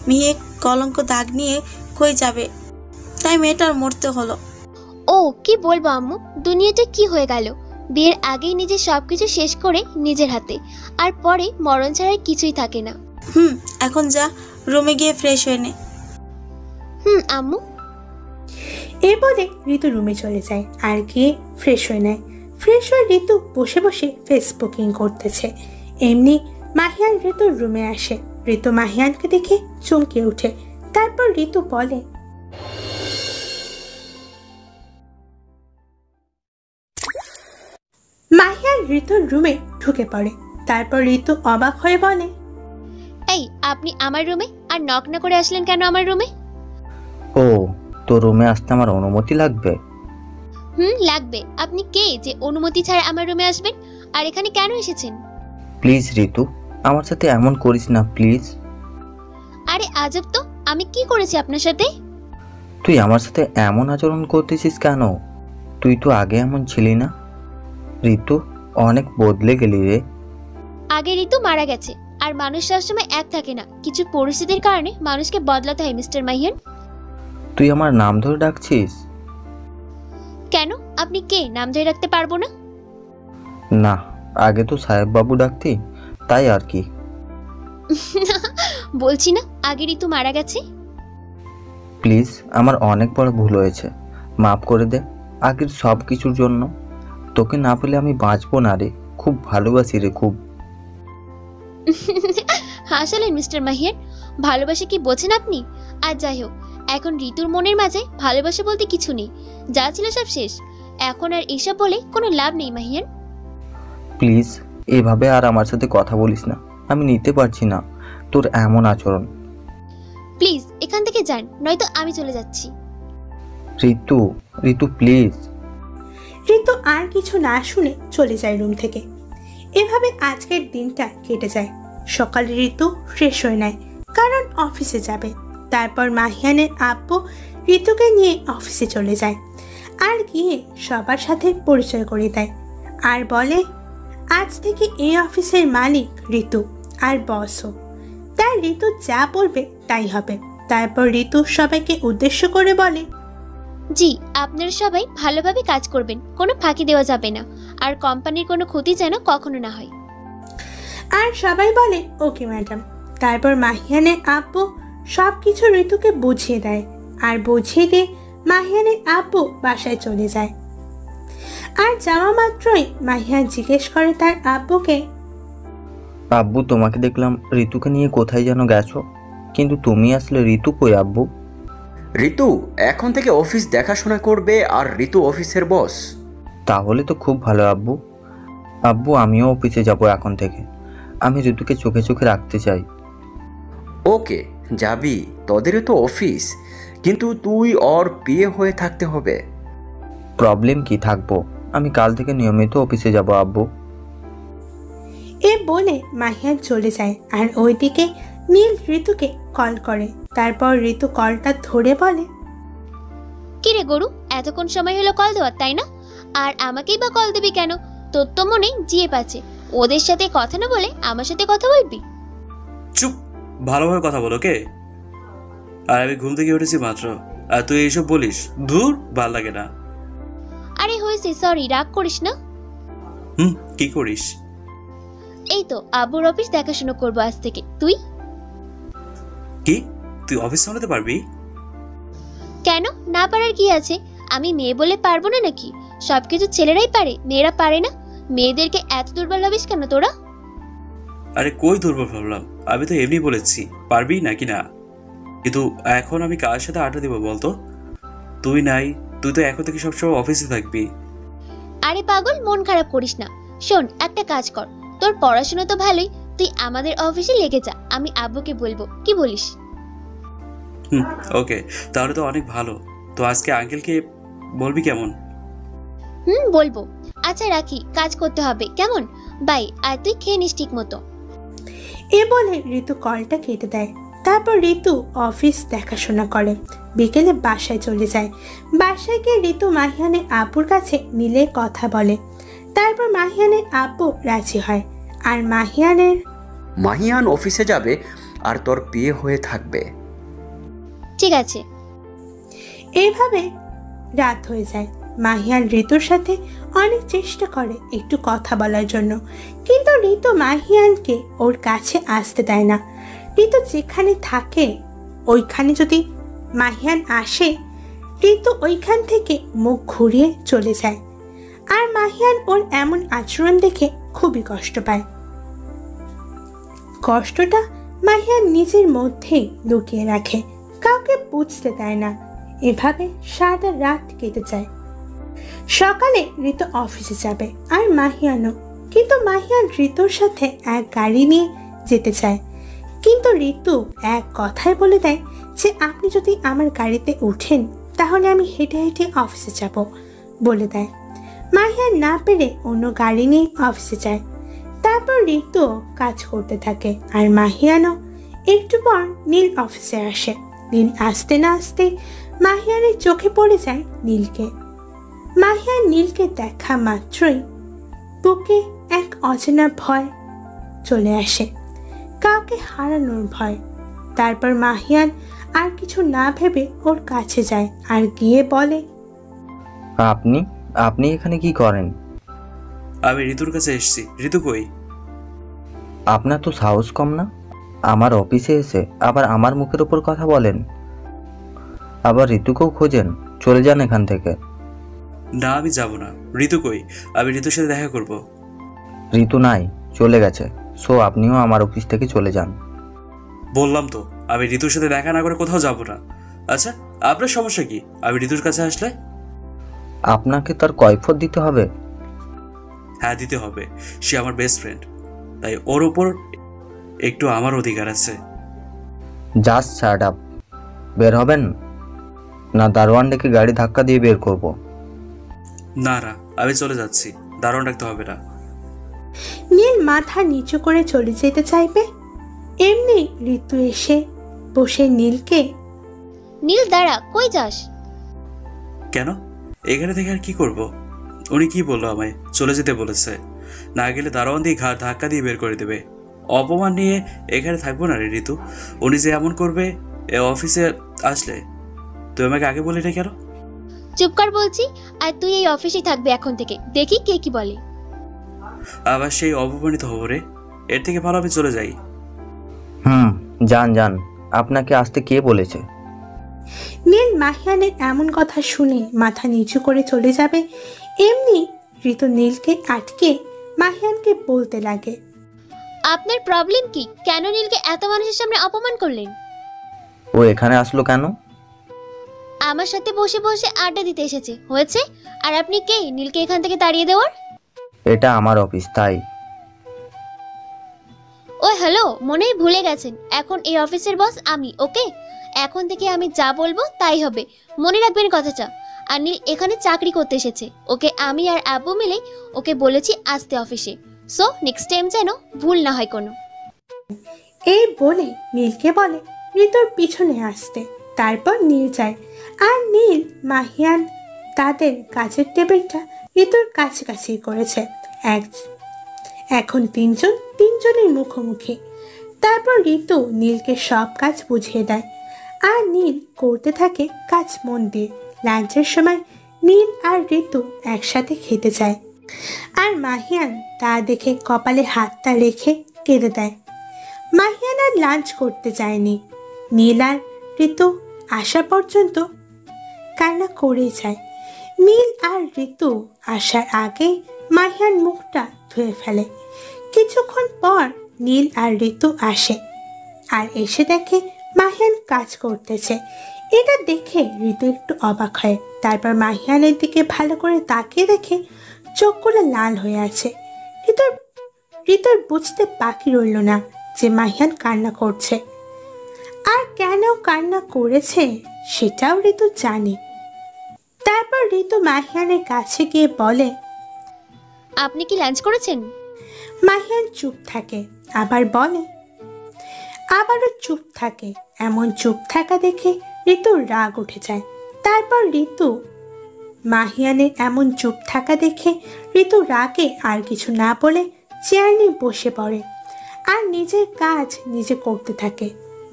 মিহি কলঙ্ক দাগ নিয়ে কই যাবে, তাই মেয়েটার মরতে হলো। ও কি বলবো আম্মু, দুনিয়াটা কি হয়ে গেল! বিয়ের আগেই নিজের সবকিছু শেষ করে নিজের হাতে, আর পরে মরণ ছাড়া কিছুই থাকে না। এখন যা, রুমে গিয়ে ফ্রেশ হয়ে নে। আম্মু। এই বলে ঋতু রুমে চলে যায় আর গিয়ে ফ্রেশ হয়ে নেয়। ফ্রেশ হয়ে ঋতু বসে বসে ফেসবুকিং করতেছে। এমনি মাহিয়ান ঋতুর রুমে আসে। ঋতু মাহিয়ানকে দেখে চমকে ওঠে। তারপর ঋতু বলে, মাহিয়ান ঋতুর রুমে ঢুকে পড়ে। তারপর ঋতু অবাক হয়ে বলে, এই আপনি আমার রুমে, আর নক না করে আসলেন কেন আমার রুমে? ও, তোর রুমে আসতে আমার অনুমতি লাগবে? লাগবে। আপনি কে যে অনুমতি ছাড়া আমার রুমে আসবেন? আর এখানে কেন এসেছেন? প্লিজ ঋতু, আমার সাথে এমন করিস না প্লিজ। আরে আজব তো, আমি কি করেছি আপনার সাথে? তুই আমার সাথে এমন আচরণ করতেছিস কেন? তুই তো আগে এমন ছিলি না। ঋতু, অনেক বদলে গেলি রে। আগে ঋতু মারা গেছে, আর মানুষ সবসময় এক থাকে না, কিছু পরিস্থিতির কারণে মানুষকে বদলাতে হয় মিস্টার মাহিয়ান। তুই আমার নাম ধরে ডাকছিস কেন? আপনি কে নাম ধরে রাখতে পারবো না? না, আগে তো সাহেব বাবু ডাকতি, তাই আর কি। বলছি না আগে ঋতু মারা গেছে। প্লিজ, আমার অনেক বড় ভুল হয়েছে, মাফ করে দে আগের সব কিছুর জন্য। তোকে না পেলে আমি বাঁচবো না রে, খুব ভালোবাসি রে, খুব। হাসালেন মিস্টার মাহিয়ান, ভালোবাসা কি বোঝেন আপনি? আর যাই হোক, এখন ঋতুর মনের মাঝে ভালোবাসা বলতে কিছু নেই, যা ছিল সব শেষ। এখন আর এসব বলে কোনো লাভ নেই মাহিয়ান। প্লিজ এভাবে আর আমার সাথে কথা বলিস না, আমি নিতে পারছি না তোর এমন আচরণ। প্লিজ এখান থেকে যান, নয়তো আমি চলে যাচ্ছি। ঋতু, ঋতু প্লিজ। ঋতু আর কিছু না শুনে চলে যায় রুম থেকে। এভাবে আজকের দিনটা কেটে যায়। সকালে ঋতু ফ্রেশ হয়ে নেয়, কারণ অফিসে যাবে। তারপর মাহিয়ানের আব্বু ঋতুকে নিয়ে অফিসে চলে যায় আর গিয়ে সবার সাথে পরিচয় করে দেয় আর বলে আজ থেকে এই অফিসের মালিক ঋতু আর বসও। তাই ঋতু যা বলবে তাই হবে। তারপর ঋতু সবাইকে উদ্দেশ্য করে বলে, জি, আপনারা সবাই ভালোভাবে কাজ করবেন, কোনো ফাঁকি দেওয়া যাবে না, আর কোম্পানির কোনো ক্ষতি যেন কখনো না হয়। আর সবাই বলে ওকে ম্যাডাম। তারপর মাহিয়ানের আব্বু সব কিছু ঋতুকে বুঝিয়ে দেয় আর বুঝিয়ে দিয়ে মাহিয়ানের আব্বু বাসায় চলে যায়। আর যাওয়া মাত্রই মাহিয়ান জিজ্ঞেস করে তার আব্বুকে, আব্বু তোমাকে দেখলাম ঋতুকে নিয়ে কোথায় যেন গেছো, কিন্তু তুমি আসলে ঋতু কই আব্বু? ঋতু এখন থেকে অফিস দেখাশোনা করবে আর ঋতু অফিসের বস। তাহলে তো খুব ভালো আব্বু। আব্বু আমিও অফিসে যাব এখন থেকে, আমি ঋতুকে চোখে চোখে রাখতে চাই। ওকে যাবি, তোদেরও তো অফিস, কিন্তু তুই ওর বিয়ে হয়ে থাকতে হবে। প্রবলেম কি, থাকবো, আমি কাল থেকে নিয়মিত অফিসে যাব আব্বু। এ বলে মাহিয়ান চলে যায় আর ওইদিকে নীল ঋতুকে কল করে। তারপর ঋতু কলটা ধরে বলে, কিরে গরু, এতক্ষণ সময় হলো কল দেওয়ার, তাই না? আর আমাকেই বা কল দিবি কেন? তোর তো মনে জিয়ে পাচ্ছে, ওদের সাথে কথা না বলে আমার সাথে কথা বলবি? চুপ, ভালোভাবে কথা বলো কে? আর আমি ঘুম থেকে উঠেছি মাত্র, আর তুই এইসব বলিস? দূর, ভাল লাগে না। আরে হয়েছে, সরি, রাগ করিস না। কি করিস? এই তো আব্বুর অফিস দেখাশোনা করবো আজ থেকে। তুই কি, তুই অফিস সামলাতে পারবি? কেন, না পারার কি আছে? আমি মেয়ে বলে পারবো না নাকি? সবকিছু ছেলেরাই পারে, মেয়েরা পারে না। মেয়েদেরকে এত দুর্বল ভাবিস কেন তোরা? আরে কই দুর্বল ভাবলাম, আমি তো এমনি বলেছি পারবি নাকি না। কিন্তু এখন আমি কার সাথে আড্ডা দিব বলতো? তুই নাই, তুই তো এখন থেকে সবসময় অফিসে থাকবি। আরে পাগল, মন খারাপ করিস না। শোন, একটা কাজ কর, তোর পড়াশোনা তো ভালোই, তুই আমাদের অফিসে লেগে যা, আমি আব্বুকে বলবো, কি বলিস? ওকে, তাহলে তো অনেক ভালো। তো আজকে আঙ্কেলকে বলবি কেমন? বলবো। আচ্ছা রাখি, কাজ করতে হবে, কেমন? বাই। আর তুই খেয়ে নিস ঠিক মতো। এ বলে ঋতু কলটা কেটে দেয়। তারপর ঋতু অফিস দেখাশোনা করে। বিকেলে বাসায় চলে যায়। বাসায় গিয়ে ঋতু মাহিয়ানের আব্বুর কাছে মিলে কথা বলে। তারপর মাহিয়ানের আব্বু রাজি হয় আর মাহিয়ান অফিসে যাবে আর তোর বিয়ে হয়ে থাকবে। ঠিক আছে। এইভাবে রাত হয়ে যায়। মাহিয়ান ঋতুর সাথে অনেক চেষ্টা করে একটু কথা বলার জন্য, কিন্তু ঋতু মাহিয়ানকে ওর কাছে আসতে দেয় না। ঋতু যেখানে থাকে ওইখানে যদি মাহিয়ান আসে, ঋতু ওইখান থেকে মুখ ঘুরিয়ে চলে যায়। আর মাহিয়ান ওর এমন আচরণ দেখে খুবই কষ্ট পায়। কষ্টটা মাহিয়ান নিজের মধ্যেই লুকিয়ে রাখে, কাউকে বুঝতে দেয় না। এভাবে সারা রাত কেটে যায়। সকালে ঋতু অফিসে যাবে আর মাহিয়ানও, কিন্তু মাহিয়ান ঋতুর সাথে এক গাড়ি নিয়ে যেতে চায়, কিন্তু ঋতু এক কথায় বলে দেয় যে আপনি যদি আমার গাড়িতে উঠেন তাহলে আমি হেঁটে হেঁটে অফিসে যাব বলে দেয়। মাহিয়ান না পেরে অন্য গাড়ি নিয়ে অফিসে যায়। তারপর ঋতু কাজ করতে থাকে আর মাহিয়ানও। একটু পর নীল অফিসে আসে। নীল আসতে না আসতে মাহিয়ানের চোখে পড়ে যায় নীলকে। মাহিয়ান নীলকে দেখা মাত্রই বুকে এক অচেনা ভয় চলে আসে, কাউকে হারানোর ভয়। তারপর মাহিয়ান আর কিছু না ভেবে ওর কাছে যায় আর গিয়ে বলে, আপনি আপনি এখানে কি করেন? আমি ঋতুর কাছে এসেছি। ঋতু কই? আপনার তো সাহস কম না, আমার অফিসে এসে আবার আমার মুখের উপর কথা বলেন। আবার ঋতুকেও খোঁজেন? চলে যান এখান থেকে। না, আমি যাব না। ঋতু কই? আমি ঋতুর সাথে দেখা করব। ঋতু নাই, চলে গেছে। সো আপনিও আমার অফিস থেকে চলে যান। বললাম তো আমি ঋতুর সাথে দেখা না করে কোথাও যাব না। আচ্ছা, আপনার সমস্যা কি আমি ঋতুর কাছে আসলে? আপনাকে তার কৈফিয়ত দিতে হবে। হ্যাঁ, দিতে হবে। সে আমার বেস্ট ফ্রেন্ড, তাই ওর উপর একটু আমার অধিকার আছে। Just shut up. বের হবেন না দারোয়ান ডেকে গাড়ি ধাক্কা দিয়ে বের করব? না না, আমি চলে যাচ্ছি, দারুণ রাখতে হবে না। নীল মাথা নিচু করে চলে যেতে চাইবে, এমনি ঋতু এসে বসে নীলকে। নীল দাঁড়া, কই যাস? কেন? এখানে থেকে আর কি করব? উনি কি বললো? আমায় চলে যেতে বলেছে। না গেলে দারোয়ান দিয়ে ঘাট ধাক্কা দিয়ে বের করে দেবে। অপমান নিয়ে এখানে থাকবো না রে ঋতু। উনি যে এমন করবে এ অফিসে আসলে। তুই আমাকে আগে বলি না কেন? চুপ কর বলছি। আর তুই এই অফিসেই থাকবি এখন থেকে, দেখি কে কি বলে। আবার সেই অপমানিত হব রে। এর থেকে ভালো আমি চলে যাই। যান যান, আপনাকে আসতে কে বলেছে? নীল মাহিয়ানের এমন কথা শুনে মাথা নিচু করে চলে যাবে, এমনি ঋতু নীলকে আটকে মাহিয়ানকে বলতে লাগে, আপনার প্রবলেম কি? কেন নীলকে এত মানুষের সামনে অপমান করলেন? ও এখানে আসলো কেন? আমার সাথে বসে বসে আড্ডা দিতে এসেছে, হয়েছে। আর আপনি কে নীলকে এখান থেকে তাড়িয়ে দেওয়ার? এটা আমার অফিস, তাই। ও হ্যালো, মনেই ভুলে গেছেন, এখন এই অফিসের বস আমি, ওকে? এখন থেকে আমি যা বলবো তাই হবে, মনে রাখবেন কথাটা। আর নীল এখানে চাকরি করতে এসেছে, ওকে আমি আর আব্বু মিলে ওকে বলেছি আসতে অফিসে। সো নেক্সট টাইম যেন ভুল না হয় কোনো। এই বলে নীলকে বলে ঋতুর পিছনে আসতে। তারপর নীল যায়, আর নীল মাহিয়ান তাদের কাজের টেবিলটা ঋতুর কাছাকাছি করেছে। এখন তিনজনের মুখোমুখি। তারপর ঋতু নীলকে সব কাজ বুঝিয়ে দেয়, আর নীল করতে থাকে কাজ মন দিয়ে। লাঞ্চের সময় নীল আর ঋতু একসাথে খেতে যায়, আর মাহিয়ান তা দেখে কপালে হাতটা রেখে কেঁদে দেয়। মাহিয়ান আর লাঞ্চ করতে যায়নি। নীল আর ঋতু আসা পর্যন্ত কান্না করেই যায়। নীল আর ঋতু আসার আগে মাহিয়ান মুখটা ধুয়ে ফেলে। কিছুক্ষণ পর নীল আর ঋতু আসে, আর এসে দেখে মাহিয়ান কাজ করতেছে। এটা দেখে ঋতু একটু অবাক হয়। তারপর মাহিয়ানের দিকে ভালো করে তাকিয়ে দেখে চোখগুলো লাল হয়ে আছে। ঋতুর বুঝতে বাকি রইল না যে মাহিয়ান কান্না করছে, আর কেন কান্না করেছে সেটাও ঋতু জানে। তারপর ঋতু মাহিয়ানের কাছে গিয়ে বলে, আপনি কি লাঞ্চ করেছেন? মাহিয়ান চুপ থাকে, আবার বলে, আবারও চুপ থাকে। এমন চুপ থাকা দেখে ঋতুর রাগ উঠে যায়। তারপর ঋতু মাহিয়ানের এমন চুপ থাকা দেখে ঋতু রাগে আর কিছু না বলে চেয়ার নিয়ে বসে পড়ে, আর নিজের কাজ নিজে করতে থাকে।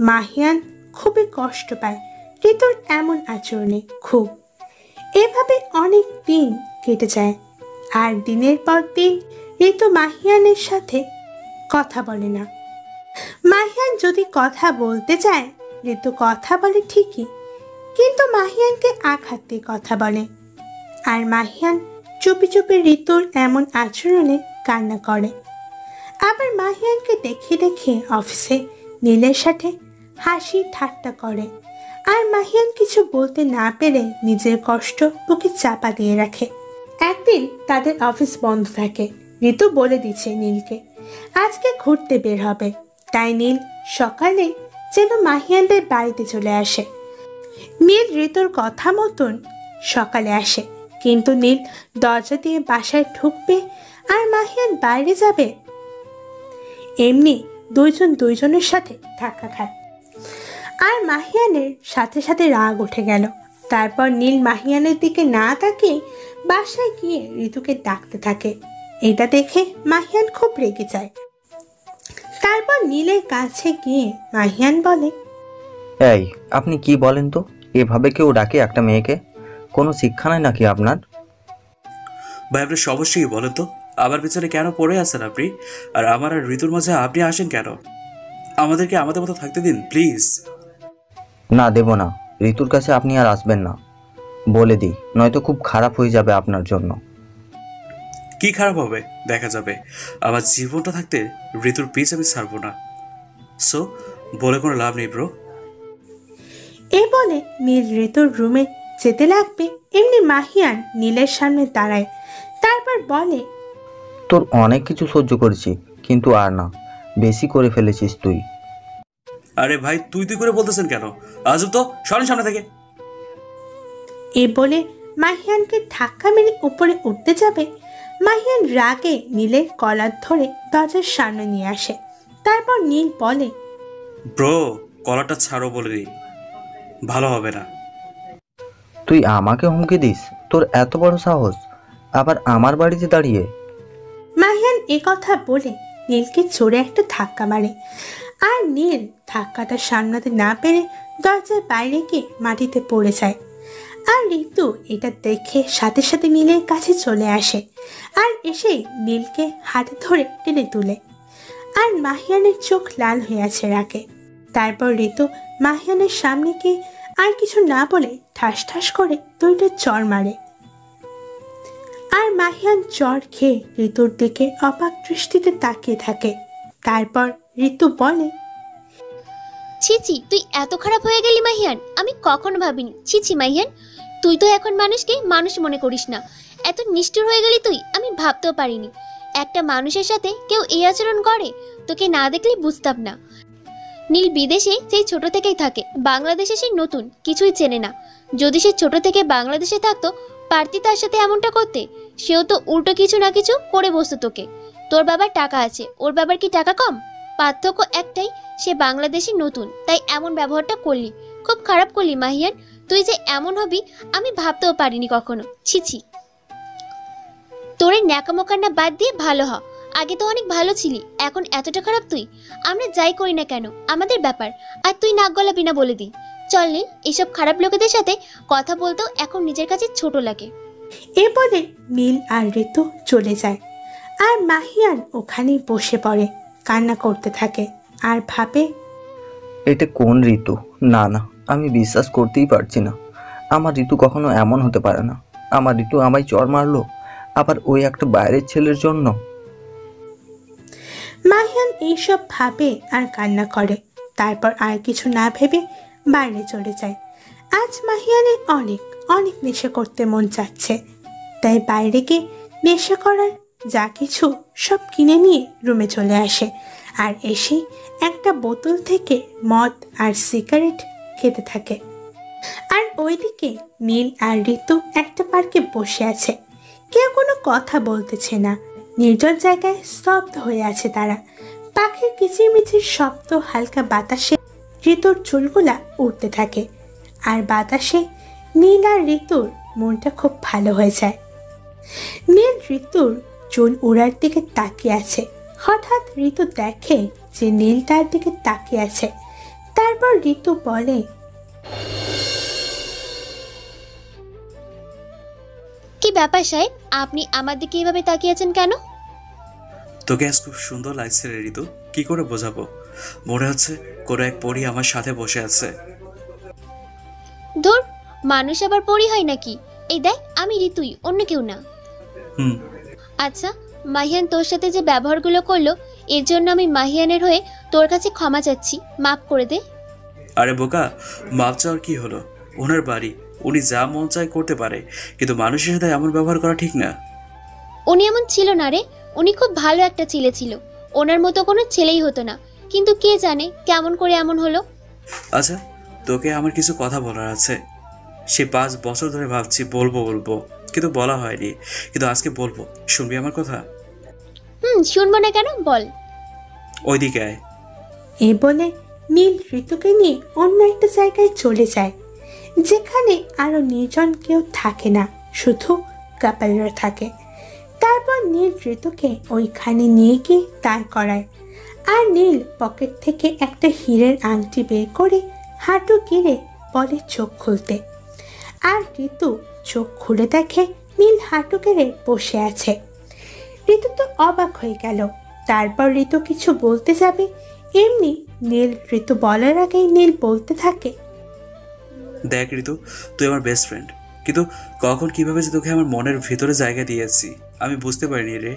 মাহিয়ান খুবই কষ্ট পায় ঋতুর এমন আচরণে, খুব। এভাবে অনেক দিন কেটে যায়, আর দিনের পর দিন ঋতু মাহিয়ানের সাথে কথা বলে না। মাহিয়ান যদি কথা বলতে চায়, ঋতু কথা বলে ঠিকই, কিন্তু মাহিয়ানকে আঘাত দিয়ে কথা বলে। আর মাহিয়ান চুপি চুপি ঋতুর এমন আচরণে কান্না করে। আবার মাহিয়ানকে দেখে দেখে অফিসে নীলের সাথে হাসি ঠাট্টা করে, আর মাহিয়ান কিছু বলতে না পেরে নিজের কষ্ট বুকে চাপা দিয়ে রাখে। একদিন তাদের অফিস বন্ধ থাকে। ঋতু বলে দিচ্ছে নীলকে আজকে ঘুরতে বের হবে, তাই নীল সকালে যেন মাহিয়ানদের বাড়িতে চলে আসে। নীল ঋতুর কথা মতন সকালে আসে, কিন্তু নীল দরজা দিয়ে বাসায় ঢুকবে আর মাহিয়ান বাইরে যাবে, এমনি দুইজনের সাথে ধাক্কা খায়। আর মাহিয়ানের সাথে সাথে রাগ উঠে গেল। তারপর নীল মাহিয়ানের দিকে না তাকিয়ে বাসায় গিয়ে ঋতুকে ডাকতে থাকে। এটা দেখে মাহিয়ান খুব রেগে যায়। তারপর নীলের কাছে গিয়ে মাহিয়ান বলে, এই আপনি কি বলেন তো? এভাবে কেউ ডাকে একটা মেয়েকে? কোনো শিক্ষা নাই নাকি আপনার? ভাই, আপনার সমস্যা কি বলেন তো? আমার পিছনে কেন পড়ে আছেন আপনি? আর আমার আর ঋতুর মাঝে আপনি আসেন কেন? আমাদেরকে আমাদের মতো থাকতে দিন প্লিজ। না, দেব না। ঋতুর কাছে আপনি আর আসবেন না, বলে দিই, নয়তো খুব খারাপ হয়ে যাবে আপনার জন্য। কি খারাপ হবে দেখা যাবে। আমার জীবনটা থাকতে ঋতুর পিছ আমি ছাড়বো না। সো বলে কোনো লাভ নেই ব্রো। এ বলে নীল ঋতুর রুমে যেতে লাগবে, এমনি মাহিয়ান নীলের সামনে দাঁড়ায়। তারপর বলে, তোর অনেক কিছু সহ্য করেছি, কিন্তু আর না, বেশি করে ফেলেছিস তুই। আরে ভাই তুই তুই করে বলতেছেন কেন? আজব তো, সরেন সামনে থেকে। এ বলে মাহিয়ানকে ধাক্কা মেরে উপরে উঠতে যাবে। মাহিয়ান রাগে নীলের কলার ধরে দরজার সামনে নিয়ে আসে। তারপর নীল বলে, ব্রো কলারটা ছাড়ো বলে দিই, ভালো হবে না। তুই আমাকে হুমকি দিস? তোর এত বড় সাহস, আবার আমার বাড়িতে দাঁড়িয়ে? মাহিয়ান এ কথা বলে নীলকে জোরে একটা ধাক্কা মারে। আর নীল ধাক্কাটা সামলাতে না পেরে দরজার বাইরে গিয়ে মাটিতে পড়ে যায়। আর ঋতু এটা দেখে সাথে সাথে নীলের কাছে চলে আসে, আর এসে নীলকে হাতে ধরে টেনে তুলে। আর মাহিয়ানের চোখ লাল হয়ে আছে রাগে। তারপর ঋতু মাহিয়ানের সামনে গিয়ে আর কিছু না বলে ঠাস ঠাস করে দুইটা চড় মারে। আর মাহিয়ান চড় খেয়ে ঋতুর দিকে অবাক দৃষ্টিতে তাকিয়ে থাকে। তারপর ঋতু বলে, ছিছি, তুই এত খারাপ হয়ে গেলি মাহিয়ান, আমি কখনো ভাবিনি। ছিছি মাহিয়ান, তুই তো এখন মানুষকে মানুষ মনে করিস না, এত নিষ্ঠুর হয়ে গেলি তুই, আমি ভাবতেও পারিনি একটা মানুষের সাথে কেউ এই আচরণ করে। তোকে না দেখলে বুঝতাম না। নীল বিদেশে সেই ছোট থেকেই থাকে, বাংলাদেশে সে নতুন, কিছুই চেনে না। যদি সে ছোট থেকে বাংলাদেশে থাকতো, পারতি তার সাথে এমনটা করতে? সেও তো উল্টো কিছু না কিছু করে বসতো তোকে। তোর বাবার টাকা আছে, ওর বাবার কি টাকা কম? পার্থক্য একটাই, সে বাংলাদেশে নতুন, তাই এমন ব্যবহারটা করলি। খুব খারাপ করলি মাহিয়ান, তুই যে এমন হবি আমি ভাবতেও পারিনি কখনো। ছিছি, তোর এই ন্যাকামোকান্না বাদ দিয়ে ভালো হ। আগে তো অনেক ভালো ছিলি, এখন এতটা খারাপ তুই? আমরা যাই করি না কেন আমাদের ব্যাপার, আর তুই নাক গলাবি না বলে দিই। চল নীল, এইসব খারাপ লোকেদের সাথে কথা বলতেও এখন নিজের কাছে ছোট লাগে। এ বলে নীল আর ঋতু চলে যায়। আর মাহিয়ান ওখানেই বসে পড়ে, কান্না করতে থাকে আর ভাবে, এটা কোন ঋতু? না না, আমি বিশ্বাস করতেই পারছি না। আমার ঋতু কখনো এমন হতে পারে না। আমার ঋতু আমায় চড় মারলো, আবার ওই একটা বাইরের ছেলের জন্য। মাহিয়ান এইসব ভাবে আর কান্না করে। তারপর আর কিছু না ভেবে বাইরে চলে যায়। আজ মাহিয়ানের অনেক অনেক নেশা করতে মন চাচ্ছে, তাই বাইরে গিয়ে নেশা করার যা কিছু সব কিনে নিয়ে রুমে চলে আসে। আর এসে একটা বোতল থেকে মদ আর সিগারেট খেতে থাকে। আর ওইদিকে নীল আর ঋতু একটা পার্কে বসে আছে, কেউ কোনো কথা বলতেছে না। নির্জন জায়গায় স্তব্ধ হয়ে আছে তারা। পাখির কিচিরমিচির শব্দ, হালকা বাতাসে ঋতুর চুলগুলা উঠতে থাকে। আর বাতাসে নীল আর ঋতুর মনটা খুব ভালো হয়ে যায়। নীল ঋতুর চুল উড়ার দিকে তাকিয়ে আছে। হঠাৎ ঋতু দেখে যে নীল তার দিকে তাকিয়ে আছে। তারপর ঋতু বলে, কি ব্যাপার সাহেব, আপনি আমার দিকে এভাবে তাকিয়ে আছেন কেন? তোকে আজ খুব সুন্দর লাগছে রে ঋতু, কি করে বোঝাবো? মনে হচ্ছে কোনো এক পরী আমার সাথে বসে আছে। ধুর, মানুষ আবার পরী হয় নাকি? এই দেখ, আমি ঋতুই, অন্য কেউ না। আচ্ছা মাহিয়ান, তোর সাথে যে ব্যবহারগুলো করলো এর জন্য আমি মাহিয়ানের হয়ে তোর কাছে ক্ষমা চাচ্ছি, মাফ করে দে। আরে বোকা, মাপ চাওয়ার কি হলো? ওনার বাড়ি, উনি যা মন চায় করতে পারে, কিন্তু মানুষের সাথে এমন ব্যবহার করা ঠিক না। উনি এমন ছিল না রে, উনি খুব ভালো একটা ছেলে ছিল, ওনার মতো কোনো ছেলেই হতো না, কিন্তু কে জানে কেমন করে এমন হলো। আচ্ছা, তোকে আমার কিছু কথা বলার আছে। সে 5 বছর ধরে ভাবছি বলবো, কিন্তু বলা হয়নি, কিন্তু আজকে বলবো। শুনবি আমার কথা? শুনবো না কেন, বল। ওইদিকে আয়। এ বলে নীল ঋতুকে নিয়ে অন্য একটা জায়গায় চলে যায়, যেখানে আরো নির্জন কেউ থাকে না, শুধু কাপলরা থাকে। তারপর নীল ঋতুকে ওইখানে নিয়ে গিয়ে দাঁড় করায়। আর নীল পকেট থেকে একটা হীরের আংটি বের করে হাঁটু গিরে বলে চোখ খুলতে। আর ঋতু চোখ খুলে দেখে নীল হাঁটু গেড়ে বসে আছে। ঋতু তো অবাক হয়ে গেল। তারপর ঋতু কিছু বলতে যাবে, এমনি নীল ঋতু বলার আগেই নীল বলতে থাকে, দেখ ঋতু, তুই আমার বেস্ট ফ্রেন্ড, কিন্তু কখন কিভাবে যে তোকে আমার মনের ভিতরে জায়গা দিয়েছি আমি বুঝতে পারিনি রে।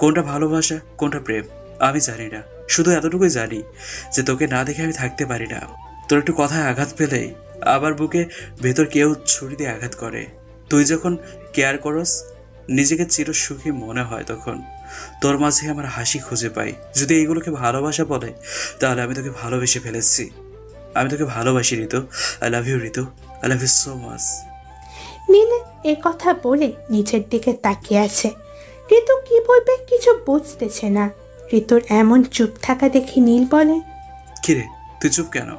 কোনটা ভালোবাসা কোনটা প্রেম আমি জানি না, শুধু এতটুকুই জানি যে তোকে না দেখে আমি থাকতে পারি না। তোর একটু কথায় আঘাত পেলেই আবার বুকে ভেতর কেউ ছুরি দিয়ে আঘাত করে। তুই যখন কেয়ার করস, নিজেকে চির সুখী মনে হয়, তখন তোর মাঝে আমার হাসি খুঁজে পাই। যদি এইগুলোকে ভালোবাসা বলে তাহলে আমি তোকে ভালোবেসে ফেলেছি। আমি তোকে ভালোবাসি Ritu. I love you Ritu, I love you so much. Neel এ কথা বলে নিচের দিকে তাকিয়ে আছে। ঋতু কি বলবে কিছু বুঝতেছে না। ঋতুর এমন চুপ থাকা দেখে নীল বলে, কিরে তুই চুপ কেন?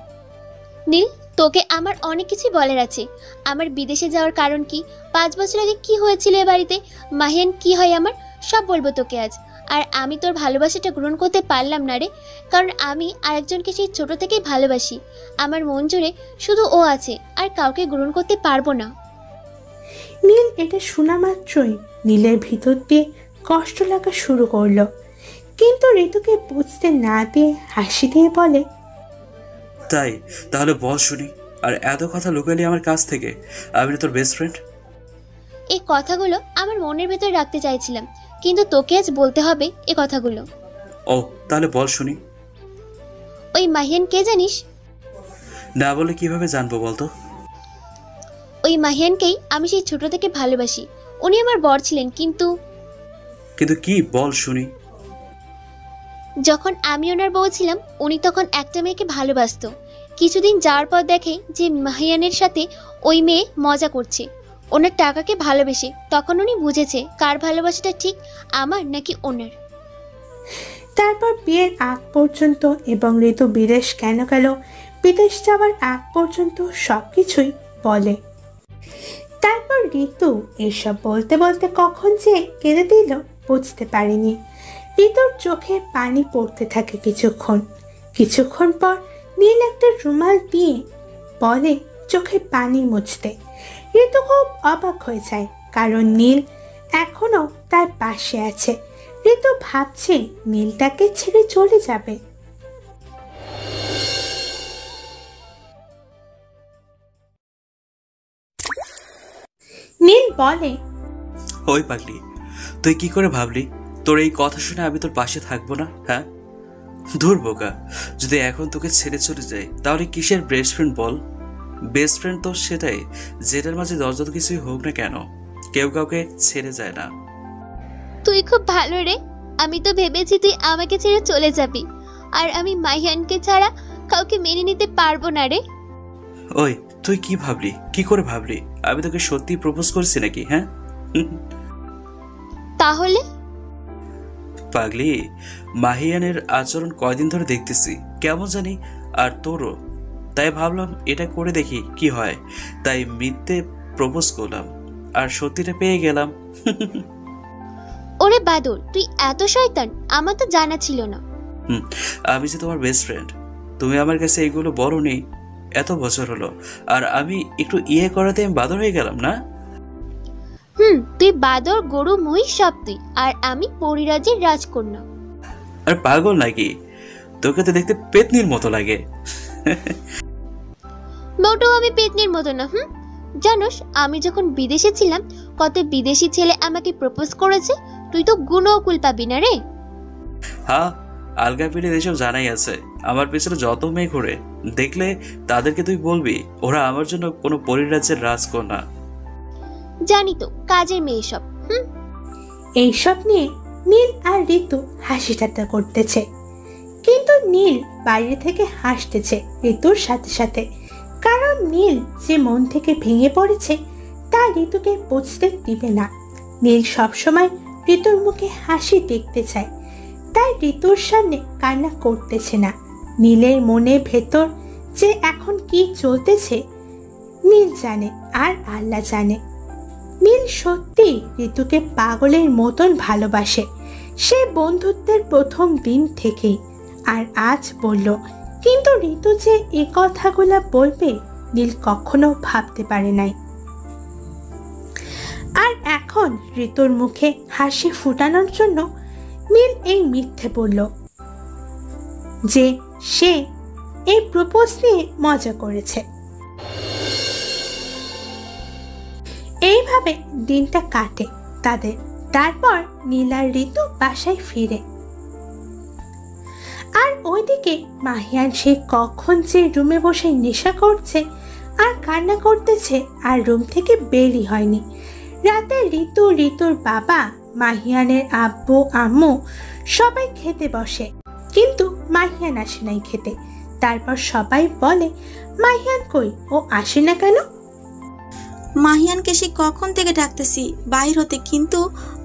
নীল, তোকে আমার অনেক কিছু বলার আছে। আমার বিদেশে যাওয়ার কারণ কি, 5 বছর আগে কি হয়েছিল এ বাড়িতে, মাহিয়ান কি হয় আমার, সব বলবো তোকে আজ। আর আমি তোর ভালোবাসাটা গ্রহণ করতে পারলাম না রে, কারণ আমি আরেকজনকে সেই ছোট থেকেই ভালোবাসি। আমার মন জুড়ে শুধু ও আছে, আর কাউকে গ্রহণ করতে পারবো না। নীল এটা শোনা মাত্রই নীলের ভিতর দিয়ে কষ্ট লাগা শুরু করলো, কিন্তু ঋতুকে বুঝতে না দিয়ে হাসি দিয়ে বলে, তাই তাহলে বল শুনি, আর এত কথা লুকালি আমার কাছ থেকে? আমি তোর বেস্ট ফ্রেন্ড। এই কথাগুলো আমার মনের ভেতর রাখতে চাইছিলাম, কিন্তু তোকে আজ বলতে হবে এই কথাগুলো। ও তাহলে বল শুনি। ওই মাহিয়ান কে জানিস? না বলে কিভাবে জানবো বলতো? ওই মাহিয়ানকেই আমি সেই ছোট থেকে ভালোবাসি। উনি আমার বর ছিলেন, কিন্তু কি বল শুনি। যখন আমি ওনার বউ ছিলাম, উনি তখন একটা মেয়েকে ভালোবাসতো। কিছুদিন যাওয়ার পর দেখে যে মাহিয়ানের সাথে ওই মেয়ে মজা করছে, ওনার টাকাকে ভালোবেসে। তখন উনি বুঝেছে কার ভালোবাসাটা ঠিক, আমার নাকি ওনার। তারপর বিয়ের আগ পর্যন্ত এবং ঋতু বিদেশ কেন গেল, বিদেশ যাওয়ার আগ পর্যন্ত সবকিছুই বলে। তারপর ঋতু এসব বলতে বলতে কখন যে কেঁদে দিল বুঝতে পারেনি। ঋতুর চোখে পানি পড়তে থাকে কিছুক্ষণ পর নীল একটা রুমাল দিয়ে বলে চোখে পানি মুছতে। ঋতু খুব অবাক হয়ে যায়, কারণ নীল এখনো তার পাশে আছে। ঋতু ভাবছে নীলটাকে ছেড়ে চলে যাবে। নীল বলে, ওই পাগলি, তুই কি করে ভাবলি তোর এই কথা শুনে আমি তোর পাশে থাকবো না? হ্যাঁ ধুর বোকা, যদি এখন তোকে ছেড়ে চলে যায় তাহলে কিসের বেস্ট ফ্রেন্ড বল? বেস্ট ফ্রেন্ড তো সেটাই যেটার মাঝে যত কিছুই হোক না কেন কেউ কাউকে ছেড়ে যায় না। তুই খুব ভালো রে, আমি তো ভেবেছি তুই আমাকে ছেড়ে চলে যাবি, আর আমি মাহিয়ানকে ছাড়া কাউকে মেনে নিতে পারবো না রে। ওই তুই কি ভাবলি, কি করে ভাবলি আমি তোকে সত্যি প্রপোজ করছি নাকি? হ্যাঁ তাহলে পাগলি, মাহিয়ানের আচরণ কয়দিন ধরে দেখতেছি কেমন জানি, আর তোরও, তাই ভাবলাম এটা করে দেখি কি হয়। তাই মিথ্যে প্রপোজ করলাম আর সত্যিটা পেয়ে গেলাম। ওরে বাদর, তুই এত শয়তান, আমার তো জানা ছিল না। আমি যে তোমার বেস্ট ফ্রেন্ড, তুমি আমার কাছে এইগুলো বলনি এত বছর হলো, আর আমি একটু ইয়ে করাতে আমি বাদর হয়ে গেলাম না? তুই বাদর, গরু, মহিষ সব তুই, আর আমি পরিরাজের রাজকন্যা। আর পাগল নাকি? তোকে তো দেখতে পেতনির মতো লাগে। মোটেও আমি পেতনির মতো না। জানোস আমি যখন বিদেশে ছিলাম কত বিদেশি ছেলে আমাকে প্রপোজ করেছে, তুই তো গুণও কুল পাবি না রে। হ্যাঁ, আলগা পিড়ে এসব জানাই আছে। আমার পেছনে যত মেয়ে ঘুরে দেখলে তাদেরকে তুই বলবি ওরা আমার জন্য কোনো পরিরাজ্যের রাজকন্যা। জানি তো, কাজের মেয়ে সব। এইসব নিয়ে নীল আর ঋতু হাসি ঠাট্টা করতেছে, কিন্তু নীল বাইরে থেকে হাসতেছে ঋতুর সাথে সাথে, কারণ নীল যে মন থেকে ভেঙে পড়েছে তা ঋতুকে বুঝতে দিবে না। নীল সবসময় ঋতুর মুখে হাসি দেখতে চায়, তাই ঋতুর সামনে কান্না করতেছে না। নীলের মনে ভেতর যে এখন কি চলতেছে নীল জানে, আর আল্লাহ জানে। নীল সত্যি ঋতুকে পাগলের মতন ভালোবাসে, সে বন্ধুত্বের প্রথম দিন থেকেই। আর আজ বলল, কিন্তু ঋতু যে এ কথাগুলা বলবে নীল কখনো ভাবতে পারে নাই। আর এখন ঋতুর মুখে হাসি ফুটানোর জন্য নীল এই মিথ্যে বলল যে সে এই প্রপোজ নিয়ে মজা করেছে। এইভাবে দিনটা কাটে তাদের। তারপর নীল আর ঋতু বাসায় ফিরে। আর ওইদিকে মাহিয়ান সে কখন যে রুমে বসে নেশা করছে আর কান্না করতেছে, আর রুম থেকে বেরই হয়নি। রাতে ঋতুর বাবা, মাহিয়ানের আব্বু আম্মু সবাই খেতে বসে, কিন্তু মাহিয়ান আসে নাই খেতে। তারপর সবাই বলে, মাহিয়ান কই, ও আসে না কেন? মাহিয়ানকে সে কখন থেকে ডাকতেছি বাইর হতে, কিন্তু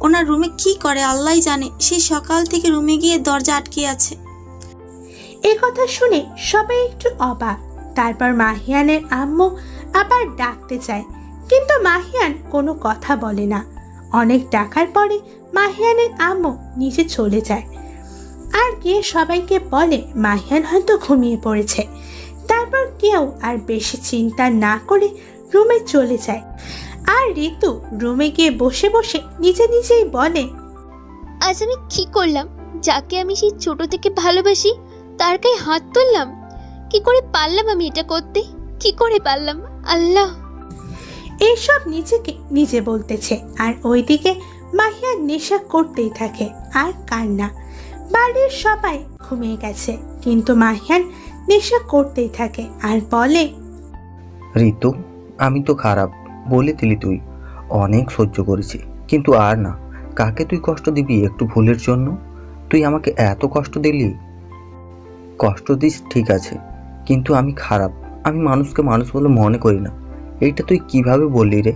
ওনার রুমে কি করে আল্লাহ জানে। সে সকাল থেকে রুমে গিয়ে দরজা আটকে আছে। এ কথা শুনে সবাই একটু অবাক। তারপর মাহিয়ানের আম্মু আবার ডাকতে চায়, কিন্তু মাহিয়ান কোনো কথা বলে না। অনেক ডাকার পরে মাহিয়ানের আম্মু নিচে চলে যায় আর গিয়ে সবাইকে বলে মাহিয়ান হয়তো ঘুমিয়ে পড়েছে। তারপর কেউ আর বেশি চিন্তা না করে রুমে চলে যায়। আর ঋতু রুমে গিয়ে বসে বসে নিজেই বলে, আজ আমি কি করলাম? যাকে আমি সেই ছোট থেকে ভালোবাসি তার গায়ে হাত তুললাম। কি করে পারলাম আমি এটা করতে? কি করে পারলাম আল্লাহ? এইসব নিজেকে নিজে বলতেছে। আর ওইদিকে মাহিয়ান নেশা করতেই থাকে আর কান্না। বাড়ির সবাই ঘুমিয়ে গেছে, কিন্তু মাহিয়ান নেশা করতেই থাকে আর বলে, ঋতু আমি তো খারাপ বলে দিলি, তুই অনেক সহ্য করেছি, কিন্তু আর না। কাকে তুই কষ্ট দিবি একটু ভুলের জন্য? তুই আমাকে এত কষ্ট দিলি। কষ্ট দিস ঠিক আছে, কিন্তু আমি খারাপ, আমি মানুষকে মানুষ বলে মনে করি না। এইটা তুই কিভাবে বললি রে?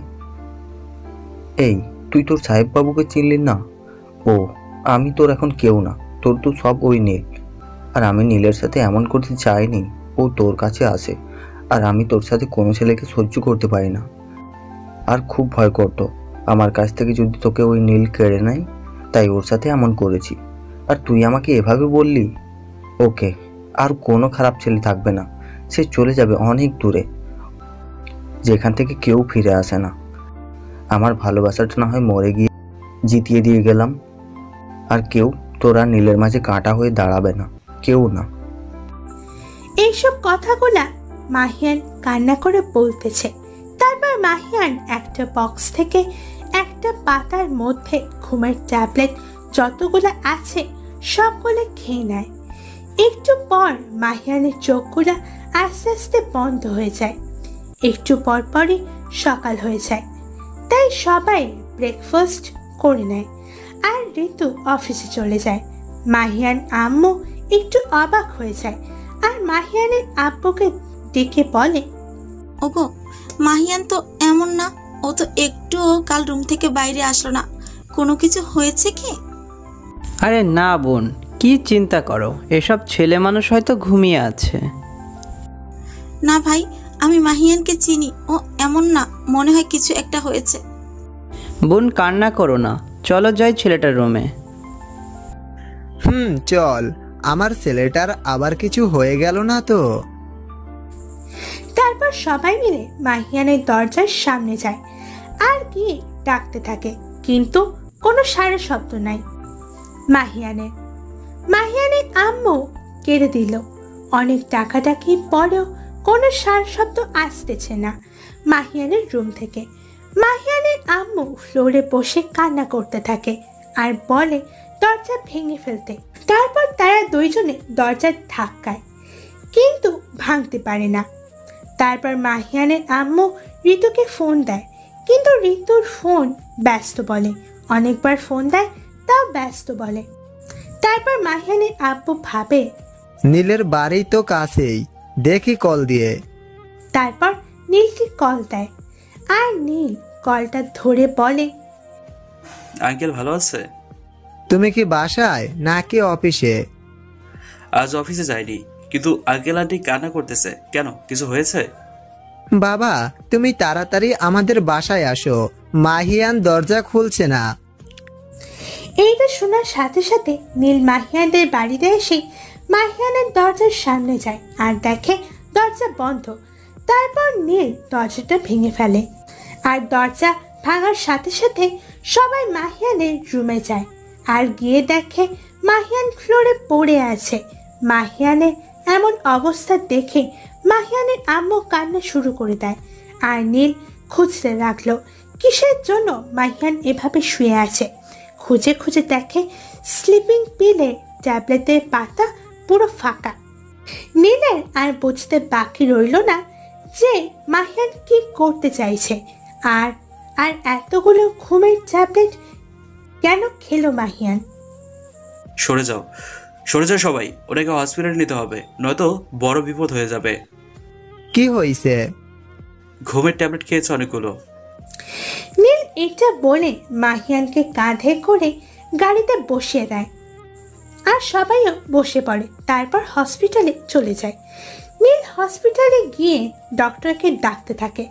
এই তুই তোর সাহেব বাবুকে চিনলি না? ও আমি তোর এখন কেউ না, তোর তো সব ওই নীল। আর আমি নীলের সাথে এমন করতে চাইনি, ও তোর কাছে আসে। আর আমি তোর সাথে কোনো ছেলেকে সহ্য করতে পারি না। আর খুব ভয় করতো আমার কাছ থেকে যদি তোকে ওই নীল কেড়ে নেয়, তাই ওর সাথে এমন করেছি। আর তুই আমাকে এভাবে বললি? ওকে, আর কোনো খারাপ ছেলে থাকবে না, সে চলে যাবে অনেক দূরে, যেখান থেকে কেউ ফিরে আসে না। আমার ভালোবাসাটা না হয় মরে গিয়ে জিতিয়ে দিয়ে গেলাম, আর কেউ তোরা নীলের মাঝে কাঁটা হয়ে দাঁড়াবে না, কেউ না। এইসব কথাগুলা মাহিয়ান কান্না করে বলতেছে। তারপর মাহিয়ান একটা বক্স থেকে একটা পাতার মধ্যে ঘুমের ট্যাবলেট যতগুলো আছে সবগুলো খেয়ে নেয়। একটু পর মাহিয়ানের চোখগুলা আস্তে আস্তে বন্ধ হয়ে যায়। একটু পর পরই সকাল হয়ে যায়, তাই সবাই ব্রেকফাস্ট করে নেয় আর ঋতু অফিসে চলে যায়। মাহিয়ান আম্মু একটু অবাক হয়ে যায় আর মাহিয়ানের আব্বুকে ডেকে বলে, ওগো মাহিয়ান তো এমন না, ও তো একটুও কাল রুম থেকে বাইরে আসলো না। কোনো কিছু হয়েছে কি? আরে না বোন, কি চিন্তা করো, এসব ছেলে মানুষ হয়তো ঘুমিয়ে আছে। না ভাই, আমি মাহিয়ানকে চিনি, ও এমন না, মনে হয় কিছু একটা হয়েছে। বোন কান্না করো না, চলো যাই ছেলেটার রুমে। চল, আমার ছেলেটার আবার কিছু হয়ে গেল না তো? তারপর সবাই মিলে মাহিয়ানের দরজার সামনে যায় আর গিয়ে ডাকতে থাকে, কিন্তু কোনো সাড়া শব্দ নাই। মাহিয়ানের আম্মু কেড়ে দিল। অনেক ডাকাডাকি পরেও কোনো সাড়া শব্দ আসতেছে না মাহিয়ানের রুম থেকে। মাহিয়ানের আম্মু ফ্লোরে বসে কান্না করতে থাকে আর বলে দরজা ভেঙে ফেলতে। তারপর তারা দুইজনে দরজার ধাক্কায়, কিন্তু ভাঙতে পারে না। তারপর মাহিয়ানের আম্মু ঋতুকে ফোন দেয়, কিন্তু ঋতুর ফোন ব্যস্ত বলে। অনেকবার ফোন দেয়, তাও ব্যস্ত বলে। তারপর মাহিয়ানের আব্বু ভাবে নীলের বাড়ি তো কাছেই, দেখি কল দিয়ে। তারপর নীলকে কল দেয় আর নীল কলটা ধরে বলে, আঙ্কেল ভালো আছে? তুমি কি বাসায় নাকি অফিসে? আজ অফিসে যাইনি, কিন্তু আঙ্কেল আন্টি কান্না করতেছে কেন, কিছু হয়েছে? বাবা তুমি তাড়াতাড়ি আমাদের বাসায় আসো, মাহিয়ান দরজা খুলছে না। এইটা শোনার সাথে সাথে নীল মাহিয়ানদের বাড়িতে এসে মাহিয়ানের দরজার সামনে যায় আর দেখে দরজা বন্ধ। তারপর নীল দরজাটা ভেঙে ফেলে আর দরজা ভাঙার সাথে সাথে সবাই মাহিয়ানের রুমে যায় আর গিয়ে দেখে মাহিয়ান ফ্লোরে পড়ে আছে। মাহিয়ানের এমন অবস্থা দেখে মাহিয়ানের আম্মু কান্না শুরু করে দেয় আর নীল খুঁজতে লাগলো কিসের জন্য মাহিয়ান এভাবে শুয়ে আছে। খুঁজে খুঁজে দেখে স্লিপিং পিলে ট্যাবলেটের পাতা পুরো ফাঁকা। নীলের আর বুঝতে বাকি রইল না যে মাহিয়ান কি করতে চাইছে, আর আর এতগুলো ঘুমের ট্যাবলেট কেন খেলো মাহিয়ান। সরে যাও সবাই, ওটাকে হসপিটালে নিতে হবে, নয়তো বড় বিপদ হয়ে যাবে। কি হয়েছে? ঘুমের ট্যাবলেট খেয়েছে অনেকগুলো। নীল এটা বলে মাহিয়ানকে কাঁধে করে গাড়িতে বসিয়ে দেয় আর সবাইও বসে পড়ে। তারপর হসপিটালে চলে যায়। নীল হসপিটালে গিয়ে ডক্টরকে ডাকতে থাকে।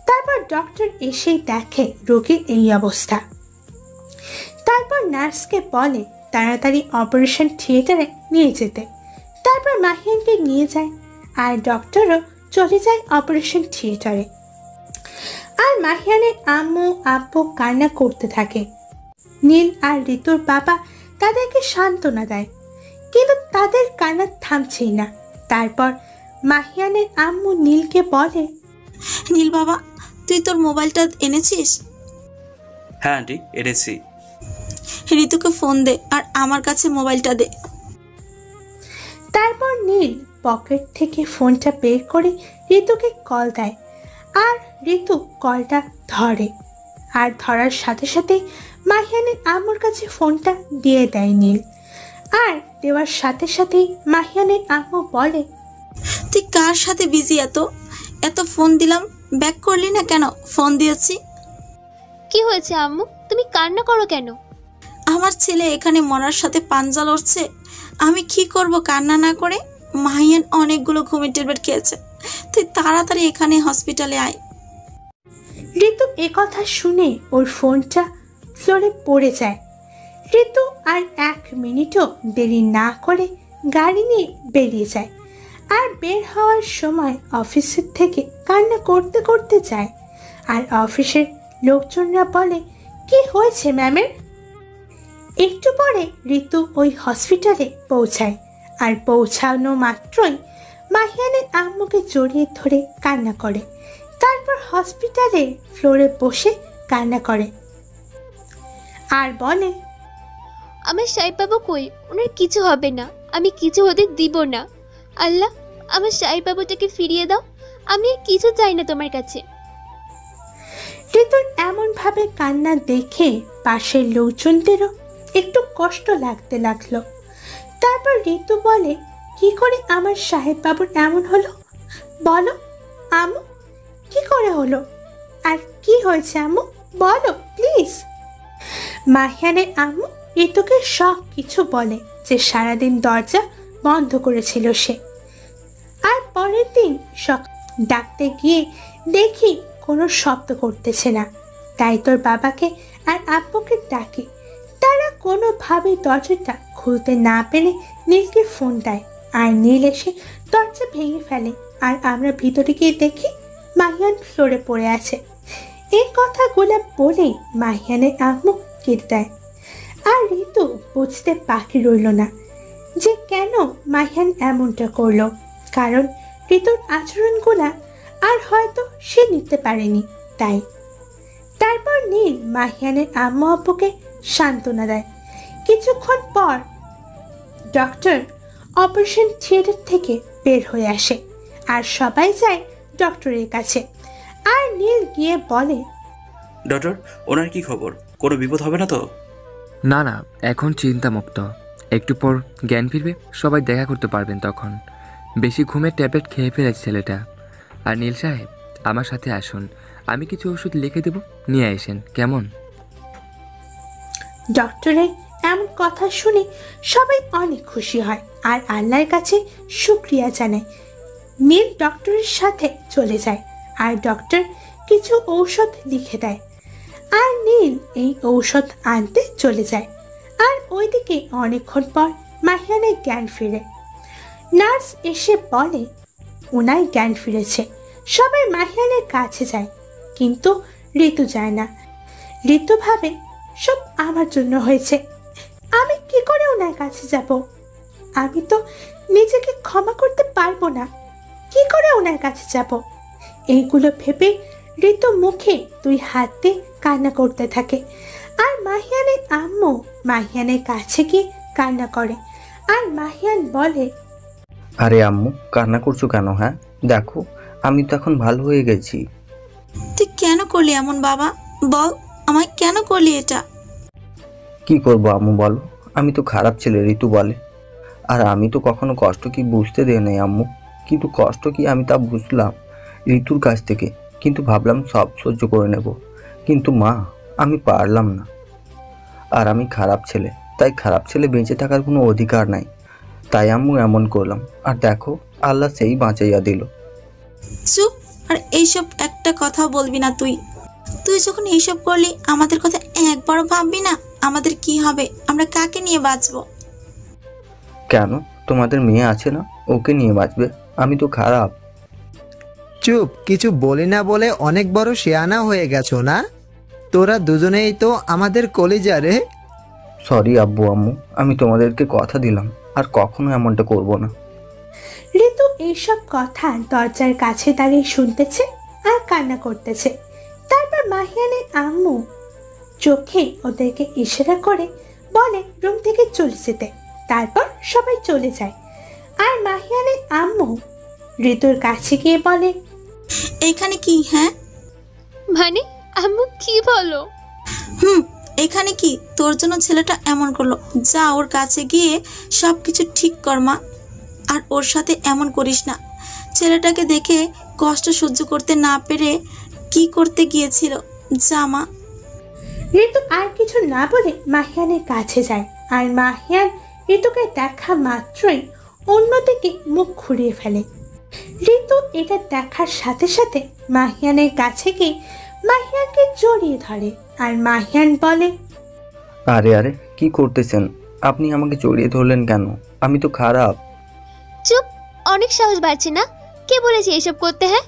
তারপর ডক্টর এসেই দেখে রোগীর এই অবস্থা। তারপর নার্সকে বলে তাড়াতাড়ি অপারেশন থিয়েটারে নিয়ে যেতে। তারপর মাহিয়ানকে নিয়ে যায় আর ডক্টরও চলে যায় অপারেশন থিয়েটারে। আর মাহিয়ানের আম্মু আব্বু কান্না করতে থাকে। নীল আর ঋতুর বাবা তাদেরকে সান্ত্বনা দেয়, কিন্তু তাদের কান্না থামছেই না। তারপর মাহিয়ানের আম্মু নীলকে বলে, নীল বাবা, তুই তোর মোবাইলটা এনেছিস? হ্যাঁ আন্টি, এনেছি। ঋতুকে ফোন দে আর আমার কাছে মোবাইলটা দে। তারপর নীল পকেট থেকে ফোনটা বের করে ঋতুকে কল দেয় আর ঋতু কলটা ধরে। আর ধরার সাথে সাথে মাহিয়ানের আম্মুর কাছে ফোনটা দিয়ে দেয় নীল। আর দেওয়ার সাথে সাথেই মাহিয়ানের আম্মু বলে, তুই কার সাথে বিজি? এত ফোন দিলাম, ব্যাক করলি না কেন? ফোন দিয়েছি। কি হয়েছে আম্মু, তুমি কান্না করো কেন? আমার ছেলে এখানে মরার সাথে পাঞ্জা লড়ছে, আমি কি করব কান্না না করে? মাহিয়ান অনেকগুলো ঘুমের ট্যাবলেট খেয়েছে, তুই তাড়াতাড়ি এখানে হসপিটালে আয়। ঋতু একথা শুনে ওর ফোনটা ফ্লোরে পড়ে যায়। ঋতু আর 1 মিনিটও দেরি না করে গাড়ি নিয়ে বেরিয়ে যায়। আর বের হওয়ার সময় অফিসের থেকে কান্না করতে করতে যায়। আর অফিসের লোকজনরা বলে, কি হয়েছে ম্যামের? একটু পরে ঋতু ওই হসপিটালে পৌঁছায়। আর পৌঁছানো মাত্রই মাহিয়ানের আম্মুকে জড়িয়ে ধরে কান্না করে। তারপর হসপিটালে ফ্লোরে বসে কান্না করে আর বলে, আমার সাহেব বাবু কই? ওনার কিছু হবে না, আমি কিছু হতে দিব না। আল্লাহ, আমার সাহেব বাবুটাকে ফিরিয়ে দাও, আমি আর কিছু চাই না তোমার কাছে। ঋতুর এমন ভাবে কান্না দেখে পাশের লোকজনদেরও একটু কষ্ট লাগতে লাগলো। তারপর ঋতু বলে, কি করে আমার সাহেব বাবুর এমন হলো বলো আম্মু, কি করে হলো? আর কি হয়েছে আম্মু, বলো প্লিজ। মাহিয়ানের আম্মু ঋতুকে সব কিছু বলে যে সারাদিন দরজা বন্ধ করেছিল সে। আর পরের দিন ডাকতে গিয়ে দেখি কোনো শব্দ করতেছে না। তাই তোর বাবাকে আর আব্বুকে ডাকি। তারা কোনোভাবে দরজাটা খুলতে না পেরে নীলকে ফোন দেয়। আর নীল এসে দরজা ভেঙে ফেলে। আর আমরা ভিতরে গিয়ে দেখি মাহিয়ান ফ্লোরে পড়ে আছে। এই কথাগুলো বলেই মাহিয়ানের আম্মু কেটে দেয়। আর ঋতু বুঝতে বাকি রইল না যে কেন মাহিয়ান এমনটা করলো, কারণ ঋতুর আচরণগুলা আর হয়তো সে নিতে পারেনি তাই। তারপর নীল মাহিয়ানের আম্মু আব্বুকে সান্ত্বনা দেয়। কিছুক্ষণ পর ডক্টর অপারেশন থিয়েটার থেকে বের হয়ে আসে আর সবাই যায় ডক্টরের কাছে। আর নীল গিয়ে বলে, ডক্টর, ওনার কি খবর? কোনো বিপদ হবে না তো? না না, এখন চিন্তামুক্ত। একটু পর জ্ঞান ফিরবে, সবাই দেখা করতে পারবেন তখন। বেশি ঘুমের ট্যাবলেট খেয়ে ফেলেছে ছেলেটা। আর নীল সাহেব, আমার সাথে আসুন, আমি কিছু ওষুধ লিখে দেব, নিয়ে আসেন কেমন? ডক্টরের এমন কথা শুনে সবাই অনেক খুশি হয় আর আল্লাহর কাছে শুকরিয়া জানায়। নীল ডক্টরের সাথে চলে যায় আর ডক্টর কিছু ঔষধ লিখে দেয়। আর নীল এই ঔষধ আনতে চলে যায়। আর ওইদিকে অনেকক্ষণ পর মাহিয়ানের জ্ঞান ফিরে। নার্স এসে বলে ওনার জ্ঞান ফিরেছে। সবাই মাহিয়ানের কাছে যায়, কিন্তু ঋতু যায় না। ঋতু ভাবে সব আমার জন্য হয়েছে, আমি কি করে ওনার কাছে যাব? আমি তো নিজেকে ক্ষমা করতে পারবো না, কি করে ওনার কাছে যাব? এইগুলো ভেবে ঋতু মুখে 2 হাত দিয়ে কান্না করতে থাকে। আর মাহিয়ানের আম্মু মাহিয়ানের কাছে গিয়ে কান্না করে। আর মাহিয়ান বলে, আরে আম্মু, কান্না করছো কেন? হ্যাঁ, দেখো আমি তো এখন ভালো হয়ে গেছি। তুই কেন করলি এমন বাবা? বল আমায় কেন করলি এটা? কি করবো আম্মু বলো, আমি তো খারাপ ছেলে, ঋতু বলে। আর আমি তো কখনো কষ্ট কি বুঝতে দেই নাই আম্মু, কিন্তু কষ্ট কি আমি তা বুঝলাম ঋতুর কাছ থেকে। কিন্তু ভাবলাম সব সহ্য করে নেব, কিন্তু মা আমি পারলাম না। আর আমি খারাপ ছেলে, তাই খারাপ ছেলে বেঁচে থাকার কোনো অধিকার নাই। তাই আম্মু এমন করলাম, আর দেখো আল্লাহ সেই বাঁচাইয়া দিল। চুপ! আর এইসব একটা কথা বলবি না তুই। তুই যখন এইসব করলি আমাদের কথা একবারও ভাববি না? আমাদের কি হবে? আমরা কাকে নিয়ে বাঁচবো? কেন, তোমাদের মেয়ে আছে না, ওকে নিয়ে বাঁচবে। আমি তো খারাপ। চুপ! কিছু বলি না বলে অনেক বড় শেয়ানা হয়ে গেছো না? তোরা দুজনেই তো আমাদের কলিজা রে। সরি আব্বু আম্মু, আমি তোমাদেরকে কথা দিলাম আর কখনো এমনটা করব না। ঋতু এইসব কথা দরজার কাছে দাঁড়িয়ে শুনতেছে আর কান্না করতেছে। তারপর মাহিয়ানের আম্মু চোখে ওদেরকে ইশারা করে বলে রুম থেকে চলে যেতে। তারপর সবাই চলে যায়। আর মাহিয়ানের আম্মু ঋতুর কাছে গিয়ে বলে, এখানে কি? হ্যাঁ মানে আম্মু কি বলো? এখানে কি? তোর জন্য ছেলেটা এমন করলো, যা ওর কাছে গিয়ে সবকিছু ঠিক কর মা। আর ওর সাথে এমন করিস না। ছেলেটাকে দেখে কষ্ট সহ্য করতে না পেরে কি করতে গিয়েছিল, যা মা। ঋতু আর কিছু না বলে মাহিয়ানের কাছে যায়। আর মাহিয়ান ঋতুকে দেখা মাত্রই অন্যদিকে মুখ ঘুরিয়ে ফেলে। ঋতু এটা দেখার সাথে সাথে মাহিয়ানের কাছে গিয়ে মাহিয়ানকে জড়িয়ে ধরে। আর মাহিয়ান বলে, আরে আরে কি করতেছেন আপনি? আমাকে জড়িয়ে ধরলেন কেন? আমি তো খারাপ। চুপ! অনেক সাহস বাড়ছে না? কে বলেছে এসব করতে? হ্যাঁ,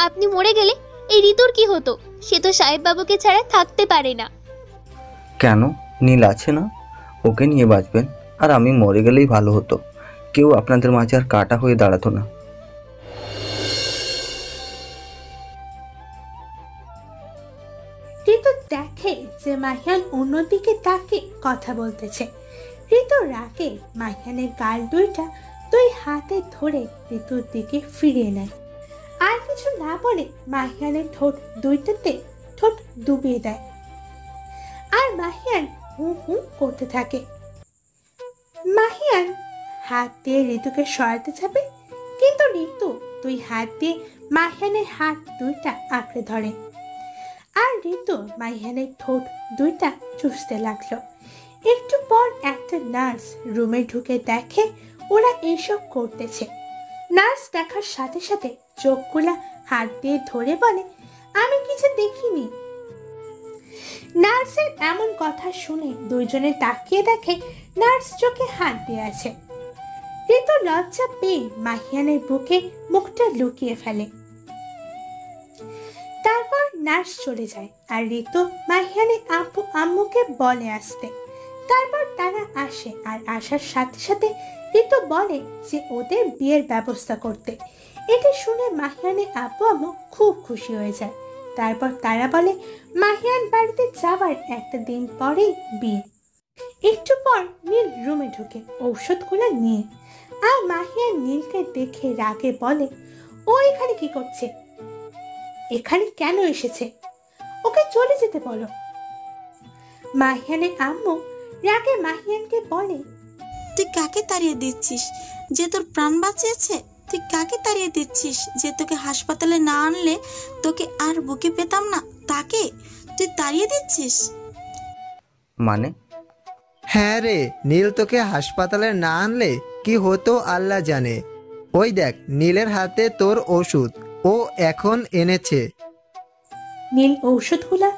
আপনি মরে গেলে এই ঋতুর কি হতো? সে তো সাহেব বাবুকে ছাড়া থাকতে পারে না। কেন? নীল আছে না, ওকে নিয়ে বাঁচবেন। আর আমি মরে গেলেই ভালো হতো, কেউ আপনাদের মাঝে আর কাটা হয়ে দাঁড়াতো না। ঋতু দেখে যে মাহিয়ান অন্যদিকে তাকে কথা বলতেছে। ঋতু রাগে মাহিয়ানের গাল 2 হাতে ধরে ঋতুর দিকে ফিরিয়ে নেয়। আর কিছু না বলে মাহিয়ানের ঠোঁট 2টাতে ঠোঁট ডুবিয়ে দেয়। আর মাহিয়ান হু হু করতে থাকে। মাহিয়ান হাত দিয়ে ঋতুকে সরাতে যাবে, কিন্তু ঋতু 2 হাত দিয়ে মাহিয়ানের হাত 2টা আঁকড়ে ধরে। আর ঋতু মাহিয়ানের ঠোঁট 2টা চুষতে লাগলো। একটু পর একটা নার্স রুমে ঢুকে দেখে ওরা এসব করতেছে। নার্স দেখার সাথে সাথে চোখগুলা হাত দিয়ে ধরে বলে, আমি কিছু দেখিনি। নার্সের এমন কথা শুনে 2জনে তাকিয়ে দেখে নার্স চোখে হাত দিয়ে আছে। ঋতু লজ্জা পেয়ে মাহিয়ানের বুকে মুখটা লুকিয়ে ফেলে। তারপর নার্স চলে যায়। আর ঋতু মাহিয়ানের আব্বু আম্মুকে বলে আসতে। তারপর তারা আসে। আর আসার সাথে সাথে ঋতু বলে যে ওদের বিয়ের ব্যবস্থা করতে। এটা শুনে মাহিয়ানের আব্বু আম্মু খুব খুশি হয়ে যায়। তারপর তারা বলে মাহিয়ান বাড়িতে যাবার একটা দিন পরেই বিয়ে। একটু পর নীল রুমে ঢুকে ঔষধগুলো নিয়ে। আর মাহিয়ান নীলকে দেখে রাগে বলে, ও এখানে কি করছে? এখানে কেন এসেছে? ওকে চলে যেতে বলো। মাহিয়ানের আম্মু রাগে মাহিয়ানকে বলে, তুই কাকে তাড়িয়ে দিচ্ছিস যে তোর প্রাণ বাঁচিয়েছে? তুই কাকে তাড়িয়ে দিচ্ছিস যে তোকে হাসপাতালে না আনলে তোকে আর বুকে পেতাম না, তাকে তুই তাড়িয়ে দিচ্ছিস? মানে? হ্যাঁ রে, নীল তোকে হাসপাতালে না আনলে কি হতো আল্লাহ জানে। ওই দেখ নীলের হাতে তোর ওষুধ, ও এখন এনেছে। নীল ঔষধগুলা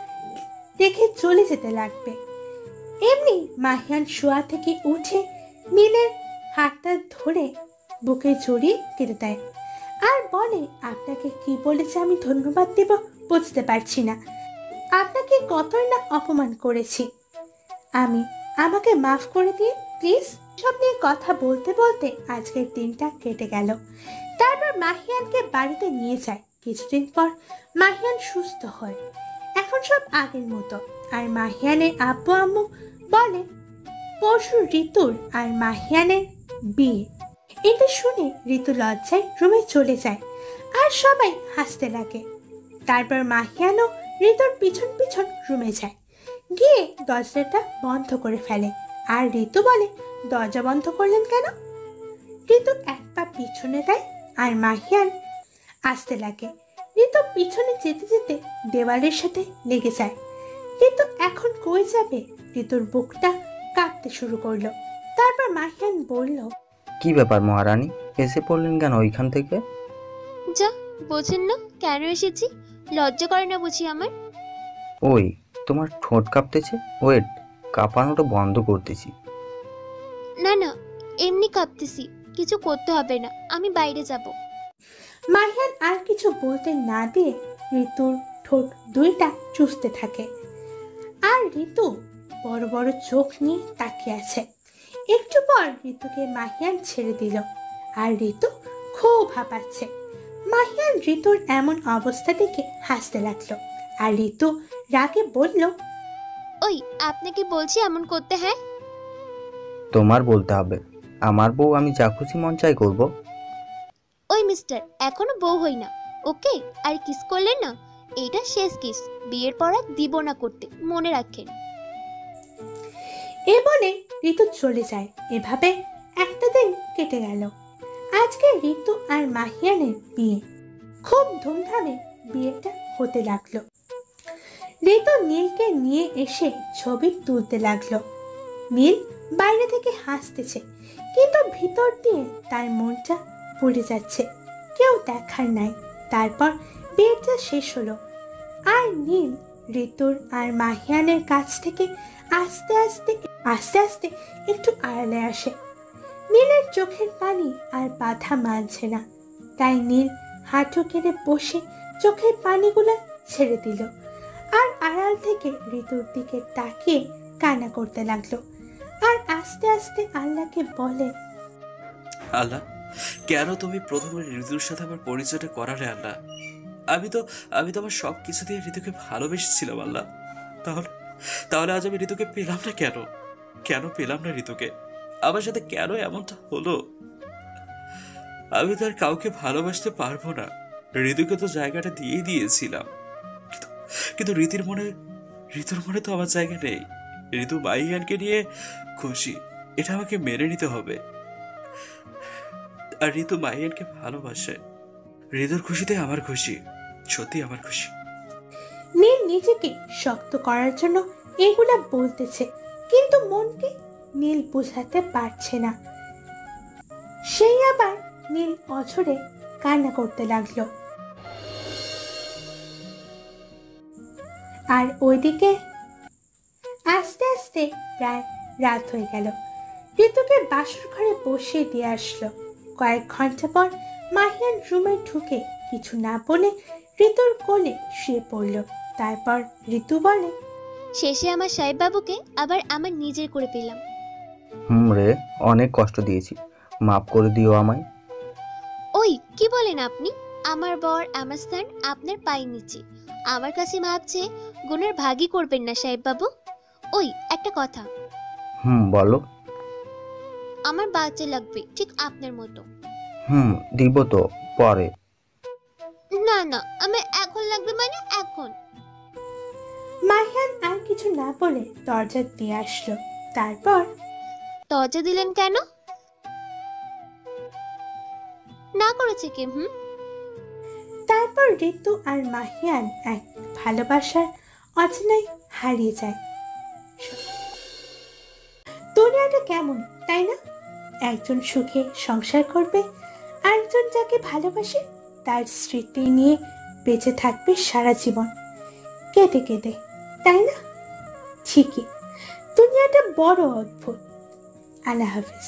রেখে চলে যেতে লাগবে। এমনি মাহিয়ান শোয়া থেকে উঠে নীলের হাতটা ধরে বুকে জড়িয়ে কেটে দেয়। আর বলে, আপনাকে কি বলেছে আমি ধন্যবাদ দেব বুঝতে পারছি না। আপনাকে কতই না অপমান করেছি। আমাকে মাফ করে দিয়ে প্লিজ। সব নিয়ে কথা বলতে বলতে আজকের দিনটা কেটে গেল। তারপর মাহিয়ানকে বাড়িতে নিয়ে যায়। কিছুদিন পর মাহিয়ান সুস্থ হয়। এখন সব আগের মতো। আর মাহিয়ানের আব্বু আম্মু বলে পরশু ঋতুর আর মাহিয়ানের বিয়ে। এটা শুনে ঋতু লজ্জায় রুমে চলে যায় আর সবাই হাসতে লাগে। তারপর মাহিয়ানও ঋতুর পিছন পিছন রুমে যায়, গিয়ে দরজাটা বন্ধ করে ফেলে। আর ঋতু বলে দরজা বন্ধ করলেন কেন? ঋতু এক পা পিছনে দেয় আর মাহিয়ান আসতে লাগে। ঋতু পিছনে যেতে যেতে দেওয়ালের সাথে লেগে যায়। ঋতু এখন কই যাবে? ঋতুর বুকটা কাঁপতে শুরু করলো। তারপর মাহিয়ান বলল, কি ব্যাপার মহারানী, এসে পড়লেন কেন ওইখান থেকে? যা বোঝেন না কেন এসেছি? লজ্জা করে না বুঝি আমার? ওই তোমার ঠোঁট কাঁপতেছে, ওয়েট, কাঁপানোটা বন্ধ করতেছি। না না, এমনি কাঁপতেছি, কিছু করতে হবে না, আমি বাইরে যাব। মাহিয়ান আর কিছু বলতে না দিয়ে ঋতুর ঠোঁট দুইটা চুষতে থাকে। আর ঋতু বড় বড় চোখ নিয়ে তাকিয়ে আছে। একটু পর ঋতুকে মাহিয়ান ছেড়ে দিল আর ঋতু খুব হাঁপাচ্ছে। মাহিয়ান ঋতুর এমন অবস্থা দেখে হাসতে লাগলো। আর ঋতু রাগে বলল, ওই আপনাকে বলছি এমন করতে? হ্যাঁ তোমার বলতে হবে, আমার বউ, আমি যা খুশি মন চাই করব। ওই মিস্টার, এখনো বউ হই না, ওকে? আর কিস করলেন না, এইটা শেষ কিস, বিয়ের পর আর দিব না করতে, মনে রাখেন। এ বলে ঋতু চলে যায়। এভাবে একটা দিন কেটে গেল। আজকে ঋতু আর মাহিয়ানের বিয়ে। খুব ধুমধামে বিয়েটা হতে লাগলো। ঋতু নীলকে নিয়ে এসে ছবি তুলতে লাগলো। নীল বাইরে থেকে হাসতেছে, কিন্তু ভিতর দিয়ে তার মনটা পুড়ে যাচ্ছে। কেউ দেখার নাই। তারপর বিয়েটা শেষ হলো আর নীল ঋতুর আর মাহিয়ানের কাছ থেকে আস্তে আস্তে আস্তে আস্তে একটু আড়ালে আসে। নীলের চোখের পানি আর বাধা মানছে না, তাই নীল হাঁটু কেড়ে বসে চোখের পানিগুলো ছেড়ে দিল আর আড়াল থেকে ঋতুর দিকে তাকিয়ে কান্না করতে লাগলো। আর আস্তে আস্তে আল্লাহকে বলে, আল্লাহ, কেন তুমি প্রথমে ঋতুর সাথে আমার পরিচয়টা করালে? আল্লাহ, আমি তো আমার সব কিছু দিয়ে ঋতুকে ভালোবেসেছিলাম। আল্লাহ, তাহলে আজ আমি ঋতুকে পেলাম না কেন? কেন পেলাম না ঋতুকে? আমার সাথে কেন এমনটা হলো? আমি তো আর কাউকে ভালোবাসতে পারবো না। ঋতুকে তো জায়গাটা দিয়েই দিয়েছিলাম, কিন্তু ঋতুর মনে তো আমার জায়গা নেই। ঋতু মাহিয়ানকে নিয়ে খুশি, এটা আমাকে মেনে নিতে হবে। আর ঋতু মাহিয়ানকে ভালোবাসে। ঋতুর খুশিতে আমার খুশি, সত্যি আমার খুশি। নীল নিজেকে শক্ত করার জন্য এগুলা বলতেছে, কিন্তু মনকে নীল বোঝাতে পারছে না। সেই আবার নীল অঝরে কান্না করতে লাগলো। আর ওইদিকে আস্তে আস্তে প্রায় রাত হয়ে গেল। ঋতুকে বাসর ঘরে বসিয়ে দিয়ে আসলো। কয়েক ঘন্টা পর মাহিয়ান রুমে ঢুকে কিছু না বলে ঋতুর কোলে শুয়ে পড়ল। তারপর ঋতু বলে, শেষে আমার সাহেব বাবুকে আবার আমার নিজের করে পেলাম। রে, অনেক কষ্ট দিয়েছি, মাফ করে দিও আমায়। ওই কি বলেন আপনি? আমার বর, আমার স্থান আপনার পায়ের নিচে। আমার কাছে মাপ চেয়ে গুণের ভাগই করবেন না সাহেব বাবু। ওই একটা কথা। বলো। আমার বাচ্চা লাগবে, ঠিক আপনার মতো। দিব তো পরে। না না, আমার এখন লাগবে, মানে এখন। মাহিয়ান আর কিছু না বলে দরজা দিয়ে আসলো। তারপর, দরজা দিলেন কেন? না করেছে কে? তারপর ঋতু আর মাহিয়ান এক ভালোবাসার অচেনায় হারিয়ে যায়। দুনিয়াটা কেমন, তাই না? একজন সুখে সংসার করবে, আরেকজন যাকে ভালোবাসে তার স্মৃতি নিয়ে বেঁচে থাকবে সারা জীবন, কেঁদে কেঁদে, তাই না? ঠিকই, দুনিয়াটা বড় অদ্ভুত। আল্লাহ হাফিজ।